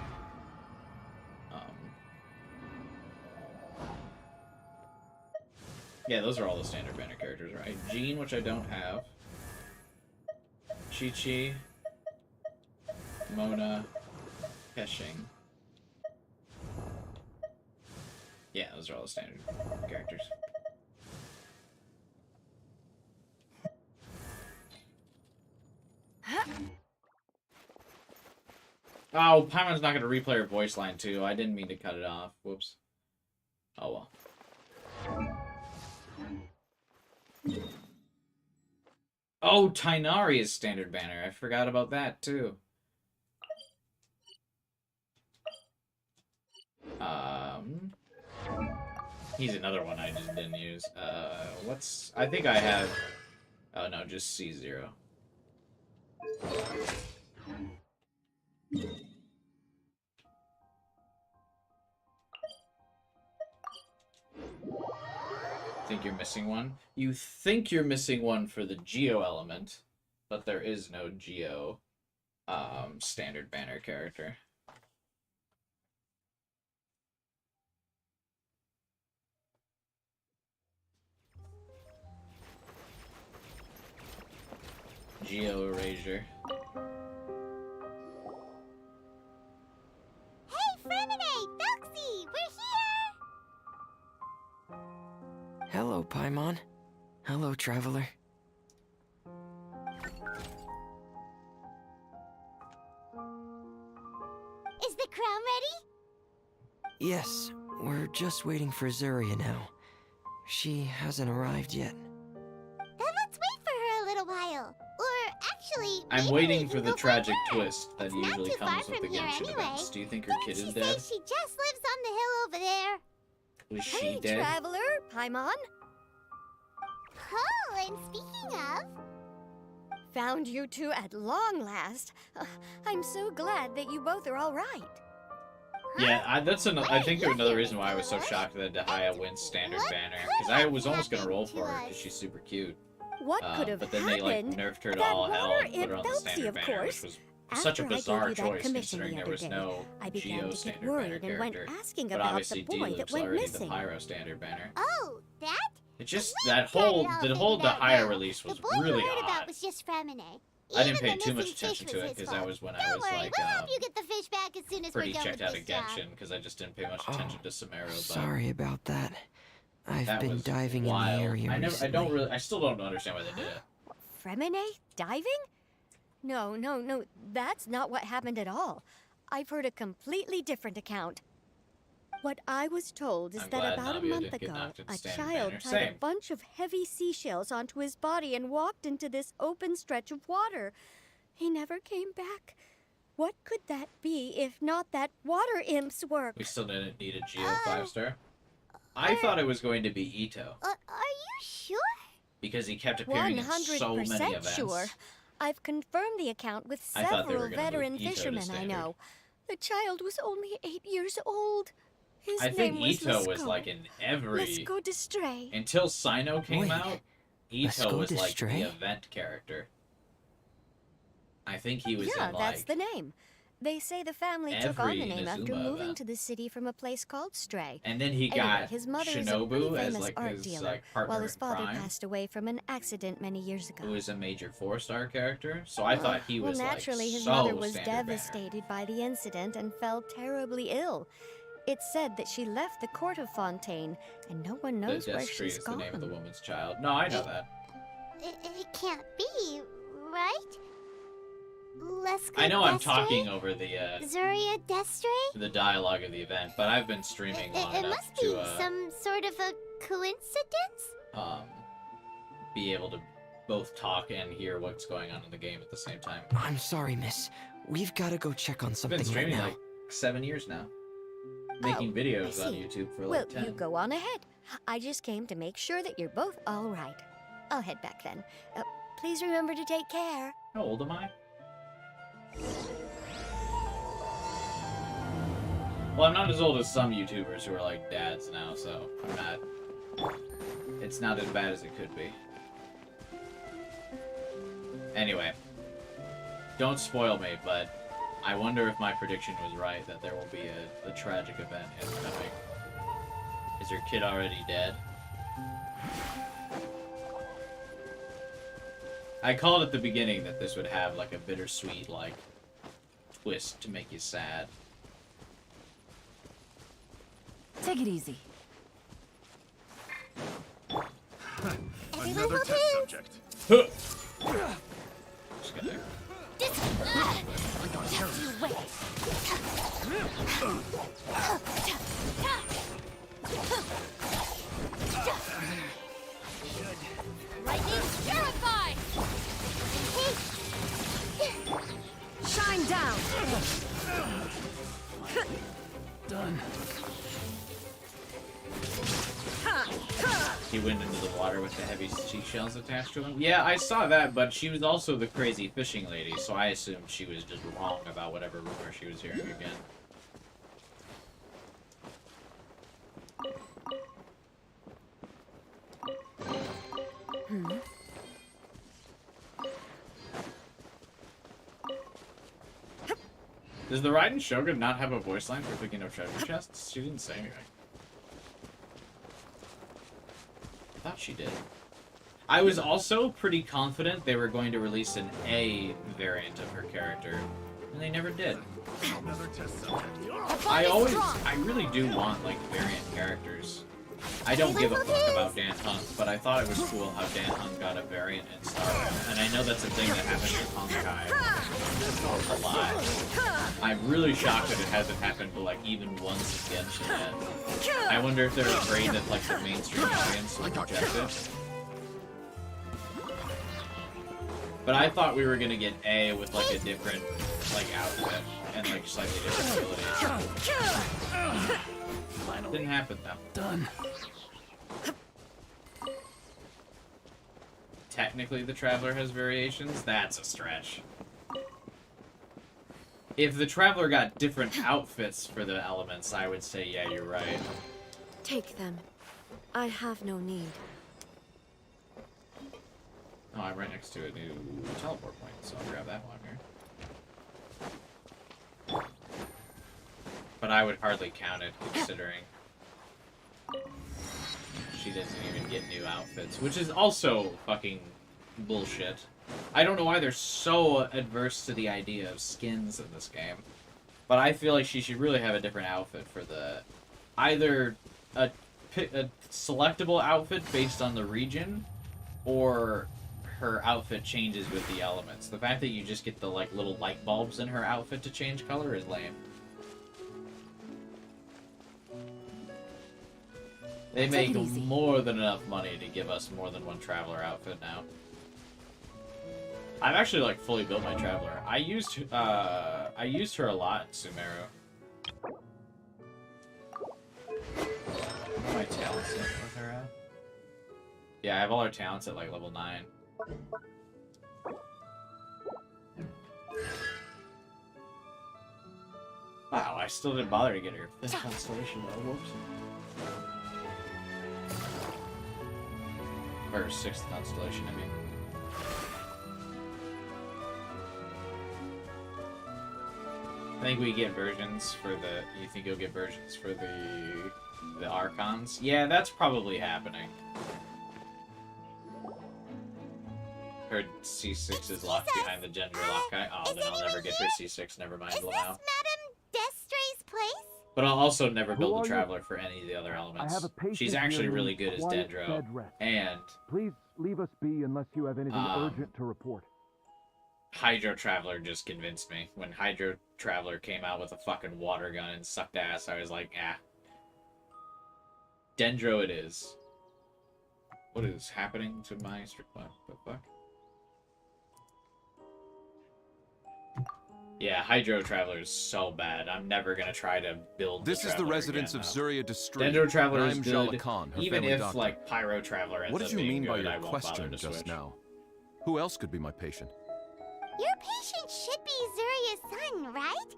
yeah, those are all the standard banner characters, right? Jean, which I don't have. Chi-Chi. Mona. Heshing. Yeah, those are all the standard characters. Oh, Paimon's not going to replay her voice line, too. I didn't mean to cut it off. Whoops. Oh, well. Oh, Tainari is standard banner. I forgot about that, too. He's another one I just didn't use. What's... I think I have... oh, no, just C0. Think you're missing one? You think you're missing one for the Geo element, but there is no Geo standard banner character. Geo Erasure. Hey, Freminet! Foxy! We're here! Hello, Paimon. Hello, traveler. Is the crown ready? Yes, we're just waiting for Zuria now. She hasn't arrived yet. Then let's wait for her a little while. Or actually, I'm maybe waiting we for can the go tragic find her. twist that It's not usually too far comes with the from here Genshin anyway. events. Do you think her Didn't kid she is say dead? she just lives on the hill over there? Was she Hey, dead? traveler, Paimon. Oh, and speaking of... Found you two at long last. I'm so glad that you both are all right. Yeah, I think you're another here, reason why I was so Traveler. shocked that Dahlia wins standard What banner, could because I have was almost gonna roll happened for to her because us? she's super cute. What could have But then happened? they like nerfed her to That all hell water and put her on the imp standard of banner, course. which was such a After I bizarre gave you that choice commission considering the there other was day, no I began Geo to get standard banner worried and went character. asking But about obviously the boy that D-Luke's went already missing. the Pyro standard banner. Oh, that? It just We've that got it whole all the whole figured out Dahlia now. release was The boy really you heard about odd. was just Freminet. I didn't Even pay the too much missing attention fish to was it his because that fault. was when I Don't was worry, like we'll help you get the fish back as soon as pretty we're done checked with out of this job. Genshin because I just didn't pay much attention to Samaro. But Sorry about that. I've that been was diving in wild. the area recently. I still don't understand why they did it. Freminet diving? No, that's not what happened at all. I've heard a completely different account. What I was told is I'm that glad about a Navia month didn't get ago, knocked into a standard child banner. tied Same. a bunch of heavy seashells onto his body and walked into this open stretch of water. He never came back. What could that be if not that water imp's work? We still didn't need a Geo 5-star. I thought it was going to be Ito Are you sure? because he kept appearing in so many 100% events. sure. I've confirmed the account with I thought they were several gonna veteran move Ito to fishermen I standard. know. The child was only 8 years old. His I think name was Ito was Lesko. like in every Lesko de Stray. until Sino came Wait, out. Ito Lesko was de like Stray? the event character. I think he was Yeah, in that's like the name. They say the family took on every the name after Inazuma moving event. to the city from a place called Stray. And then he Anyway, got his mother is a pretty Shinobu as famous like art his dealer, like partner while his in father crime, passed away from an accident many years ago. who is a major 4-star character. So I thought he was well, naturally, like his so mother was standard banner. devastated by the incident and fell terribly ill. It's said that she left the court of Fontaine, and no one The knows where Death Tree she's is gone. the name of the woman's child. No, I know that. It can't be, right? Let's go I know I'm Destray? talking over the Zuria Destray? dialogue of the event, but I've been streaming long It enough must be to some sort of a coincidence? be able to both talk and hear what's going on in the game at the same time. I'm sorry, miss. We've got to go check on I've something been right streaming now. like 7 years now, making videos I on see. YouTube for Well, like 10. you go on ahead. I just came to make sure that you're both all right. I'll head back then. Please remember to take care. How old am I? Well, I'm not as old as some YouTubers who are like dads now, so I'm not... It's not as bad as it could be. Anyway. Don't spoil me, but I wonder if my prediction was right, that there will be a tragic event incoming. Is your kid already dead? I called at the beginning that this would have, like, a bittersweet, like, twist to make you sad. Take it easy. Another test subject. Just gonna... Lightning purified! Shine down! Done. He went into the water with the heavy seashells attached to him. Yeah, I saw that, but she was also the crazy fishing lady, so I assumed she was just wrong about whatever rumor she was hearing again. Does the Raiden Shogun not have a voice line for picking up treasure chests? She didn't say anything. I thought she did. I was also pretty confident they were going to release an A variant of her character, and they never did. Another test subject. I really do want, like, variant characters. I don't give a fuck about Dan Hunt, but I thought it was cool how Dan Hunt got a variant in Star Rail, and I know that's a thing that happens with Honkai a lot. I'm really shocked that it hasn't happened, like, even once in Genshin yet. I wonder if they're afraid that, like, the mainstream audience will reject it. But I thought we were gonna get A with, like, a different, like, outfit, and, like, slightly different abilities. Didn't happen, though. Done. Technically, the Traveler has variations? That's a stretch. If the Traveler got different outfits for the elements, I would say, yeah, you're right. Take them. I have no need. Oh, I'm right next to a new teleport point, so I'll grab that one here. But I would hardly count it, considering she doesn't even get new outfits, which is also fucking bullshit. I don't know why they're so adverse to the idea of skins in this game, but I feel like she should really have a different outfit for the... either a selectable outfit based on the region, or her outfit changes with the elements. The fact that you just get the, like, little light bulbs in her outfit to change color is lame. They make more than enough money to give us more than one Traveler outfit now. I've actually, like, fully built my Traveler. I used her a lot in Sumeru. What are my talents with her at? Yeah, I have all her talents at, like, level 9. Wow, I still didn't bother to get her 5th constellation though, whoops. Or 6th constellation, I mean. I think we get versions for the... You think you'll get versions for the Archons? Yeah, that's probably happening. Her C6 is locked behind the gender lock guy. Oh, then I'll never get her C6, never mind, Is this Lamau. Madame Destray's place? But I'll also never build a Traveler for any of the other elements. I have a patient She's actually here really named good as Quiet Dendro. Bedrest. And Please leave us be unless you have anything urgent to report. Hydro Traveler just convinced me. When Hydro Traveler came out with a fucking water gun and sucked ass, I was like, ah. Dendro it is. What is happening to my what the fuck? Yeah, Hydro Traveler is so bad. I'm never gonna try to build This is the Traveler residence again, of though. Zuria Destry. Dendro Traveler and is I'm good, Jala Khan, her even family if, doctor. like, Pyro Traveler ends What up did you being mean by good, I your won't bother question to just switch. now? Who else could be my patient? Your patient should be Zuria's son, right?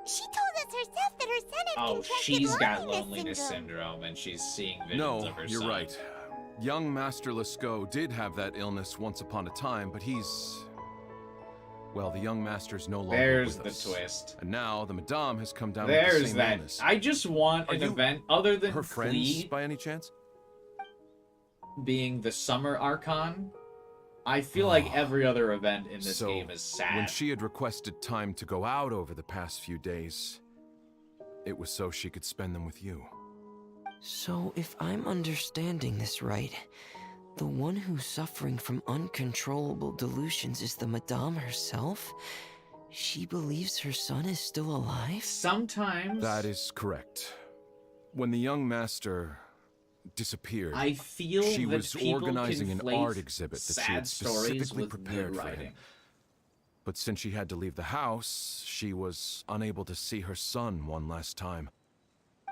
She told us us herself that her son had Oh, contracted she's got loneliness loneliness syndrome. syndrome, and she's seeing visions No, of her you're son. right. Young Master Lescaut did have that illness once upon a time, but he's... Well, the young master's no longer There's with the us. twist. And now the Madame has come down with the There's same that. illness. I just want Are an you event other than Her friends, Flea by any chance? being the Summer Archon. I feel like every other event in this So, game is sad. when she had requested time to go out over the past few days, it was so she could spend them with you. So, if I'm understanding this right, the one who's suffering from uncontrollable delusions is the Madame herself? She believes her son is still alive? Sometimes That is correct. When the young master disappeared, I feel she that was people organizing an conflate art exhibit that she sad had stories specifically with prepared good for writing. him. But since she had to leave the house, she was unable to see her son one last time.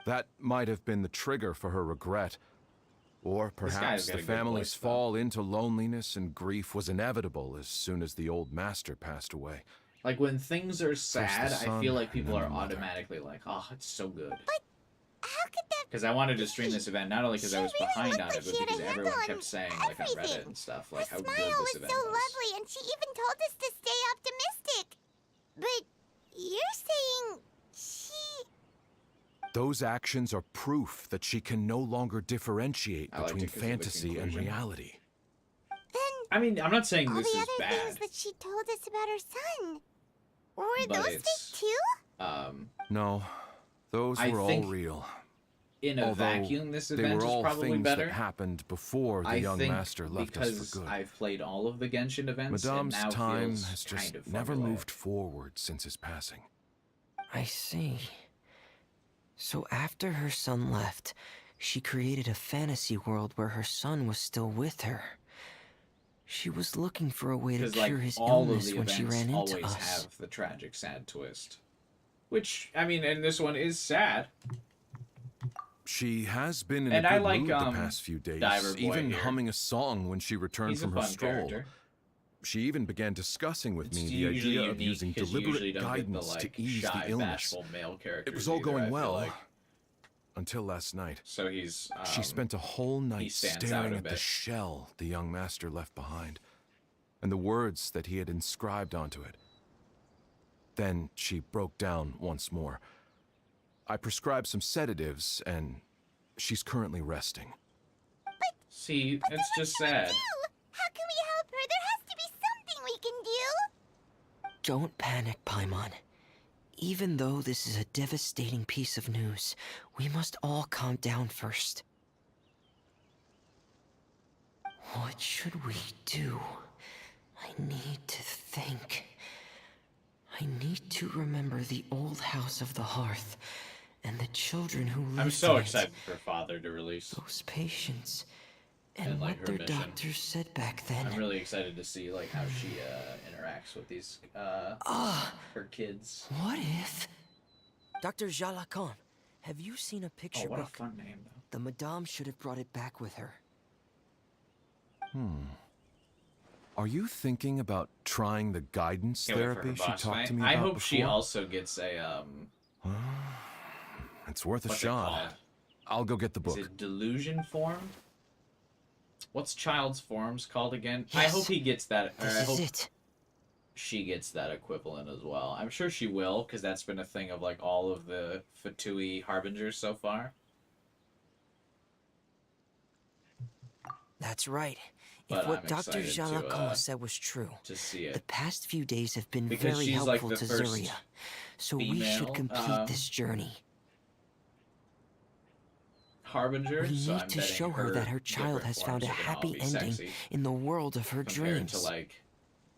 That might have been the trigger for her regret. Or This guy's perhaps got the a good family's voice, though. fall into loneliness and grief was inevitable as soon as the old master passed away. Like, when things are sad, I son, feel like people and are then the mother. automatically like, oh, it's so good. How could that Because I wanted to stream this event, not only because I was She really behind looked on like it, but she had a because everyone handle kept on saying, like, on Reddit everything. and stuff, Her like, how good smile this was event so was. lovely, and she even told us to stay optimistic. But you're saying she... Those actions are proof that she can no longer differentiate I liked between it 'cause of the fantasy and conclusion. reality. Then I mean, I'm not saying all this the is other bad. things that she told us about her son, were But those it's- fake too? No, those I were all think real. In a Although vacuum, this they event were is all probably things better. that happened before the I young think master left us because for good. I've played all of the Genshin events, Madame's and now time feels has just kind of never formulaic. moved forward since his passing. I see. So after her son left, she created a fantasy world where her son was still with her. She was looking for a way to Because cure like his all of illness the when she events ran into always us. have the tragic, sad twist. Which I mean, and this one is sad. She has been in And a I good like, mood the past few days, Diver Boy even here. humming a song when she returned He's a from her fun stroll. character. She even began discussing with It's me the usually idea of unique using 'cause you usually deliberate don't get the, guidance like, to ease shy, the illness. bashful male characters It was all either, going I feel well like. until last night. So he's She spent a whole night stands out staring a at the bit. shell the young master left behind, and the words that he had inscribed onto it. Then she broke down once more. I prescribed some sedatives, and she's currently resting. See, it's just sad. How can we help her? There has to be something we can do. Don't panic, Paimon. Even though this is a devastating piece of news, we must all calm down first. What should we do? I need to think. I need to remember the old house of the hearth and the children who lived I'm so in it. excited for Father to release. Those patients and, And, like, what her their mission. doctors said back then. I'm really excited to see like how she interacts with these her kids. What if... Dr. Jalacan, have you seen a picture Oh, what a book? fun name though. The Madame should have brought it back with her. Are you thinking about trying the guidance Can't wait for her therapy she boss talked fight. to me I about hope before? she also gets a It's worth a what's it shot. called? I'll go get the book. Is it delusion form? What's child's forms called again? I Yes. hope he gets that. Or This I is hope it. she gets that equivalent as well. I'm sure she will, because that's been a thing of like all of the Fatui harbingers so far. That's right. But If what I'm Dr. excited to, Jalacan said was true, To see the it. past few days have been Because very she's, like, helpful the to first Zuria. So we female, should complete this journey. Harbinger. We so need I'm to betting show her that her child different has found a forms are gonna all happy be ending sexy in the world of her compared dreams. to like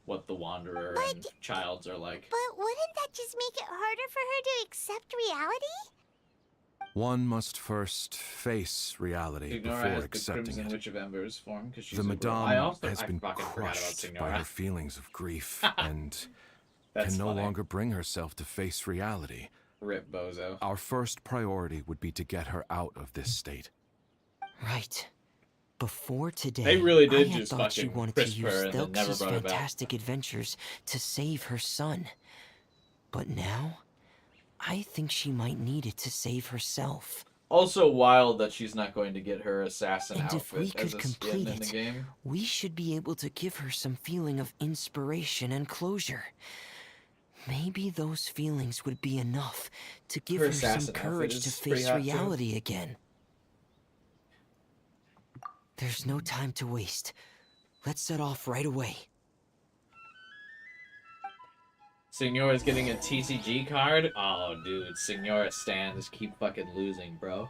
what the Wanderer and Childs are like. But wouldn't that just make it harder for her to accept reality? One must first face reality Signora before has the accepting Crimson it. Witch of Embers form because she's The a girl. Madame I also has I been fucking forgot about crushed by Signora. her feelings of grief and That's can no funny. longer bring herself to face reality. Rip Bozo. Our first priority would be to get her out of this state. Right. Before today, They really did I had just thought she fucking wanted to crisp use her and then never Thelx's brought it back. fantastic adventures to save her son. But now, I think she might need it to save herself. Also wild that she's not going to get her assassin And if we outfit as could a skin complete in the it, game. we should be able to give her some feeling of inspiration and closure. Maybe those feelings would be enough to give her some assassin outfit courage to is pretty face hot, too. reality again. There's no time to waste. Let's set off right away. Signora's getting a TCG card? Oh, dude, Signora stands keep fucking losing, bro.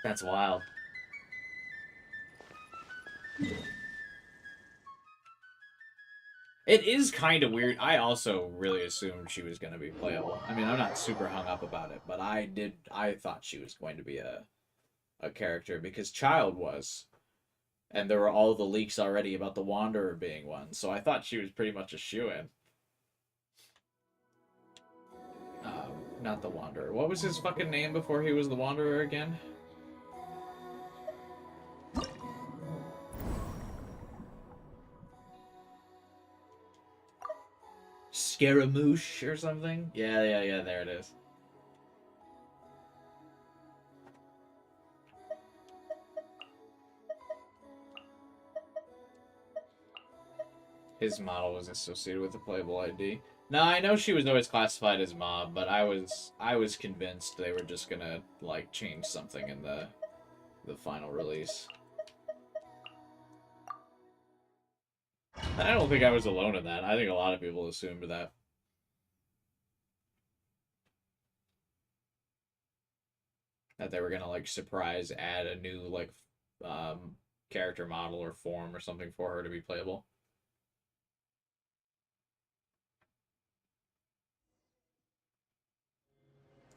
That's wild. It is kind of weird. I also really assumed she was going to be playable. I mean, I'm not super hung up about it, but I thought she was going to be a character because Child was. And there were all the leaks already about the Wanderer being one, so I thought she was pretty much a shoo-in. Not the Wanderer. What was his fucking name before he was the Wanderer again? Scaramouche or something? Yeah, there it is. His model was associated with the playable ID. No, I know she was always classified as Mob, but I was convinced they were just gonna like change something in the final release. And I don't think I was alone in that. I think a lot of people assumed that. That they were gonna like surprise add a new like character model or form or something for her to be playable.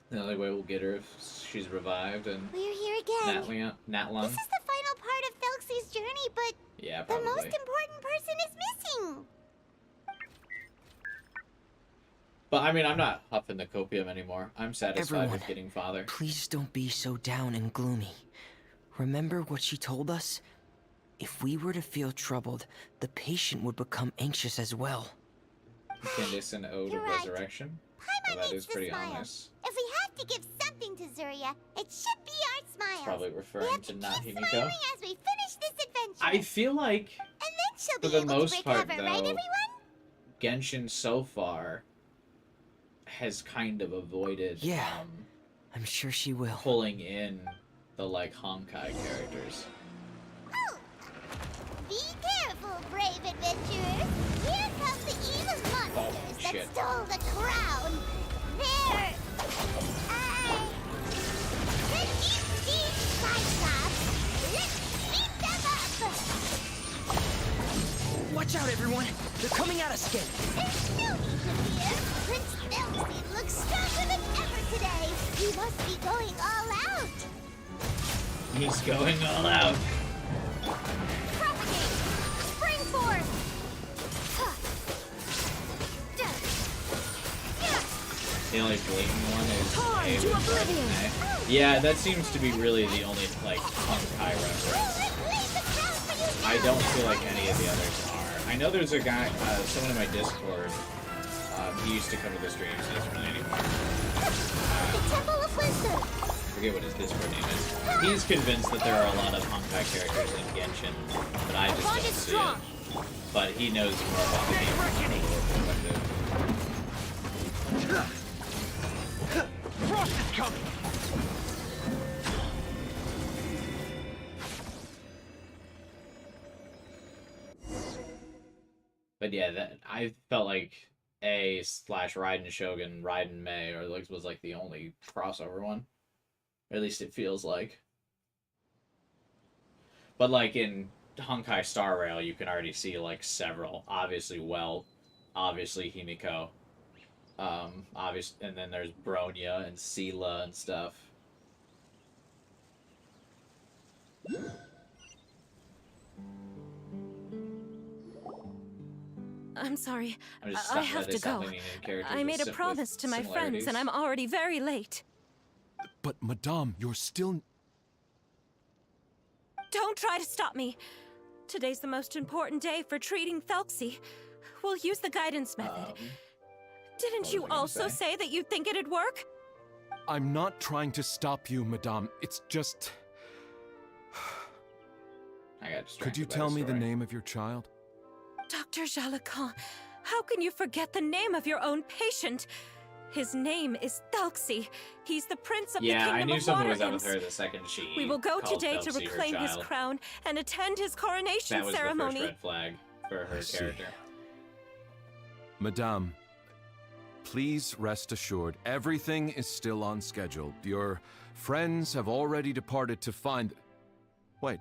The only way we'll get her if she's revived and We're here again. Natlan. This is the final part of Felxie's journey, but Yeah, the probably. most important person is missing. But I mean, I'm not huffing the copium anymore. I'm satisfied Everyone, with getting father. Please don't be so down and gloomy. Remember what she told us? If we were to feel troubled, the patient would become anxious as well. Candice and Ode of You're right. Resurrection. Paimon Well, that needs is to pretty smile. ominous. If we have to give something to Zuria, it should be our smiles. Probably We referring have to to not keep Himiko. smiling as we finish this adventure. I feel like, And then she'll for be the able most to part, recover, right, though, everyone? Genshin so far has kind of avoided Yeah, I'm sure she will. pulling in the like Honkai characters. Oh. Be careful, brave adventurers. Here come the evil monsters that shit. stole the crown. They're... the deep Cyclops. Let's beat them up. Watch out, everyone! They're coming at us again! There's no need to fear. Prince Felxie looks stronger than ever today. He must be going all out. He's going all out. Propagate! Spring forth! The only blatant one is Torn A to with oblivion. Freminet. Yeah, that seems to be really the only like Honkai reference. I don't feel like any of the others are. I know there's a guy, someone in my Discord. He used to come to the streams. He doesn't really anymore. The Temple of Wisdom! I forget what his Discord name is. He's convinced that there are a lot of Honkai characters in Genshin, but I just don't see it. But he knows more about the game from a lore perspective. Frost is coming! But yeah, that I felt like A/Raiden Shogun, Raiden Mei, or like was like the only crossover one. Or at least it feels like. But like in Honkai Star Rail, you can already see like several. Obviously, obviously Himiko. And then there's Bronya and Sela and stuff. I'm sorry. I'm just I stuck have that to it's not go. leaning in characters I with made a promise to my friends, and I'm already very late. But, Madame, you're still... Don't try to stop me. Today's the most important day for treating Felxie. We'll use the guidance method. Didn't was you I gonna also say that you'd think it'd work? I'm not trying to stop you, madame. It's just... I got distracted. Could you by tell me the story. name of your child? Dr. Jalacan, how can you forget the name of your own patient? His name is Thelxie. He's the prince of the Yeah, kingdom I knew of something water was up with imps. her the second she We will go called today to Thelxie her reclaim his child. crown and attend his coronation That was ceremony. the first red flag for her I see. character. Madame, please rest assured, everything is still on schedule. Your friends have already departed to find... Wait,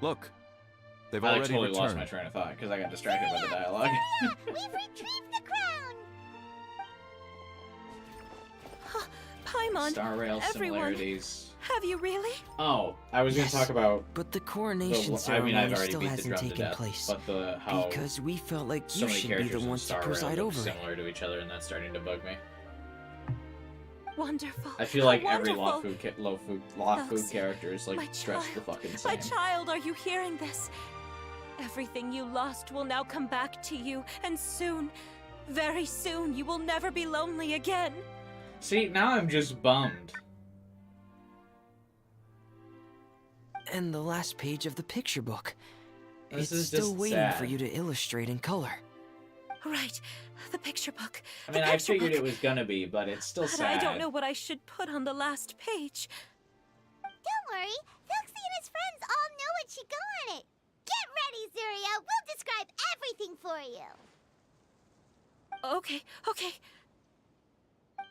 look. They've I like, already totally returned. lost my train of thought because I got distracted by the dialogue. We've retrieved the crown! Paimon, Star Rail everyone, similarities. have you really? Oh, I was going to talk about... But the coronation I ceremony mean, I've already still beat the hasn't drum to taken death, place. but the how Because we felt like so you many should be the characters in ones to Star Rail preside look over it. similar to each other, and that's starting to bug me. Wonderful. I feel like every wonderful. law food Thelxie, character is like my dressed the child, fucking My same. child, are you hearing this? Everything you lost will now come back to you, and soon, very soon, you will never be lonely again. See, now I'm just bummed. And the last page of the picture book. This it's is still just waiting sad. for you to illustrate in color. Right, the picture book. I mean, the I picture figured book. it was gonna be, but it's still But sad. I don't know what I should put on the last page. Don't worry, Thelxie and his friends all know what should go on it. Get ready, Zuria. We'll describe everything for you. Okay, okay.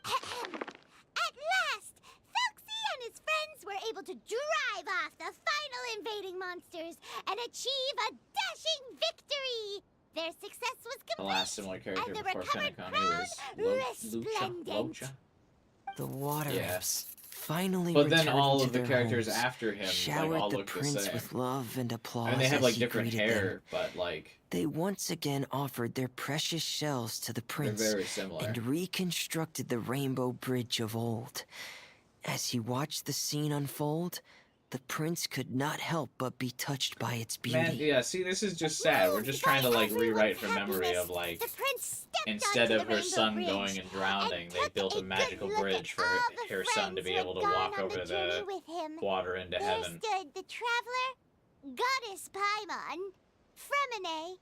At last, Thelxie and his friends were able to drive off the final invading monsters and achieve a dashing victory. Their success was complete. The last similar character and the before recovered Penacony crown was resplendent. Lucha. The water Yeah. imps finally But then returned all to of the their characters homes, after him, like, showered all the look the prince same. with love and applause. I mean, they have as like he different greeted hair, them. but like They once again offered their precious shells to the they're prince very similar. and reconstructed the rainbow bridge of old. As he watched the scene unfold, the prince could not help but be touched by its beauty. Man, yeah. See, this is just sad. We're just trying to like rewrite from memory of like The prince stepped instead onto of the her son rainbow going bridge and drowning, and they took built a good magical look at bridge for all her, the her son to friends be who able to had walk gone on over journey the with him. water into There heaven. stood the traveler, goddess Paimon, Freminet,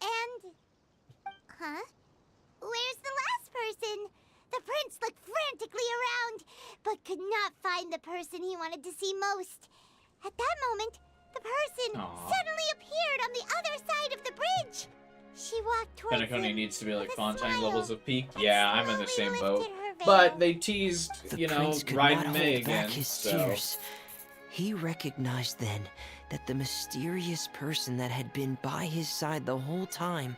and... Huh? Where's the last person? The prince looked frantically around, but could not find the person he wanted to see most. At that moment, the person Aw. suddenly appeared on the other side of the bridge. She walked towards Penacony him needs to be like with a Fontaine smile levels of peak. and Yeah, I'm in the slowly same boat. lifted her veil. But they teased, The you know, prince could Ride not and May hold back again. his So tears. He recognized then that the mysterious person that had been by his side the whole time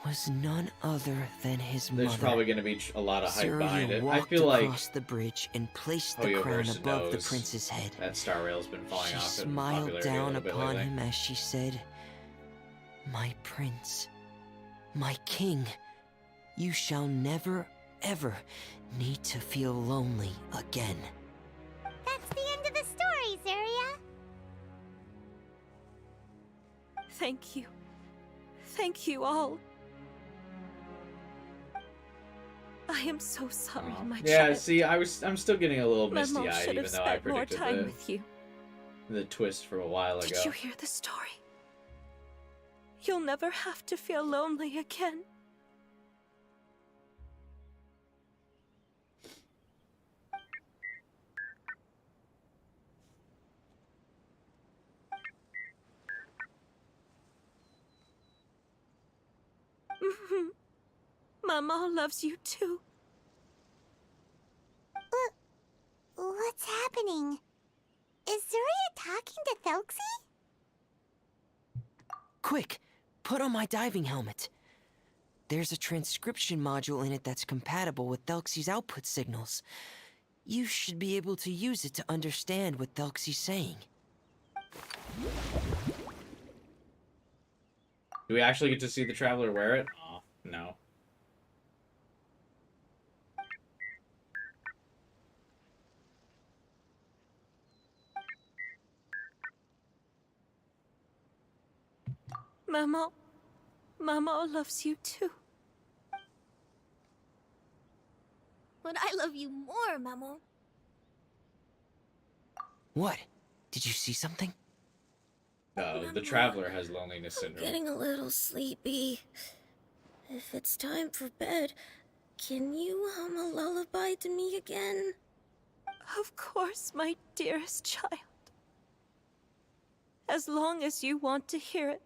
was none other than his there's mother. probably going to be a lot of hype behind Surya it. I walked feel like across the bridge and placed the crown Hoyoverse above the knows prince's head. that Star Rail's been falling She off in smiled popularity a down little bit upon lately. him as she said, "My prince, my king, you shall never, ever need to feel lonely again." That's the end of the story, Zuria. Thank you. Thank you all. I am so sorry, Aw. my Yeah, child. see, I'm still getting a little My mom misty-eyed, should even have though I spent more predicted time with you. the twist from a while ago. Did you hear the story? You'll never have to feel lonely again. Mama loves you too. What's happening? Is Zuria talking to Thelxie? Quick, put on my diving helmet. There's a transcription module in it that's compatible with Thelxie's output signals. You should be able to use it to understand what Thelxie's saying. Do we actually get to see the Traveler wear it? Oh, no. Mama loves you too. but I love you more, Maman. What? Did you see something? The traveler has loneliness syndrome. Getting a little sleepy. If it's time for bed, can you hum a lullaby to me again? Of course, my dearest child. As long as you want to hear it,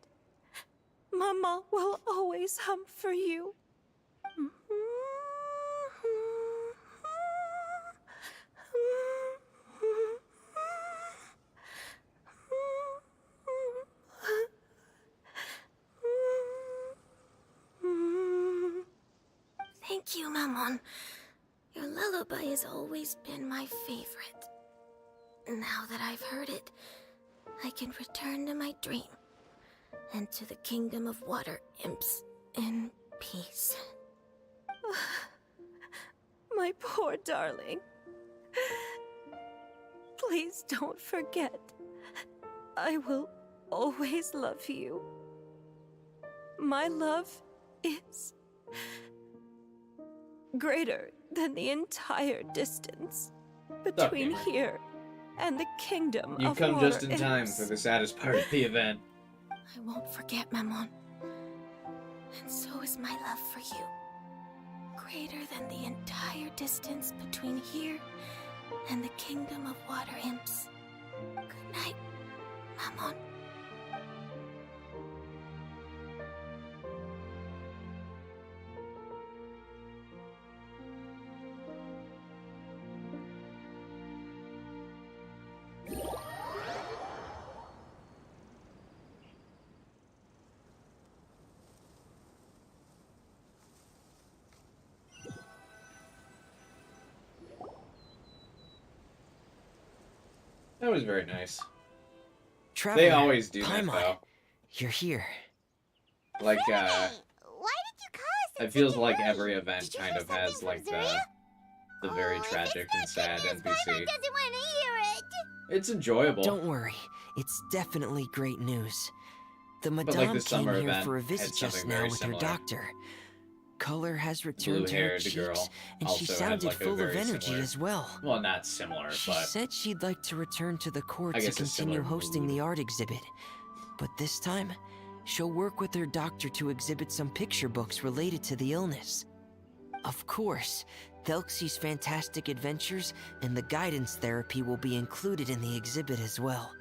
Mama will always hum for you. Thank you, Maman. Your lullaby has always been my favorite. Now that I've heard it, I can return to my dream and to the kingdom of water imps in peace. My poor darling. Please don't forget. I will always love you. My love is greater than the entire distance between here and the kingdom You of come water just in time imps. for the saddest part of the event. I won't forget, Maman. And so is my love for you. Greater than the entire distance between here and the kingdom of water imps. Good night, Maman. That was very nice. Traveler, They always do that, Paimon, though. you're here. Like, Why did you call us? it feels like every event kind of has, like, the very tragic and sad NPC. Paimon doesn't want to hear it. It's enjoyable. Don't worry, it's definitely great news. The like, Madame the came summer here event for a had visit just something now very with similar. her doctor. Color has returned to her Blue-haired cheeks, girl and she also had, sounded like, a full of very energy similar- as well. Well, not similar, She but said she'd like to return to the court I to guess a continue similar hosting mood. the art exhibit. But this time, she'll work with her doctor to exhibit some picture books related to the illness. Of course, Thelxie's fantastic adventures and the guidance therapy will be included in the exhibit as well.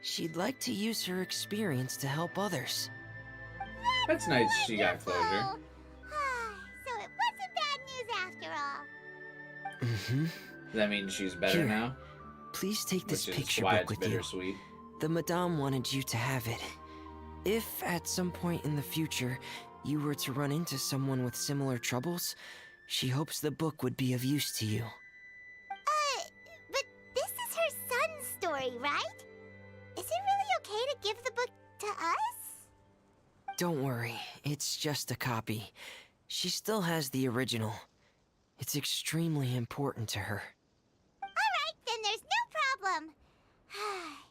She'd like to use her experience to help others. that's nice she got closure. So it wasn't bad news after all. Mm-hmm. Does that mean she's better Here, now? Please take this Which is picture why book it's with you. bittersweet. The Madame wanted you to have it. If at some point in the future you were to run into someone with similar troubles, she hopes the book would be of use to you. But this is her son's story, right? Is it really okay to give the book to us? Don't worry, it's just a copy. She still has the original. It's extremely important to her. Alright, then there's no problem.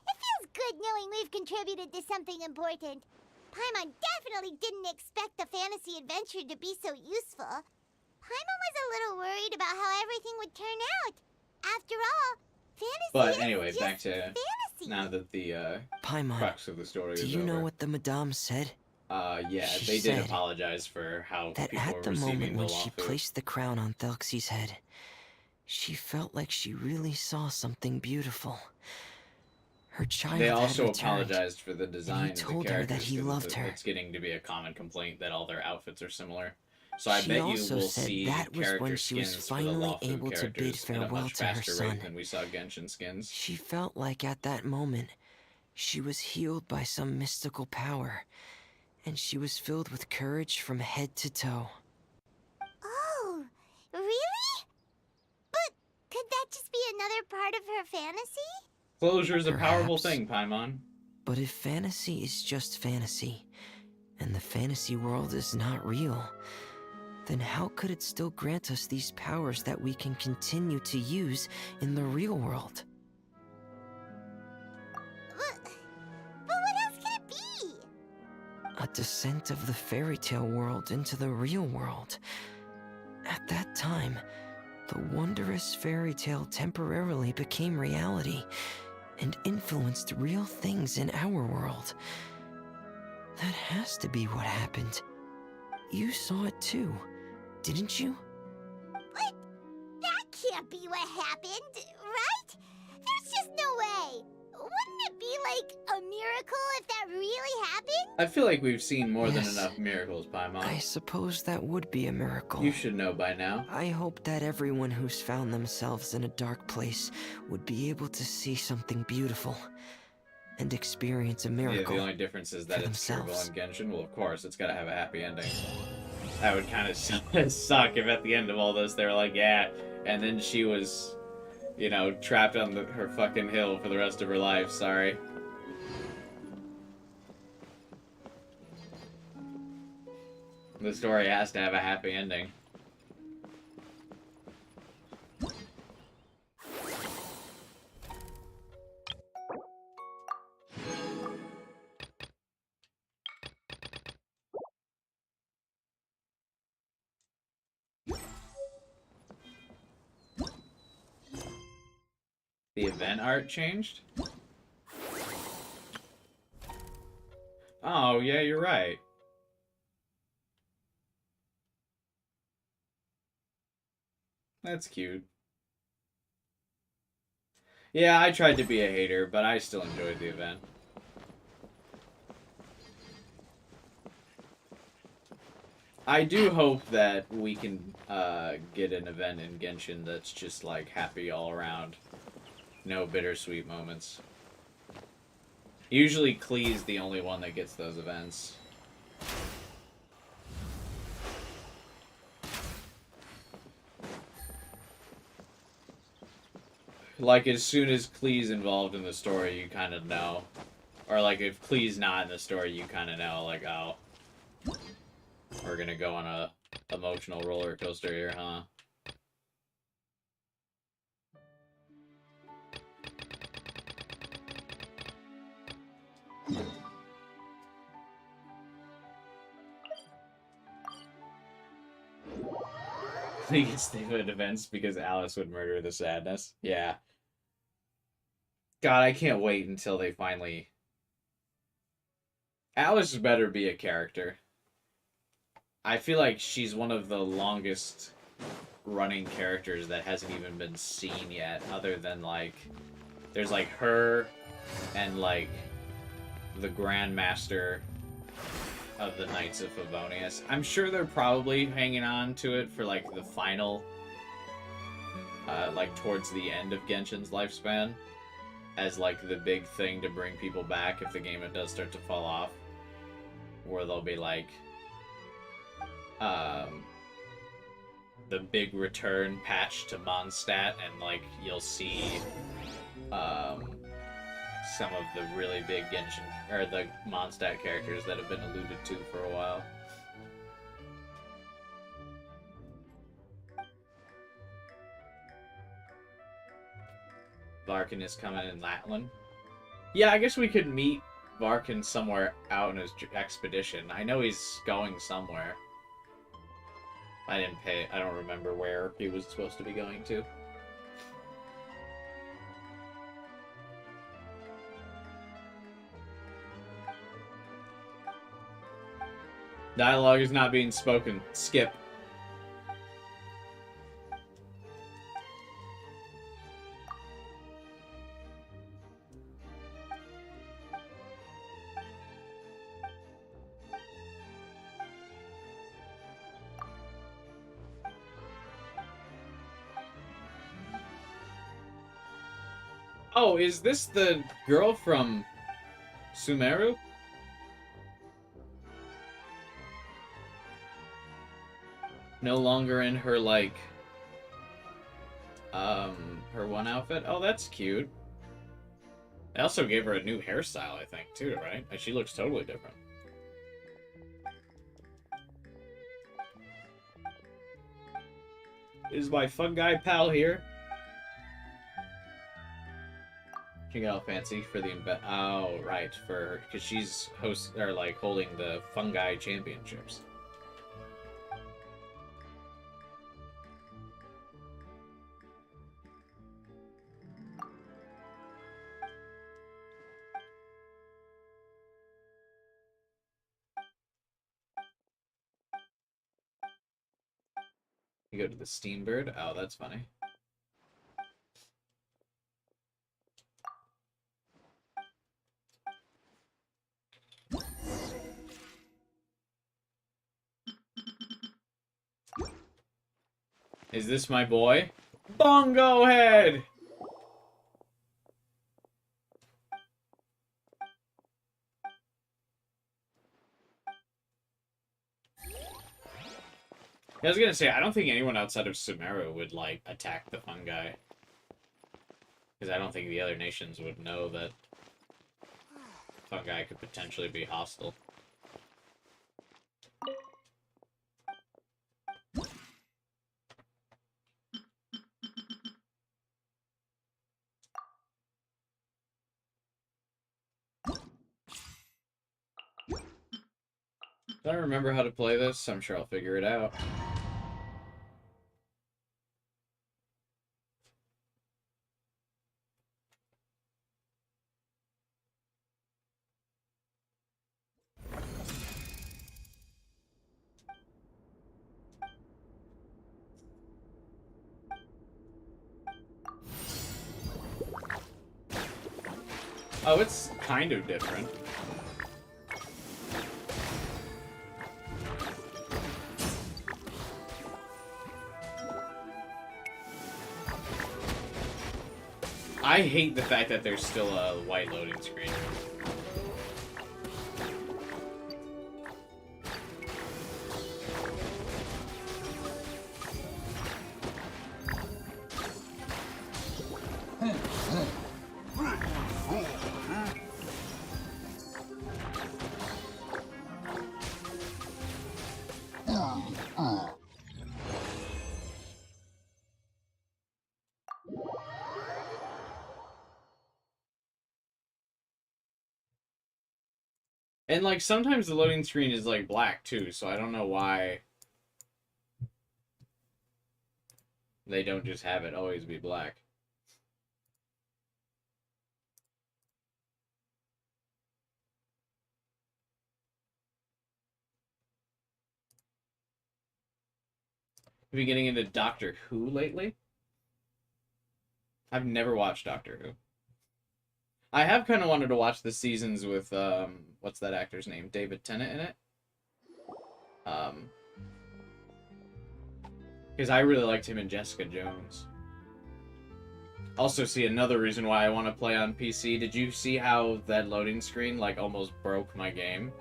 It feels good knowing we've contributed to something important. Paimon definitely didn't expect the fantasy adventure to be so useful. Paimon was a little worried about how everything would turn out. After all, fantasy But is anyway, just back to fantasy. now that the Paimon, crux of the story is do you over. know what the Madame said? Yeah, She they did said apologize for how That people at were the receiving moment the when she lawsuit. placed the crown on Thelxie's head, she felt like she really saw something beautiful. Her child They had also returned, apologized for the design of the told her characters. that he 'cause loved her. It's getting to be a common complaint that all their outfits are similar. So I She bet you also will said see that was character when she was skins for the finally lawsuit able to bid characters at a farewell much to her faster son. rate than we saw Genshin skins. She felt like at that moment, she was healed by some mystical power, and she was filled with courage from head to toe. Oh, really? But could that just be another part of her fantasy? Closure is a powerful Perhaps. thing, Paimon. But if fantasy is just fantasy, and the fantasy world is not real, then how could it still grant us these powers that we can continue to use in the real world? But what else could it be? A descent of the fairy tale world into the real world. At that time, the wondrous fairy tale temporarily became reality and influenced real things in our world. That has to be what happened. You saw it too, didn't you? What? That can't be what happened, right? There's just no way. Wouldn't it be like a miracle if that really happened? I feel like we've seen more than Yes. enough miracles, Paimon. I suppose that would be a miracle. You should know by now. I hope that everyone who's found themselves in a dark place would be able to see something beautiful and experience a Yeah, miracle. the only difference is that for it's Turbo themselves. and Genshin. Well, of course, it's gotta have a happy ending. That would kind of suck if at the end of all this they were like, yeah, and then she was, you know, trapped on her fucking hill for the rest of her life. Sorry. The story has to have a happy ending. The event art changed? Oh, yeah, you're right. That's cute. Yeah, I tried to be a hater, but I still enjoyed the event. I do hope that we can get an event in Genshin that's just like happy all around. No bittersweet moments. Usually Klee's the only one that gets those events. Like, as soon as Klee's involved in the story, you kind of know. Or, like, if Klee's not in the story, you kind of know, like, oh, we're gonna go on a emotional roller coaster here, huh? He gets David events because Alice would murder the sadness. Yeah. God, I can't wait until they finally... Alice better be a character. I feel like she's one of the longest running characters that hasn't even been seen yet, other than, like... There's, like, her and, like, the Grandmaster of the Knights of Favonius. I'm sure they're probably hanging on to it for, like, the final... like, towards the end of Genshin's lifespan. As, like, the big thing to bring people back if the game does start to fall off. Where they'll be, like... the big return patch to Mondstadt, and, like, you'll see... some of the really big Genshin, or the Mondstadt characters that have been alluded to for a while. Varkin is coming in Latland. Yeah, I guess we could meet Varkin somewhere out in his expedition. I know he's going somewhere. I don't remember where he was supposed to be going to. Dialogue is not being spoken. Skip. Oh, is this the girl from Sumeru? No longer in her, like, her one outfit? Oh, that's cute. I also gave her a new hairstyle, I think, too, right? And she looks totally different. Is my fun guy pal here? She got all fancy for the event. Oh, right, for because she's holding the fungi championships. You go to the Steambird. Oh, that's funny. Is this my boy? Bongo Head! I was gonna say, I don't think anyone outside of Sumeru would, like, attack the fungi. Because I don't think the other nations would know that fungi could potentially be hostile. I don't remember how to play this. I'm sure I'll figure it out. Oh, it's kind of different. I hate the fact that there's still a white loading screen. And, like, sometimes the loading screen is, like, black, too, so I don't know why they don't just have it always be black. Have you been getting into Doctor Who lately? I've never watched Doctor Who. I have kind of wanted to watch the seasons with, what's that actor's name? David Tennant in it? Because I really liked him in Jessica Jones. Also, see, another reason why I want to play on PC. Did you see how that loading screen, like, almost broke my game?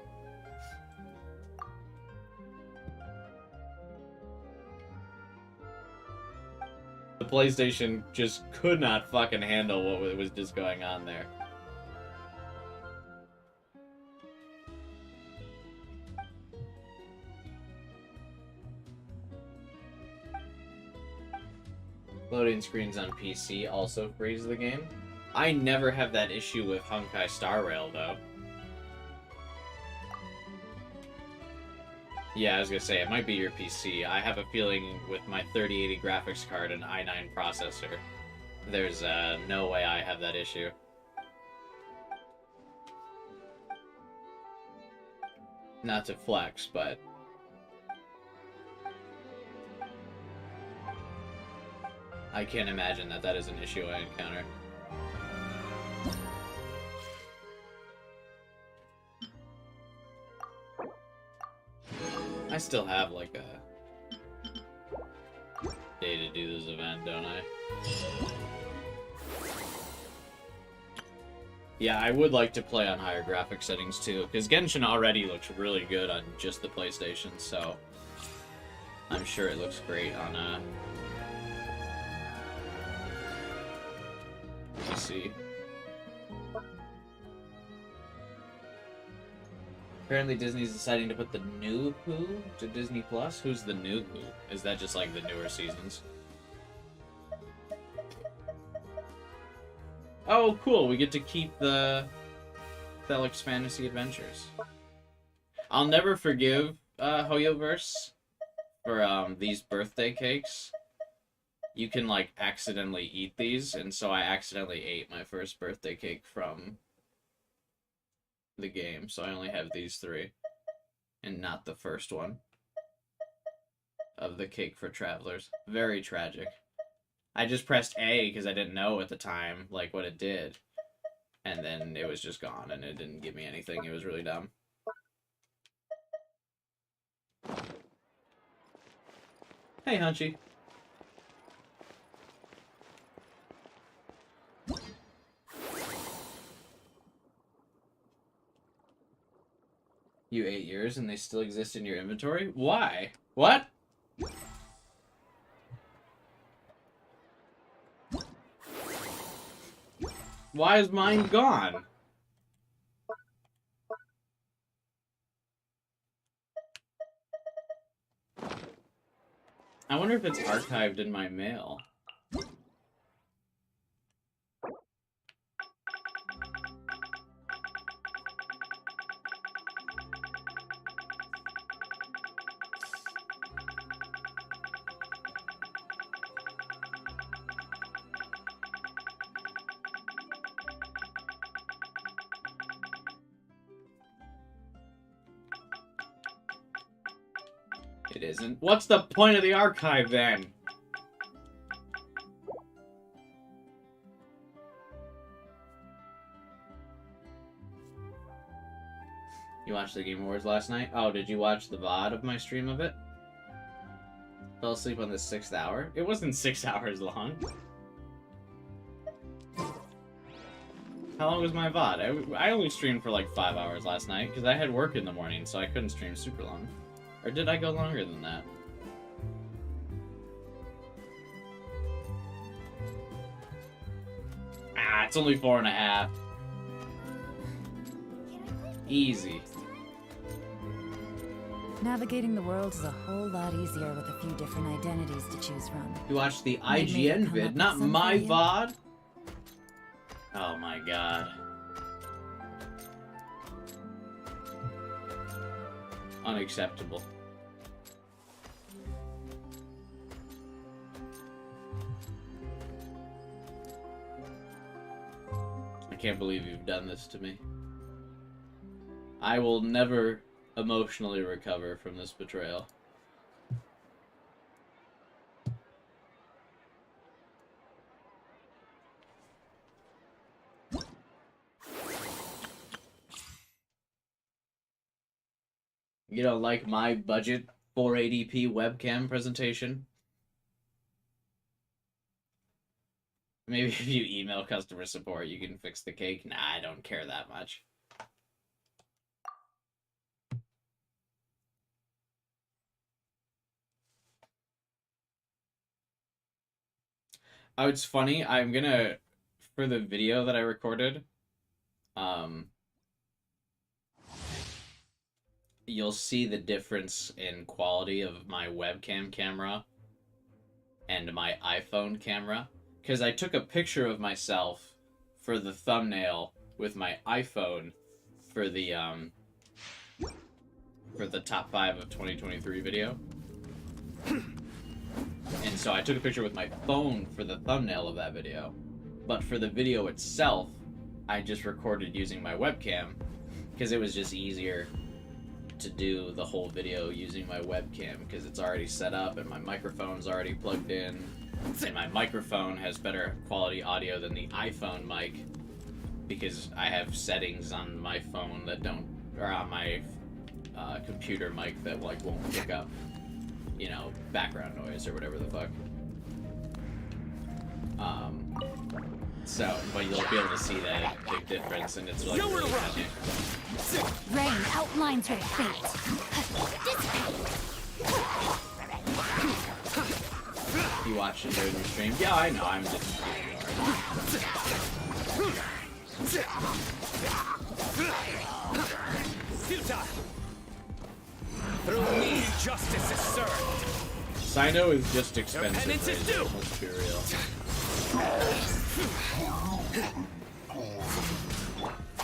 The PlayStation just could not fucking handle what was just going on there. Loading screens on PC also freeze the game. I never have that issue with Honkai Star Rail, though. Yeah, I was gonna say, it might be your PC. I have a feeling with my 3080 graphics card and i9 processor, there's no way I have that issue. Not to flex, but... I can't imagine that that is an issue I encounter. I still have, like, a day to do this event, don't I? Yeah, I would like to play on higher graphic settings, too, because Genshin already looks really good on just the PlayStation, so... I'm sure it looks great on, PC. Apparently Disney's deciding to put the new Who to Disney Plus. Who's the new Who? Is that just like the newer seasons? Oh, cool. We get to keep the Felix Fantasy Adventures. I'll never forgive Hoyoverse for these birthday cakes. You can, like, accidentally eat these, and so I accidentally ate my first birthday cake from the game, so I only have these 3, and not the first one. of the cake for travelers. Very tragic. I just pressed A because I didn't know at the time, like, what it did. And then it was just gone, and it didn't give me anything. It was really dumb. Hey, Hunchy. You 8 years and they still exist in your inventory? Why? What? Why is mine gone? I wonder if it's archived in my mail. It isn't. What's the point of the archive, then? You watched the Game Awards last night? Oh, did you watch the VOD of my stream of it? Fell asleep on the 6th hour? It wasn't 6 hours long. How long was my VOD? I only streamed for like 5 hours last night, because I had work in the morning, so I couldn't stream super long. Or did I go longer than that? Ah, it's only 4.5. Easy. Navigating the world is a whole lot easier with a few different identities to choose from. You watched the Maybe IGN come up vid, with not something my you- VOD? Oh my god. Unacceptable. I can't believe you've done this to me. I will never emotionally recover from this betrayal. You don't like my budget 480p webcam presentation? Maybe if you email customer support, you can fix the cake. Nah, I don't care that much. Oh, it's funny. I'm gonna, for the video that I recorded, you'll see the difference in quality of my webcam camera and my iPhone camera. Because I took a picture of myself for the thumbnail with my iPhone for the top 5 of 2023 video. And so I took a picture with my phone for the thumbnail of that video. But for the video itself, I just recorded using my webcam because it was just easier to do the whole video using my webcam because it's already set up and my microphone's already plugged in. And my microphone has better quality audio than the iPhone mic because I have settings on my phone that don't, or on my computer mic that like won't pick up, you know, background noise or whatever the fuck. So, but you'll be able to see that big difference, and it's like really funny. Rain outlines your fate. You watched it during the stream? Yeah, I know. I'm just. Futile. Through me, justice is served. Sino is just expensive. Your penance is due. Let's be real.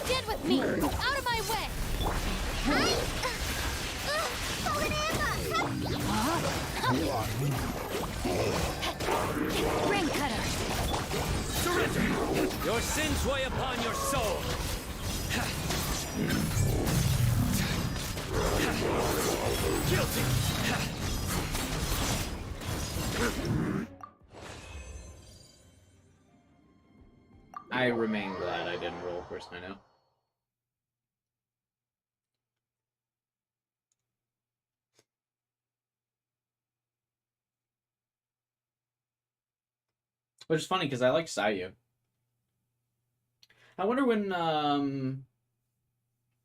Get with me! Out of my way! Ring cutter! Surrender. Your sins weigh upon your soul. Guilty. I remain glad I didn't roll for Sino. Which is funny, because I like Sayu. I wonder when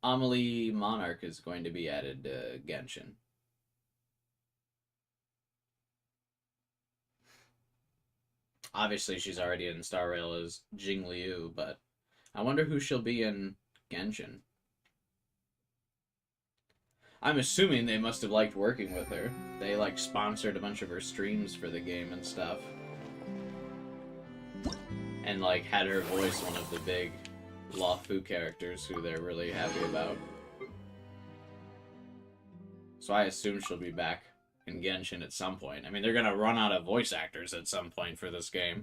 Amelie Monarch is going to be added to Genshin. Obviously, she's already in Star Rail as Jing Liu, but I wonder who she'll be in Genshin. I'm assuming they must have liked working with her. They, like, sponsored a bunch of her streams for the game and stuff. And, like, had her voice one of the big Luofu characters who they're really happy about. So I assume she'll be back in Genshin at some point. I mean, they're gonna run out of voice actors at some point for this game.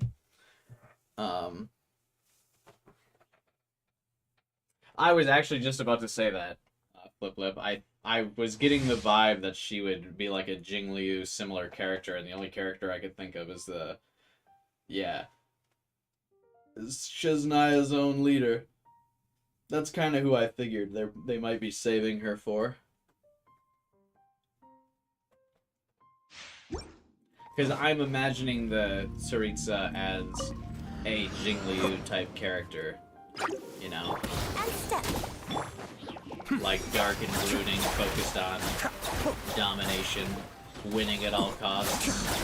I was actually just about to say that, Flip. I was getting the vibe that she would be like a Jing Liu similar character, and the only character I could think of is the... Yeah. Is Shaznaya's own leader. That's kind of who I figured they might be saving her for. Because I'm imagining the Tsaritsa as a Jing Liu type character, you know? Like dark and brooding, focused on domination, winning at all costs.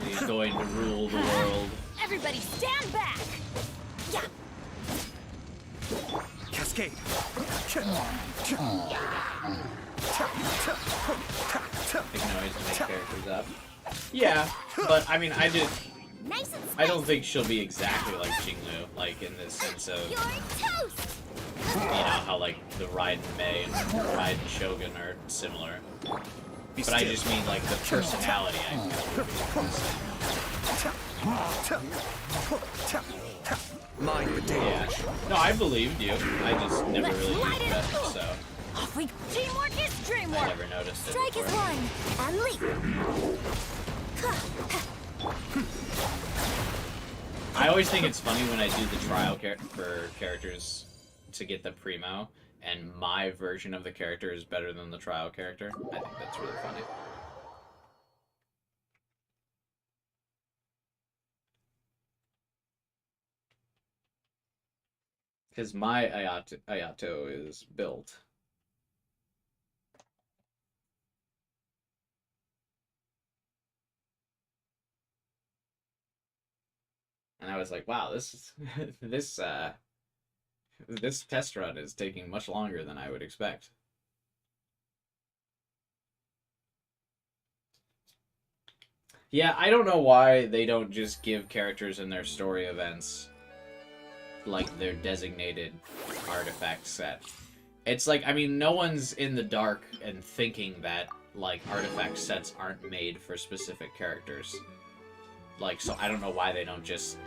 He's going to rule the world. Everybody stand back! Yeah. Cascade. Big noise to make characters up. Yeah, but I mean, I don't think she'll be exactly like Jing Liu, like in the sense of, you know, how like the Raiden Mei and Raiden Shogun are similar. But I just mean like the personality, I feel. Mind the Yeah. No, I believed you. I just never really used it, so Teamwork is dreamwork! I never noticed it Strike is before. one, and leap! I always think it's funny when I do the trial for characters to get the primo, and my version of the character is better than the trial character. I think that's really funny. Because my Ayato is built. And I was like, wow, this is this test run is taking much longer than I would expect. Yeah, I don't know why they don't just give characters in their story events like their designated artifact set. It's like, I mean, no one's in the dark and thinking that, like, artifact sets aren't made for specific characters. Like, so I don't know why they don't just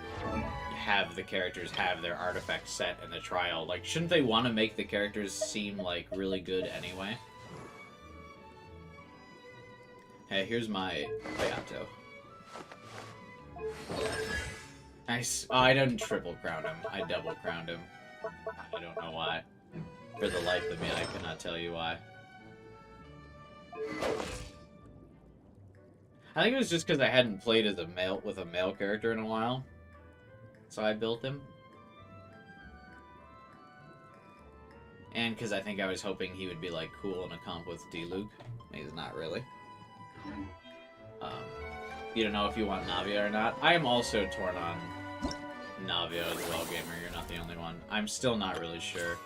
have the characters have their artifact set in the trial. Like, shouldn't they want to make the characters seem, like, really good anyway? Hey, here's my Hayato. Nice. Oh, I didn't triple crown him. I double crowned him. I don't know why. For the life of me, I cannot tell you why. I think it was just because I hadn't played as a male with a male character in a while, so I built him. And because I think I was hoping he would be like cool in a comp with D-Luke. He's not really. You don't know if you want Navia or not. I am also torn on Navia as well, gamer. You're not the only one. I'm still not really sure.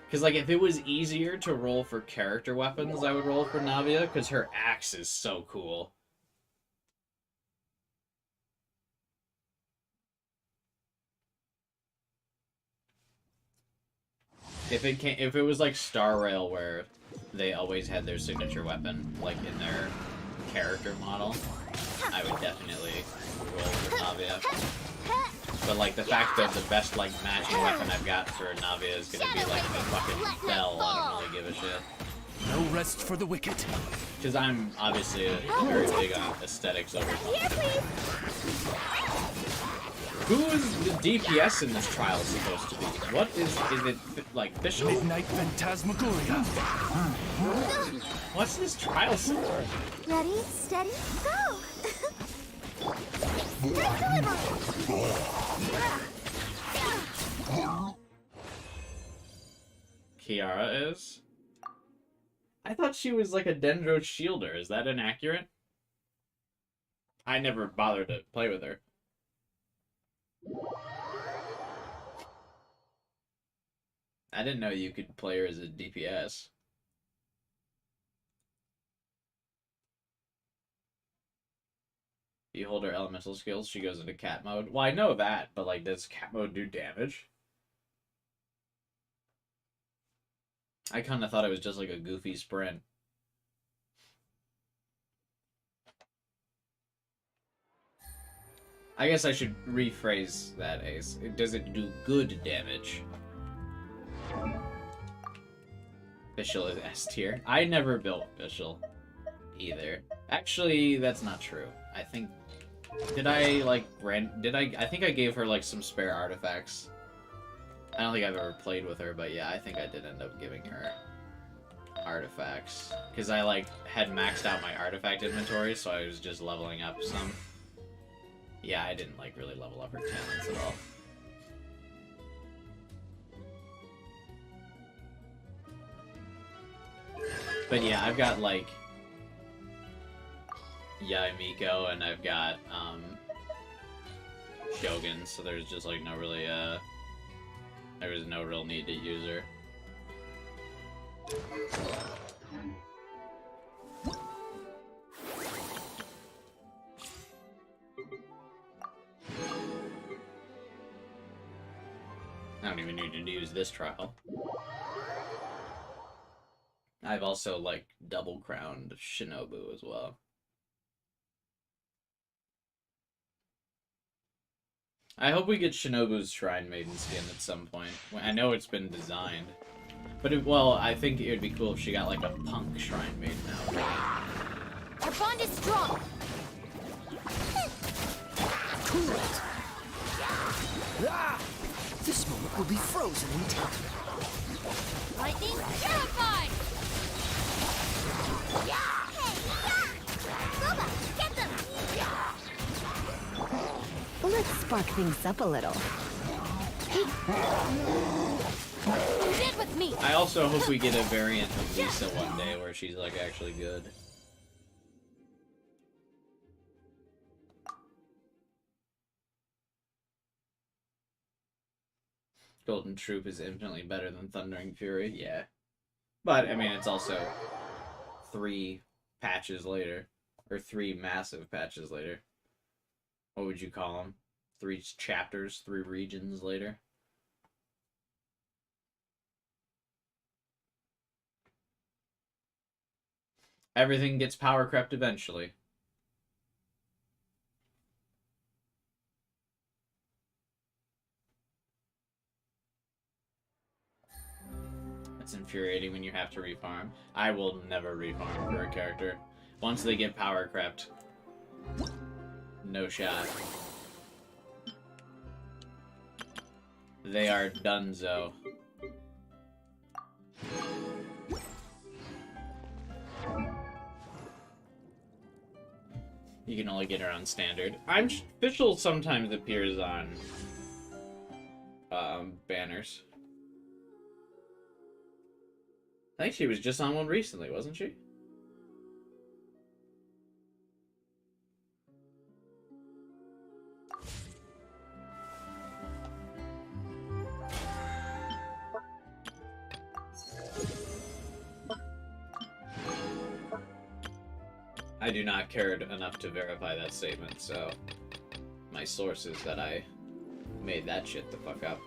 Because, like, if it was easier to roll for character weapons, I would roll for Navia, because her axe is so cool. If it was like Star Rail, where they always had their signature weapon, like, in their character model, I would definitely roll for Navia. But, like, the fact that the best, like, matching weapon I've got for Navia is gonna be, like, the fucking bell, I don't really give a shit. No No rest for the wicked. Because I'm obviously very big on aesthetics over Here, please. Who is the DPS in this trial supposed to be? What is it like official? Midnight Phantasmagoria. What's this trial for? Ready, steady, go! Kiara is? I thought she was like a Dendro Shielder. Is that inaccurate? I never bothered to play with her. I didn't know you could play her as a DPS. If you hold her elemental skills, she goes into cat mode. Well, I know that, but like, does cat mode do damage? I kind of thought it was just like a goofy sprint. I guess I should rephrase that, Ace. Does it do good damage? Fischl is S tier. I never built Fischl either. Actually, that's not true. I think... Did I, like, I think I gave her, like, some spare artifacts. I don't think I've ever played with her, but yeah, I think I did end up giving her artifacts. Because I, like, had maxed out my artifact inventory, so I was just leveling up some. Yeah, I didn't, like, really level up her talents at all. But yeah, I've got, like, Miko, and I've got, Shogun, so there's just, like, no really, there was no real need to use her. I don't even need to use this trial. I've also, like, double crowned Shinobu as well. I hope we get Shinobu's Shrine Maiden skin at some point. I know it's been designed. But, well, I think it would be cool if she got, like, a punk Shrine Maiden now. Our bond is strong. Cool it. Ah! This moment will be frozen in time. Lightning purified. Boba, get them. Let's spark things up a little. Get with me. I also hope we get a variant of Lisa one day where she's, like, actually good. Golden Troop is infinitely better than Thundering Fury, yeah. But, I mean, it's also 3 patches later. Or 3 massive patches later. What would you call them? 3 chapters, 3 regions later. Everything gets power crept eventually. It's infuriating when you have to refarm. I will never refarm for a character. Once they get power crept, no shot. They are donezo. You can only get her on standard. Fischl sometimes appears on banners. I think she was just on one recently, wasn't she? I do not care enough to verify that statement, so my source is that I made that shit the fuck up.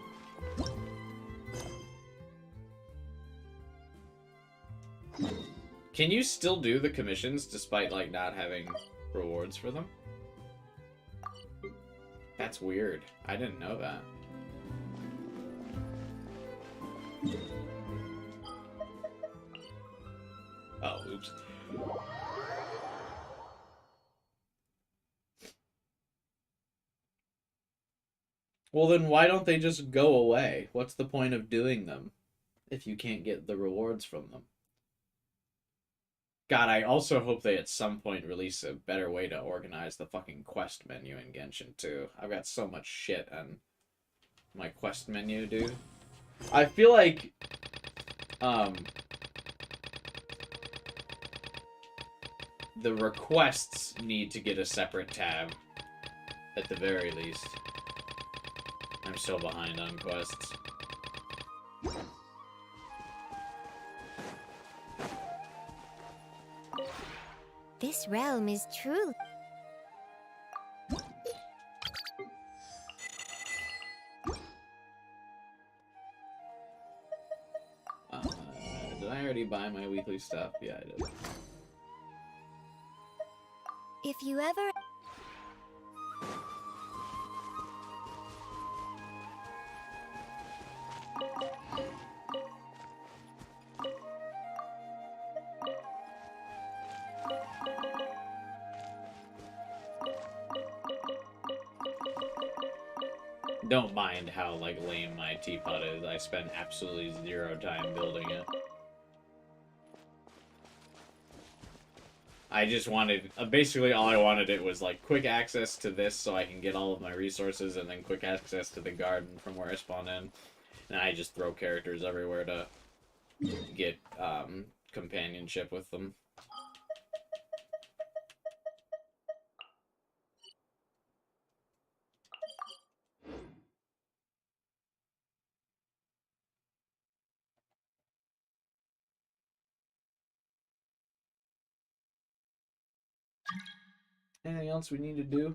Can you still do the commissions despite, like, not having rewards for them? That's weird. I didn't know that. Oh, oops. Well, then why don't they just go away? What's the point of doing them if you can't get the rewards from them? God, I also hope they at some point release a better way to organize the fucking quest menu in Genshin too. I've got so much shit on my quest menu, dude. I feel like, the requests need to get a separate tab, at the very least. I'm so behind on quests. This realm is truly... Did I already buy my weekly stuff? Yeah, I did. If you ever... Don't mind how, like, lame my teapot is. I spend absolutely 0 time building it. I just wanted... basically, all I wanted it was, like, quick access to this so I can get all of my resources, and then quick access to the garden from where I spawn in. And I just throw characters everywhere to get, companionship with them. Anything else we need to do?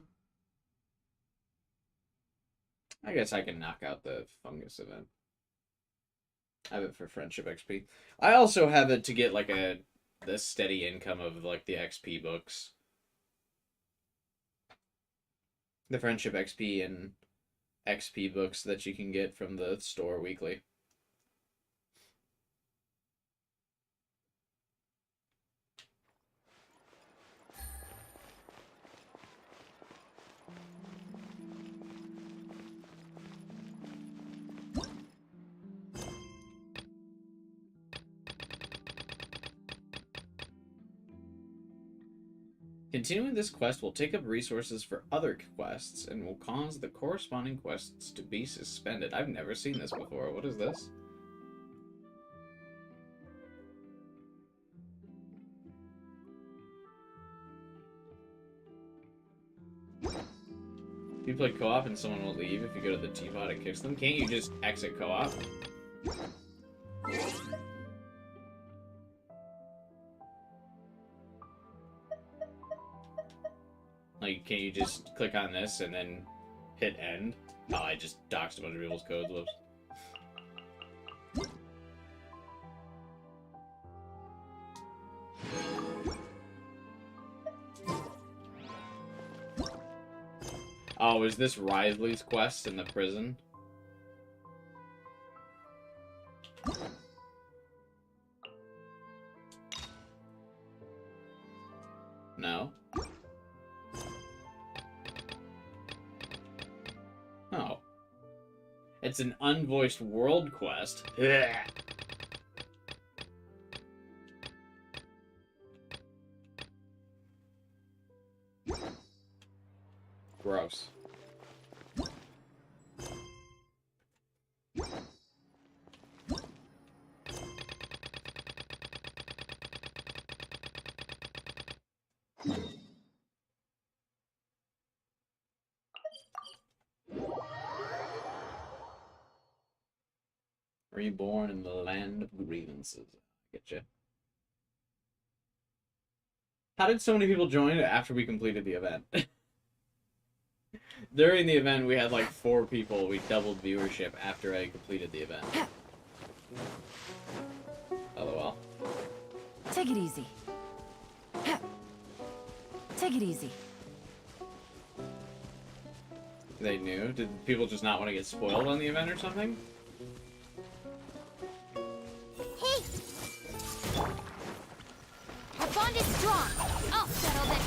I guess I can knock out the fungus event. I have it for friendship XP. I also have it to get like the steady income of like the XP books. The friendship XP and XP books that you can get from the store weekly. Continuing this quest will take up resources for other quests and will cause the corresponding quests to be suspended. I've never seen this before. What is this? If you play co-op and someone will leave if you go to the teapot, it kicks them. Can't you just exit co-op? Like, can't you just click on this and then hit end? Oh, I just doxed a bunch of people's codes. Whoops. Oh, is this Risley's quest in the prison? No. Oh. It's an unvoiced world quest. Ugh. Gross. Reborn in the land of grievances. Getcha. How did so many people join after we completed the event? During the event, we had like 4 people. We doubled viewership after I completed the event. LOL. Take it easy. Take it easy. They knew? Did people just not want to get spoiled on the event or something? strong. I'll settle this.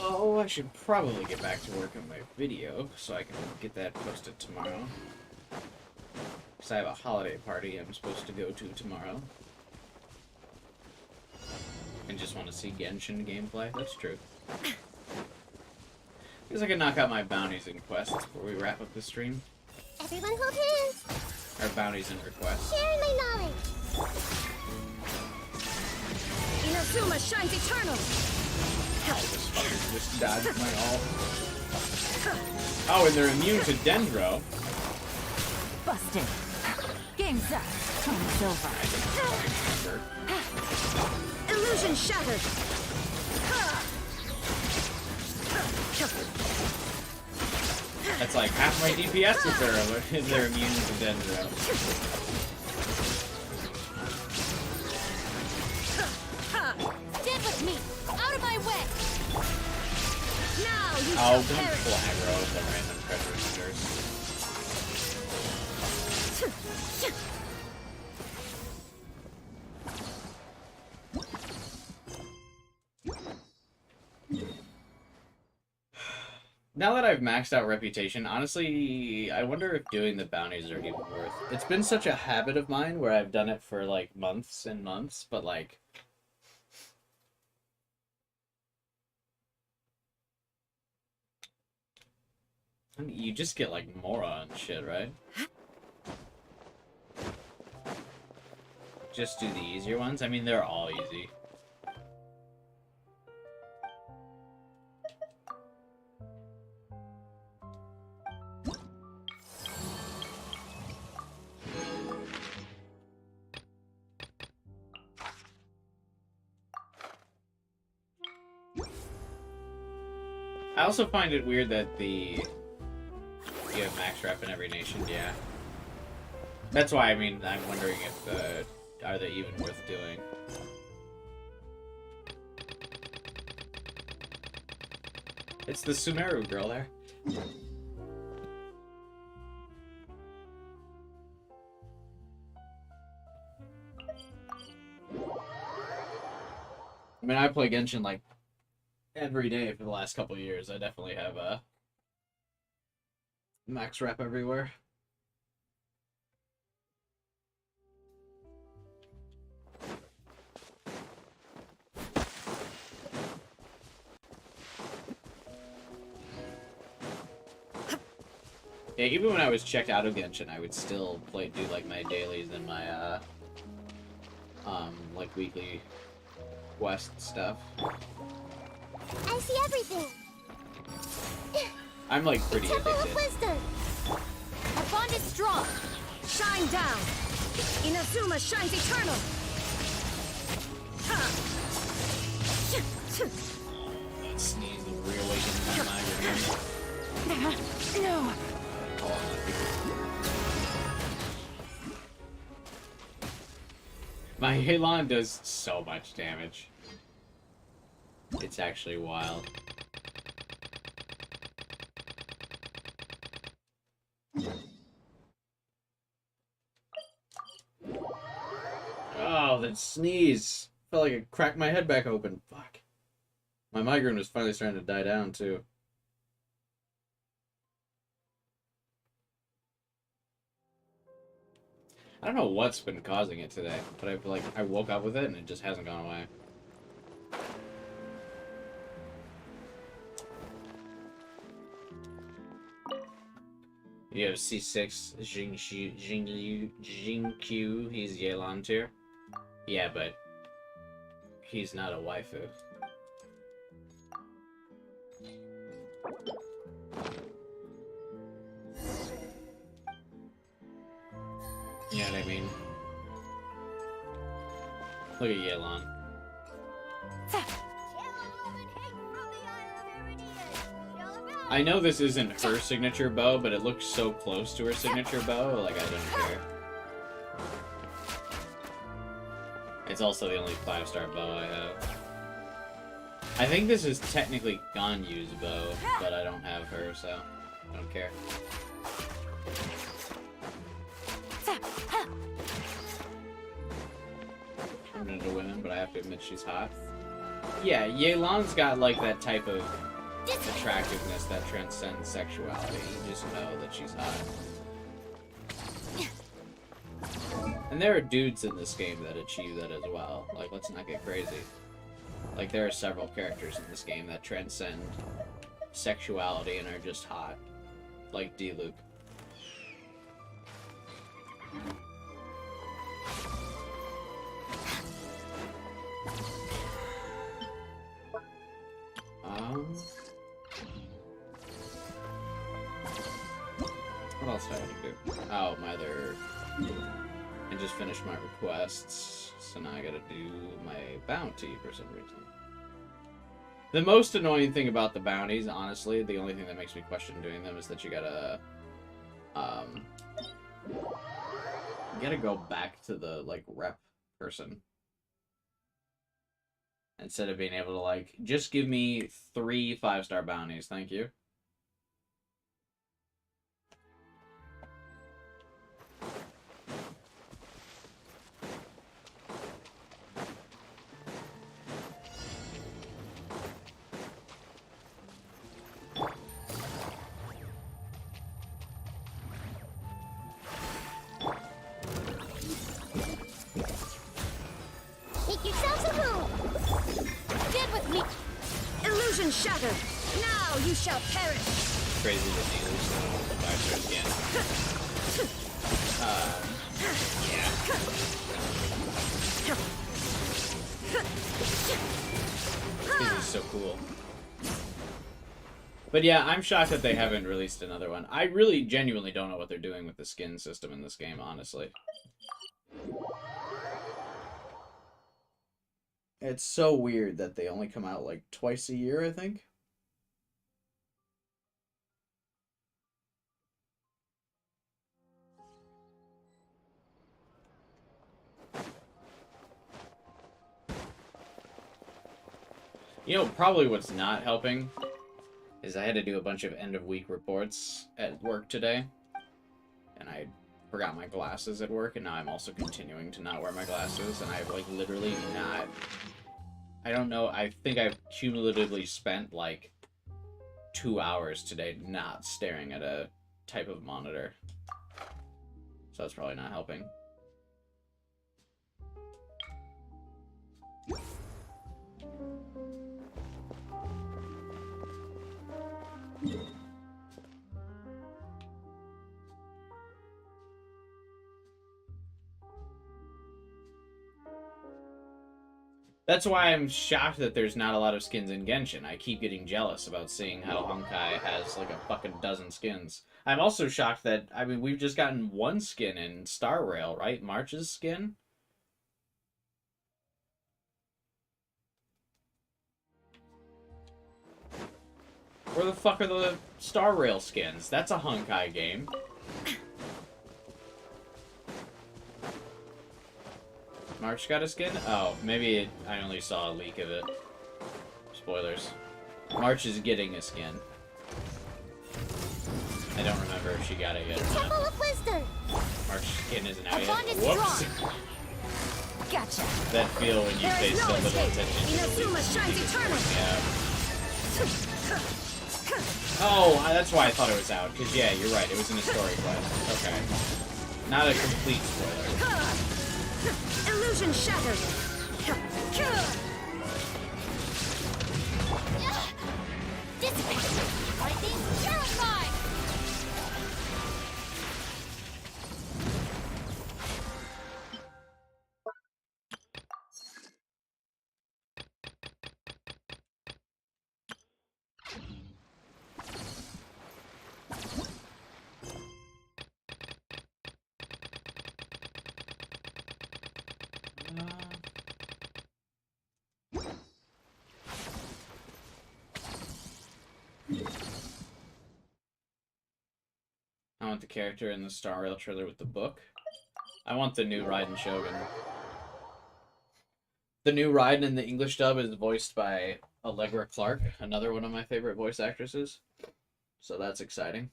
Oh, I should probably get back to work on my video so I can get that posted tomorrow. Because I have a holiday party I'm supposed to go to tomorrow. And just want to see Genshin gameplay. That's true. Because I can knock out my bounties and quests before we wrap up the stream. Everyone hold hands. Or bounties and requests. Sharing my knowledge. Inazuma shines eternal. Oh, this fucker just dodged my ult. Oh, and they're immune to Dendro. Busted. Game's up. Time's over. I didn't fucking remember. Illusion shattered. That's like half my DPS if they're immune to Dendro. Stand with me. Out of my way. Now you Oh, shall don't perish. flag rows the random treasure hunters. Now that I've maxed out Reputation, honestly, I wonder if doing the bounties are even worth. It's been such a habit of mine where I've done it for like months and months, but like I mean, you just get like Mora and shit, right? Just do the easier ones. I mean, they're all easy. I also find it weird that you have max rep in every nation, yeah. That's why, I mean, I'm wondering if, are they even worth doing? It's the Sumeru girl there. I mean, I play Genshin, like, every day for the last couple of years. I definitely have a max rep everywhere. Yeah, even when I was checked out of Genshin, I would still do like my dailies and my like weekly quest stuff. I see everything. I'm like pretty Temple addicted. of Wisdom. Our bond is strong. Shine down. Inazuma shines eternal. That sneeze will reawaken my migraine. No. My Halon does so much damage. It's actually wild. Oh, that sneeze! Felt like it cracked my head back open. Fuck. My migraine was finally starting to die down, too. I don't know what's been causing it today, but I woke up with it and it just hasn't gone away. You have C6 Jingqiu, he's Yelan tier. Yeah, but he's not a waifu. You know what I mean? Look at Yelan. I know this isn't her signature bow, but it looks so close to her signature bow, like I don't care. It's also the only 5-star bow I have. I think this is technically Ganyu's bow, but I don't have her, so I don't care. I'm into women, but I have to admit she's hot. Yeah, Yelan's got like that type of attractiveness that transcends sexuality. You just know that she's hot. And there are dudes in this game that achieve that as well. Like, let's not get crazy. Like, there are several characters in this game that transcend sexuality and are just hot. Like D-Luke. What else do I have to do? Oh, my other... I just finished my requests, so now I gotta do my bounty for some reason. The most annoying thing about the bounties, honestly, the only thing that makes me question doing them is that you gotta go back to the, like, rep person. Instead of being able to, like, just give me 3 5-star bounties, thank you. Make yourselves a move! Get with me! Illusion shattered! Now you shall perish! Crazy to see this 5-star again. Yeah. This is so cool. But yeah, I'm shocked that they haven't released another one. I really genuinely don't know what they're doing with the skin system in this game, honestly. It's so weird that they only come out like twice a year, I think. You know, probably what's not helping is I had to do a bunch of end-of-week reports at work today. And I forgot my glasses at work, and now I'm also continuing to not wear my glasses, and I've, like, literally not... I don't know, I think I've cumulatively spent, like, 2 hours today not staring at a type of monitor. So that's probably not helping. That's why I'm shocked that there's not a lot of skins in Genshin. I keep getting jealous about seeing how Honkai has like a fucking dozen skins. I'm also shocked that, I mean, we've just gotten one skin in Star Rail, right? March's skin? Where the fuck are the Star Rail skins? That's a Honkai game. March got a skin? Oh, maybe I only saw a leak of it. Spoilers. March is getting a skin. I don't remember if she got it yet or not. Temple of Wisdom! March's skin isn't out Our yet. bond is Whoops! strong. Gotcha. That feel when you There pay is so no little escape. attention to the Inazuma leaks. shines eternal. Yeah. Oh, that's why I thought it was out. Because, yeah, you're right. It was in a story quest. Okay. Not a complete spoiler. Illusion shattered. Dissipate. Lightning purified. I want the character in the Star Rail trailer with the book. I want the new Raiden Shogun. The new Raiden in the English dub is voiced by Allegra Clark, another one of my favorite voice actresses. So that's exciting.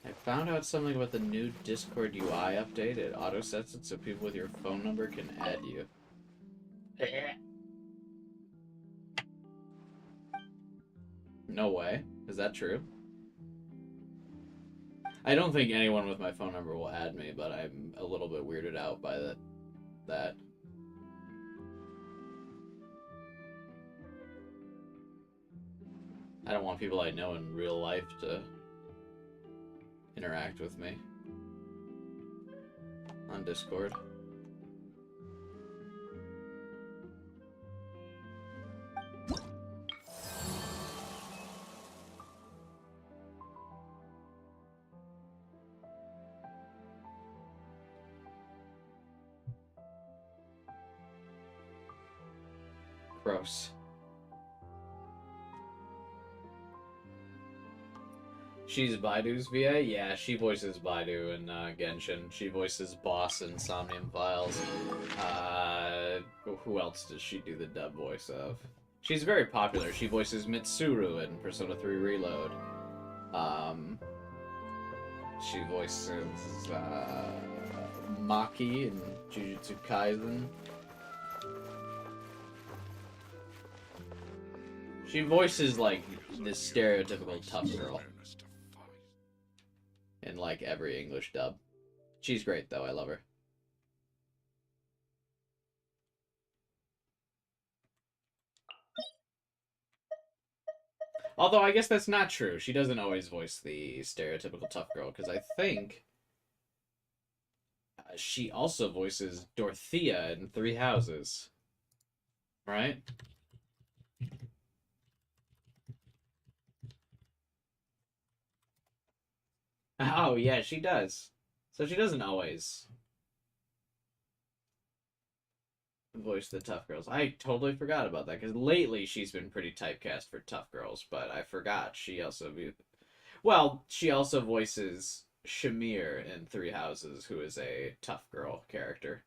I found out something about the new Discord UI update. It auto-sets it so people with your phone number can add you. No way. Is that true? I don't think anyone with my phone number will add me, but I'm a little bit weirded out by that. I don't want people I know in real life to interact with me on Discord. Gross. She's Baidu's VA? Yeah, she voices Baidu in Genshin. She voices Boss in Somnium Files. Who else does she do the dub voice of? She's very popular. She voices Mitsuru in Persona 3 Reload. She voices Maki in Jujutsu Kaisen. She voices, like, this stereotypical tough girl in, like, every English dub. She's great, though. I love her. Although, I guess that's not true. She doesn't always voice the stereotypical tough girl, because I think she also voices Dorothea in Three Houses. Right? Oh, yeah, she does. So she doesn't always voice the tough girls. I totally forgot about that, because lately she's been pretty typecast for tough girls, but I forgot she also... Well, she also voices Shamir in Three Houses, who is a tough girl character.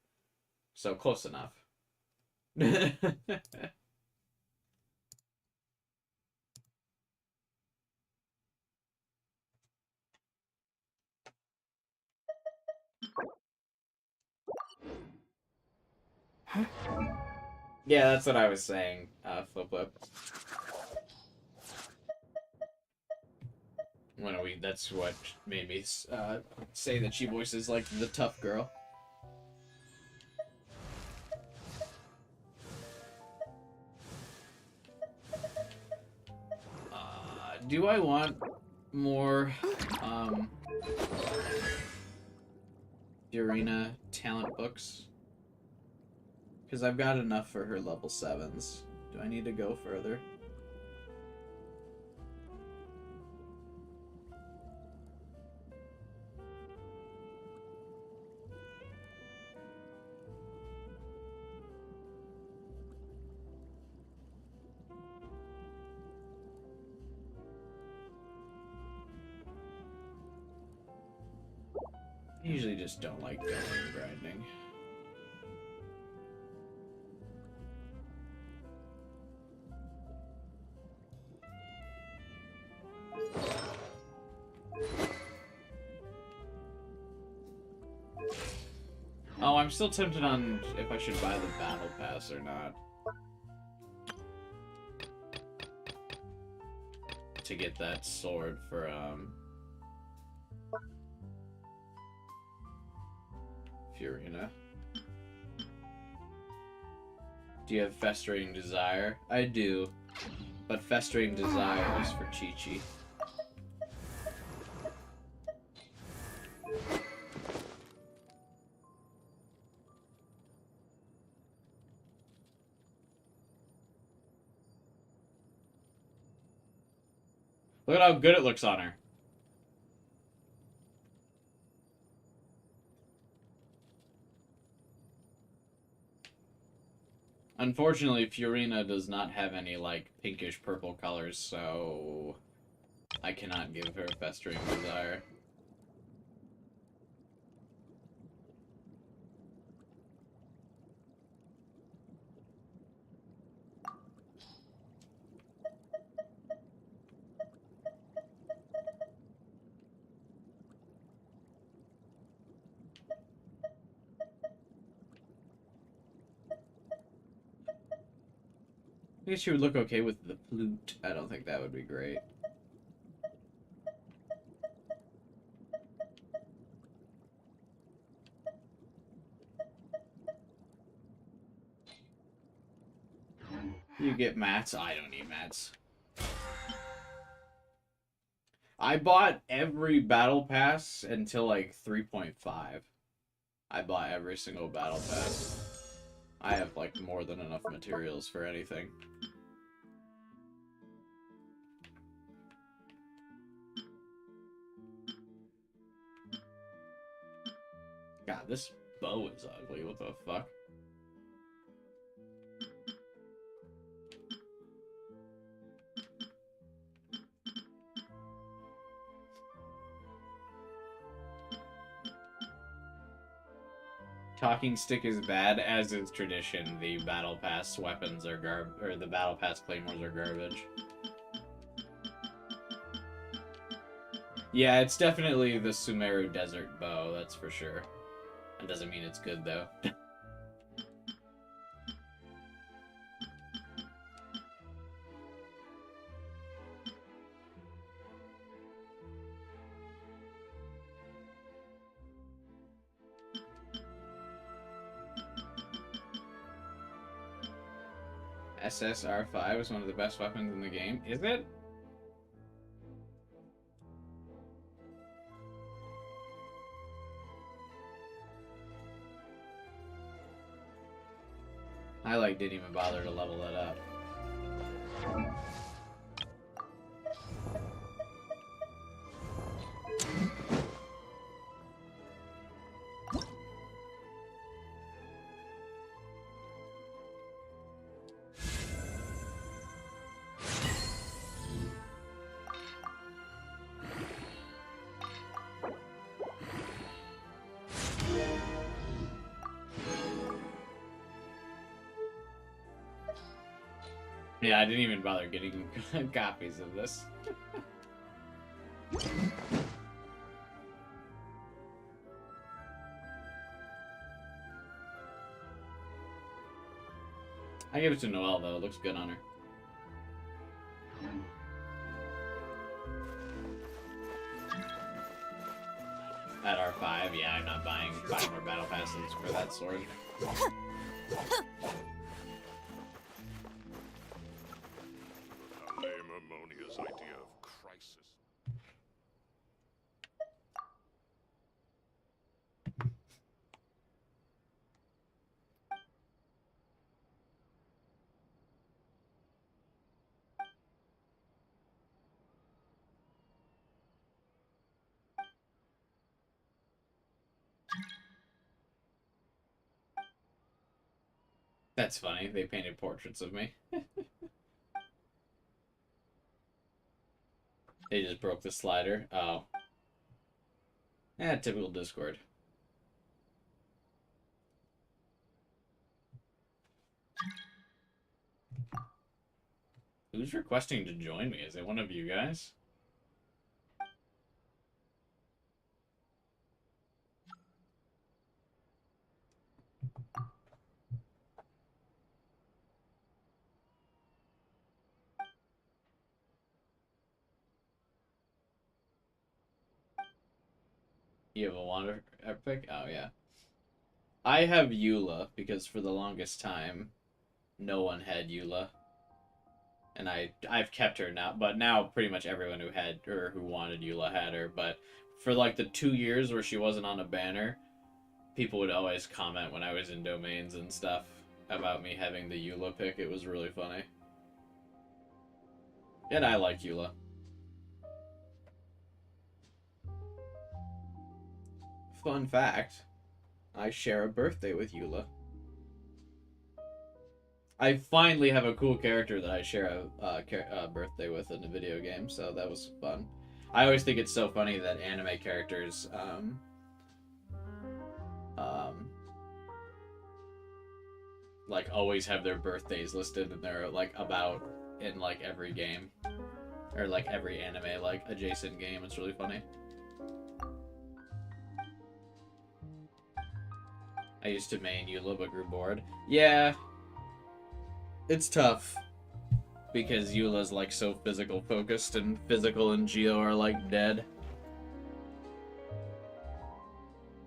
So close enough. Yeah, that's what I was saying, Flip Flip. That's what made me say that she voices, like, the tough girl. Do I want more, Fiorina talent books? Because I've got enough for her level 7s. Do I need to go further? I usually just don't like going grinding. Oh, I'm still tempted on if I should buy the battle pass or not. To get that sword for, Fiorina. Do you have Festering Desire? I do. But Festering Desire is for Chi-Chi. Look at how good it looks on her. Unfortunately, Fiorina does not have any, like, pinkish purple colors, so I cannot give her Festering Desire. I guess she would look okay with the flute. I don't think that would be great. You get mats? I don't need mats. I bought every battle pass until like 3.5. I bought every single battle pass. I have like more than enough materials for anything. God, this bow is ugly. What the fuck? Talking stick is bad, as is tradition. The battle pass weapons are the battle pass claymores are garbage. Yeah, it's definitely the Sumeru Desert bow, that's for sure. That doesn't mean it's good, though. SSR5 is one of the best weapons in the game. Is it? I like didn't even bother to level it up. Yeah, I didn't even bother getting copies of this. I give it to Noelle, though. It looks good on her. At R5, yeah, I'm not buying 5 more battle passes for that sword. Ammonia's idea of crisis. That's funny. They painted portraits of me. They just broke the slider. Oh. Yeah, typical Discord. Who's requesting to join me? Is it one of you guys? You have a Wander Epic? Oh, yeah. I have Eula, because for the longest time, no one had Eula. And I've kept her now, but now pretty much everyone who had her, who wanted Eula, had her. But for like the 2 years where she wasn't on a banner, people would always comment when I was in domains and stuff about me having the Eula pick. It was really funny. And I like Eula. Fun fact, I share a birthday with Eula. I finally have a cool character that I share a birthday with in a video game, so that was fun. I always think it's so funny that anime characters like always have their birthdays listed and they're like about in like every game or like every anime like adjacent game. It's really funny. I used to main Eula but grew bored. Yeah, it's tough. because Eula's like so physical focused, and physical and Geo are like dead.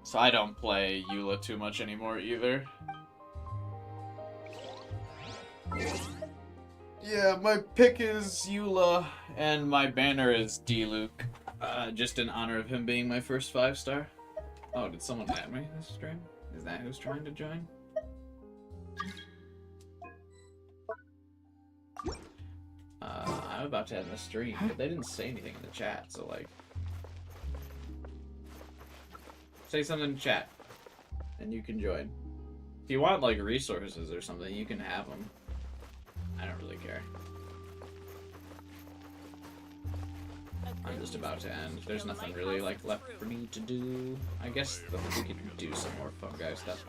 So I don't play Eula too much anymore either. Yeah, my pick is Eula, and my banner is D-Luke, just in honor of him being my first 5-star. Oh, did someone add me this stream? Is that who's trying to join? I'm about to end the stream, but they didn't say anything in the chat, so like... Say something in chat, and you can join. If you want, like, resources or something, you can have them. I don't really care. I'm just about to end. There's nothing really, like, left for me to do. I guess we could do some more Phone Guy stuff.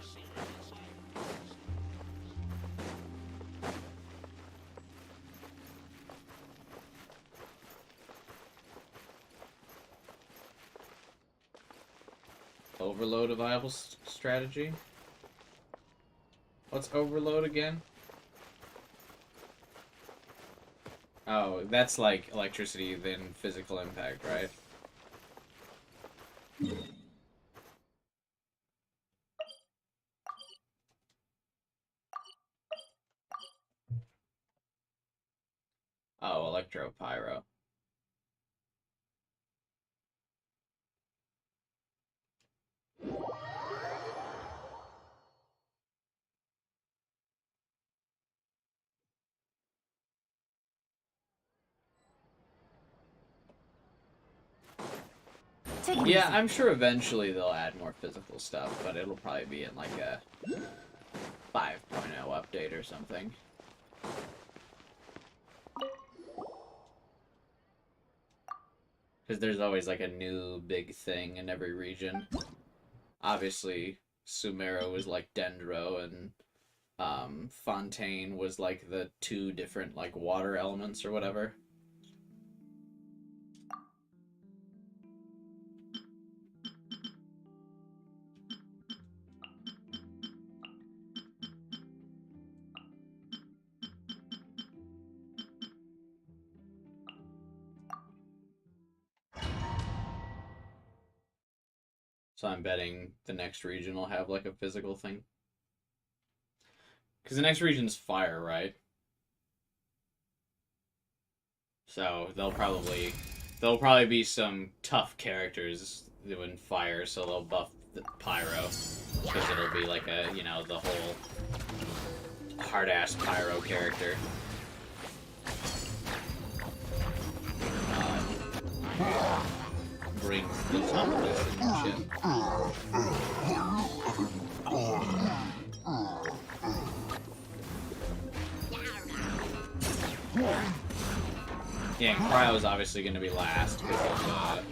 Overload a viable strategy? What's overload again? Oh, that's like electricity, then physical impact, right? Oh, electro-pyro. Yeah, I'm sure eventually they'll add more physical stuff, but it'll probably be in like a 5.0 update or something. Because there's always like a new big thing in every region. Obviously, Sumeru was like Dendro, and Fontaine was like the 2 different like water elements or whatever. So I'm betting the next region will have like a physical thing. Because the next region's fire, right? So there'll probably be some tough characters doing fire, so they'll buff the pyro. Because it'll be like a, you know, the whole hard-ass pyro character. Brings the toughness and shit. Yeah, and Cryo is obviously going to be last because of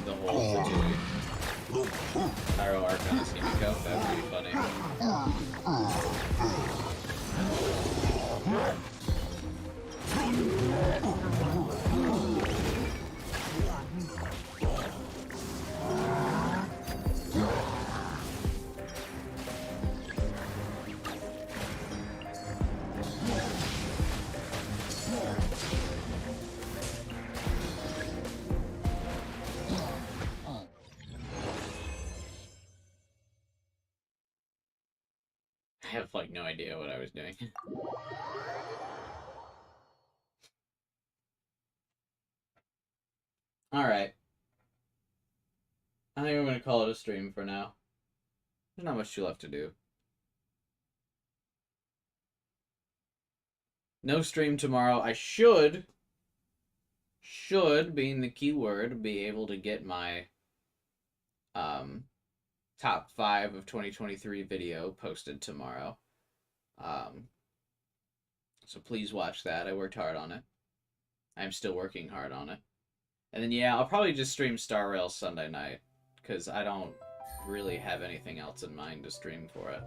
the whole situation. Pyro Archon is going to go. That would be funny. I have like no idea what I was doing. Alright. I think I'm gonna call it a stream for now. There's not much left to do. No stream tomorrow. I should, being the key word, be able to get my top 5 of 2023 video posted tomorrow. So please watch that. I worked hard on it. I'm still working hard on it. And then, yeah, I'll probably just stream Star Rail Sunday night, because I don't really have anything else in mind to stream for it.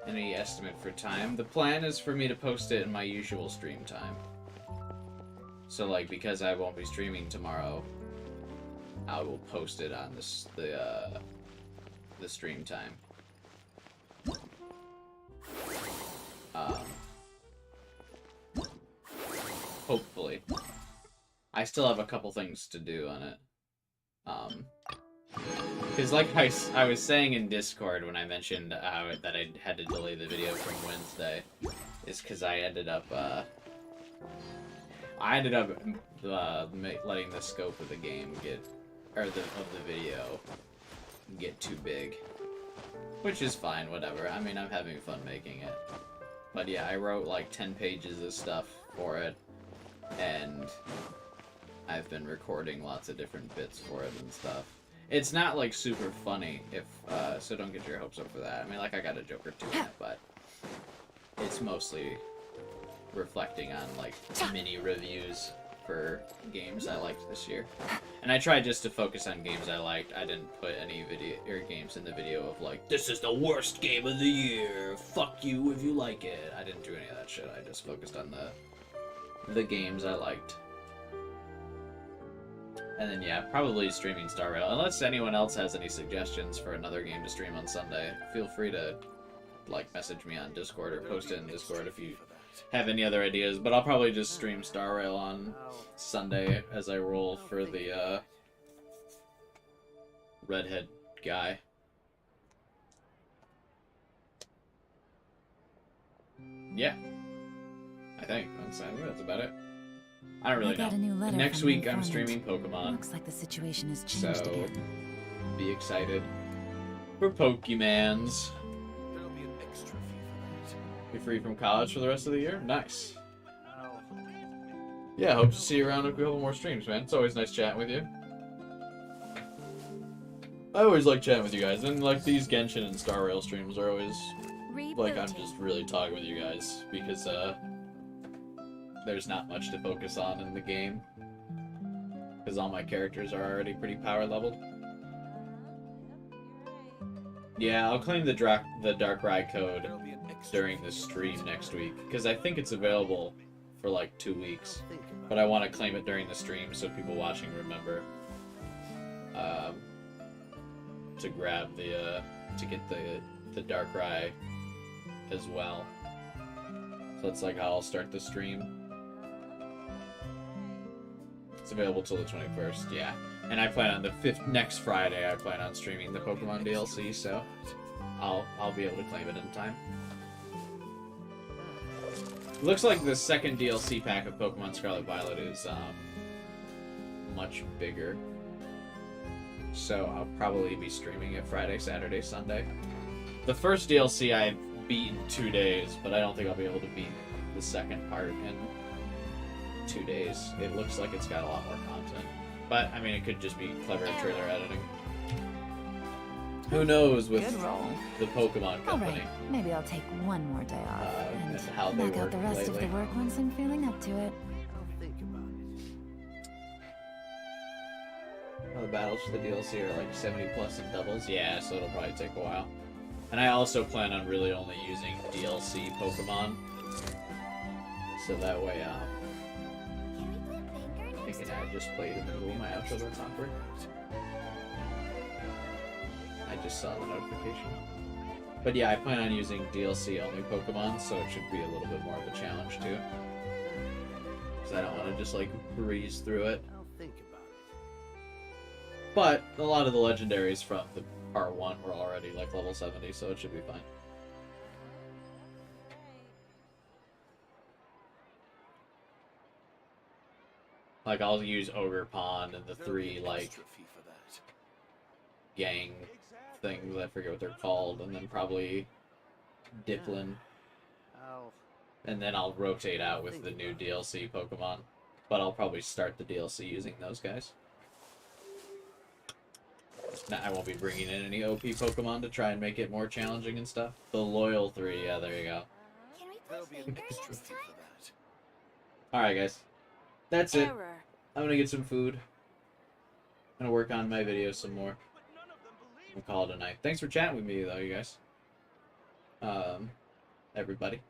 Any estimate for time? The plan is for me to post it in my usual stream time. So, like, because I won't be streaming tomorrow, I will post it on the stream time. Hopefully. I still have a couple things to do on it. Because like I was saying in Discord when I mentioned that I had to delay the video from Wednesday, is because I ended up letting the scope of the game of the video get too big. Which is fine, whatever. I mean, I'm having fun making it. But yeah, I wrote like 10 pages of stuff for it, and I've been recording lots of different bits for it and stuff. It's not like super funny, so don't get your hopes up for that. I mean, like, I got a joke or two in it, but it's mostly reflecting on like mini reviews for games I liked this year. And I tried just to focus on games I liked. I didn't put any games in the video of like, this is the worst game of the year, fuck you if you like it. I didn't do any of that shit. I just focused on the games I liked. And then yeah, probably streaming Star Rail. Unless anyone else has any suggestions for another game to stream on Sunday, feel free to like message me on Discord or post it in Discord if you have any other ideas. But I'll probably just stream Star Rail on Sunday as I roll for the redhead guy. Yeah, I think that's about it. I don't really I got know. a new letter Next from an week I'm informant. streaming Pokemon. Looks like the situation has changed So again. be excited for Pokemans. There'll be an extra fee for that. Be free from college for the rest of the year? Nice. Yeah, hope to see you around a couple more streams, man. It's always nice chatting with you. I always like chatting with you guys, and like these Genshin and Star Rail streams are always like I'm just really talking with you guys because there's not much to focus on in the game because all my characters are already pretty power leveled. Yeah, I'll claim the Darkrai code during the stream next week because I think it's available for like 2 weeks, but I want to claim it during the stream so people watching remember to grab to get the Darkrai as well. So that's like how I'll start the stream. It's available till the 21st, yeah. And I plan on next Friday, I plan on streaming the Pokemon DLC, so I'll be able to claim it in time. Looks like the second DLC pack of Pokemon Scarlet Violet is much bigger. So I'll probably be streaming it Friday, Saturday, Sunday. The first DLC I've beaten 2 days, but I don't think I'll be able to beat the second part in 2 days. It looks like it's got a lot more content. But, I mean, it could just be clever trailer editing. Who knows with the Pokemon Company. Alright, maybe I'll take one more day off and how they knock out work the rest lately. of the work once I'm feeling up to it. Well, the battles for the DLC are like 70 plus in doubles. Yeah, so it'll probably take a while. And I also plan on really only using DLC Pokemon. So that way, I can just play it in the middle of my outro that's awkward. I just saw the notification. But yeah, I plan on using DLC only Pokemon, so it should be a little bit more of a challenge too. Because I don't want to just like breeze through it. But a lot of the legendaries from the part 1 were already like level 70, so it should be fine. Like, I'll use Ogre Pond and the 3, like, gang things, I forget what they're called, and then probably Diplin. And then I'll rotate out with the new DLC Pokemon. But I'll probably start the DLC using those guys. Now, I won't be bringing in any OP Pokemon to try and make it more challenging and stuff. The Loyal 3, yeah, there you go. Can we play Finger next time? Alright, guys. That's it. I'm gonna get some food. I'm gonna work on my videos some more. We'll call it a night. Thanks for chatting with me, though, you guys. Everybody.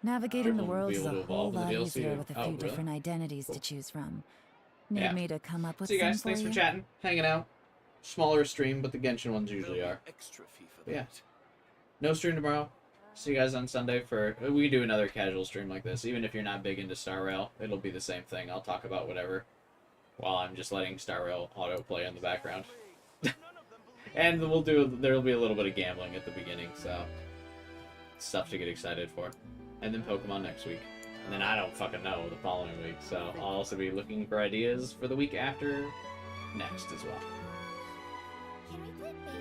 Navigating the We'll world be is able a to whole evolve in the lot DLC easier too. with a Oh, few really? different identities to choose from. Need me to come up with See you some guys. Thanks for you? chatting, hanging out. Smaller stream, but the Genshin ones usually are. But yeah. No stream tomorrow. See you guys on Sunday for... We do another casual stream like this. Even if you're not big into Star Rail, it'll be the same thing. I'll talk about whatever while I'm just letting Star Rail autoplay in the background. And there'll be a little bit of gambling at the beginning, so... Stuff to get excited for. And then Pokemon next week. And then I don't fucking know the following week, so I'll also be looking for ideas for the week after next as well.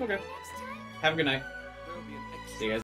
Okay. Have a good night. See you guys.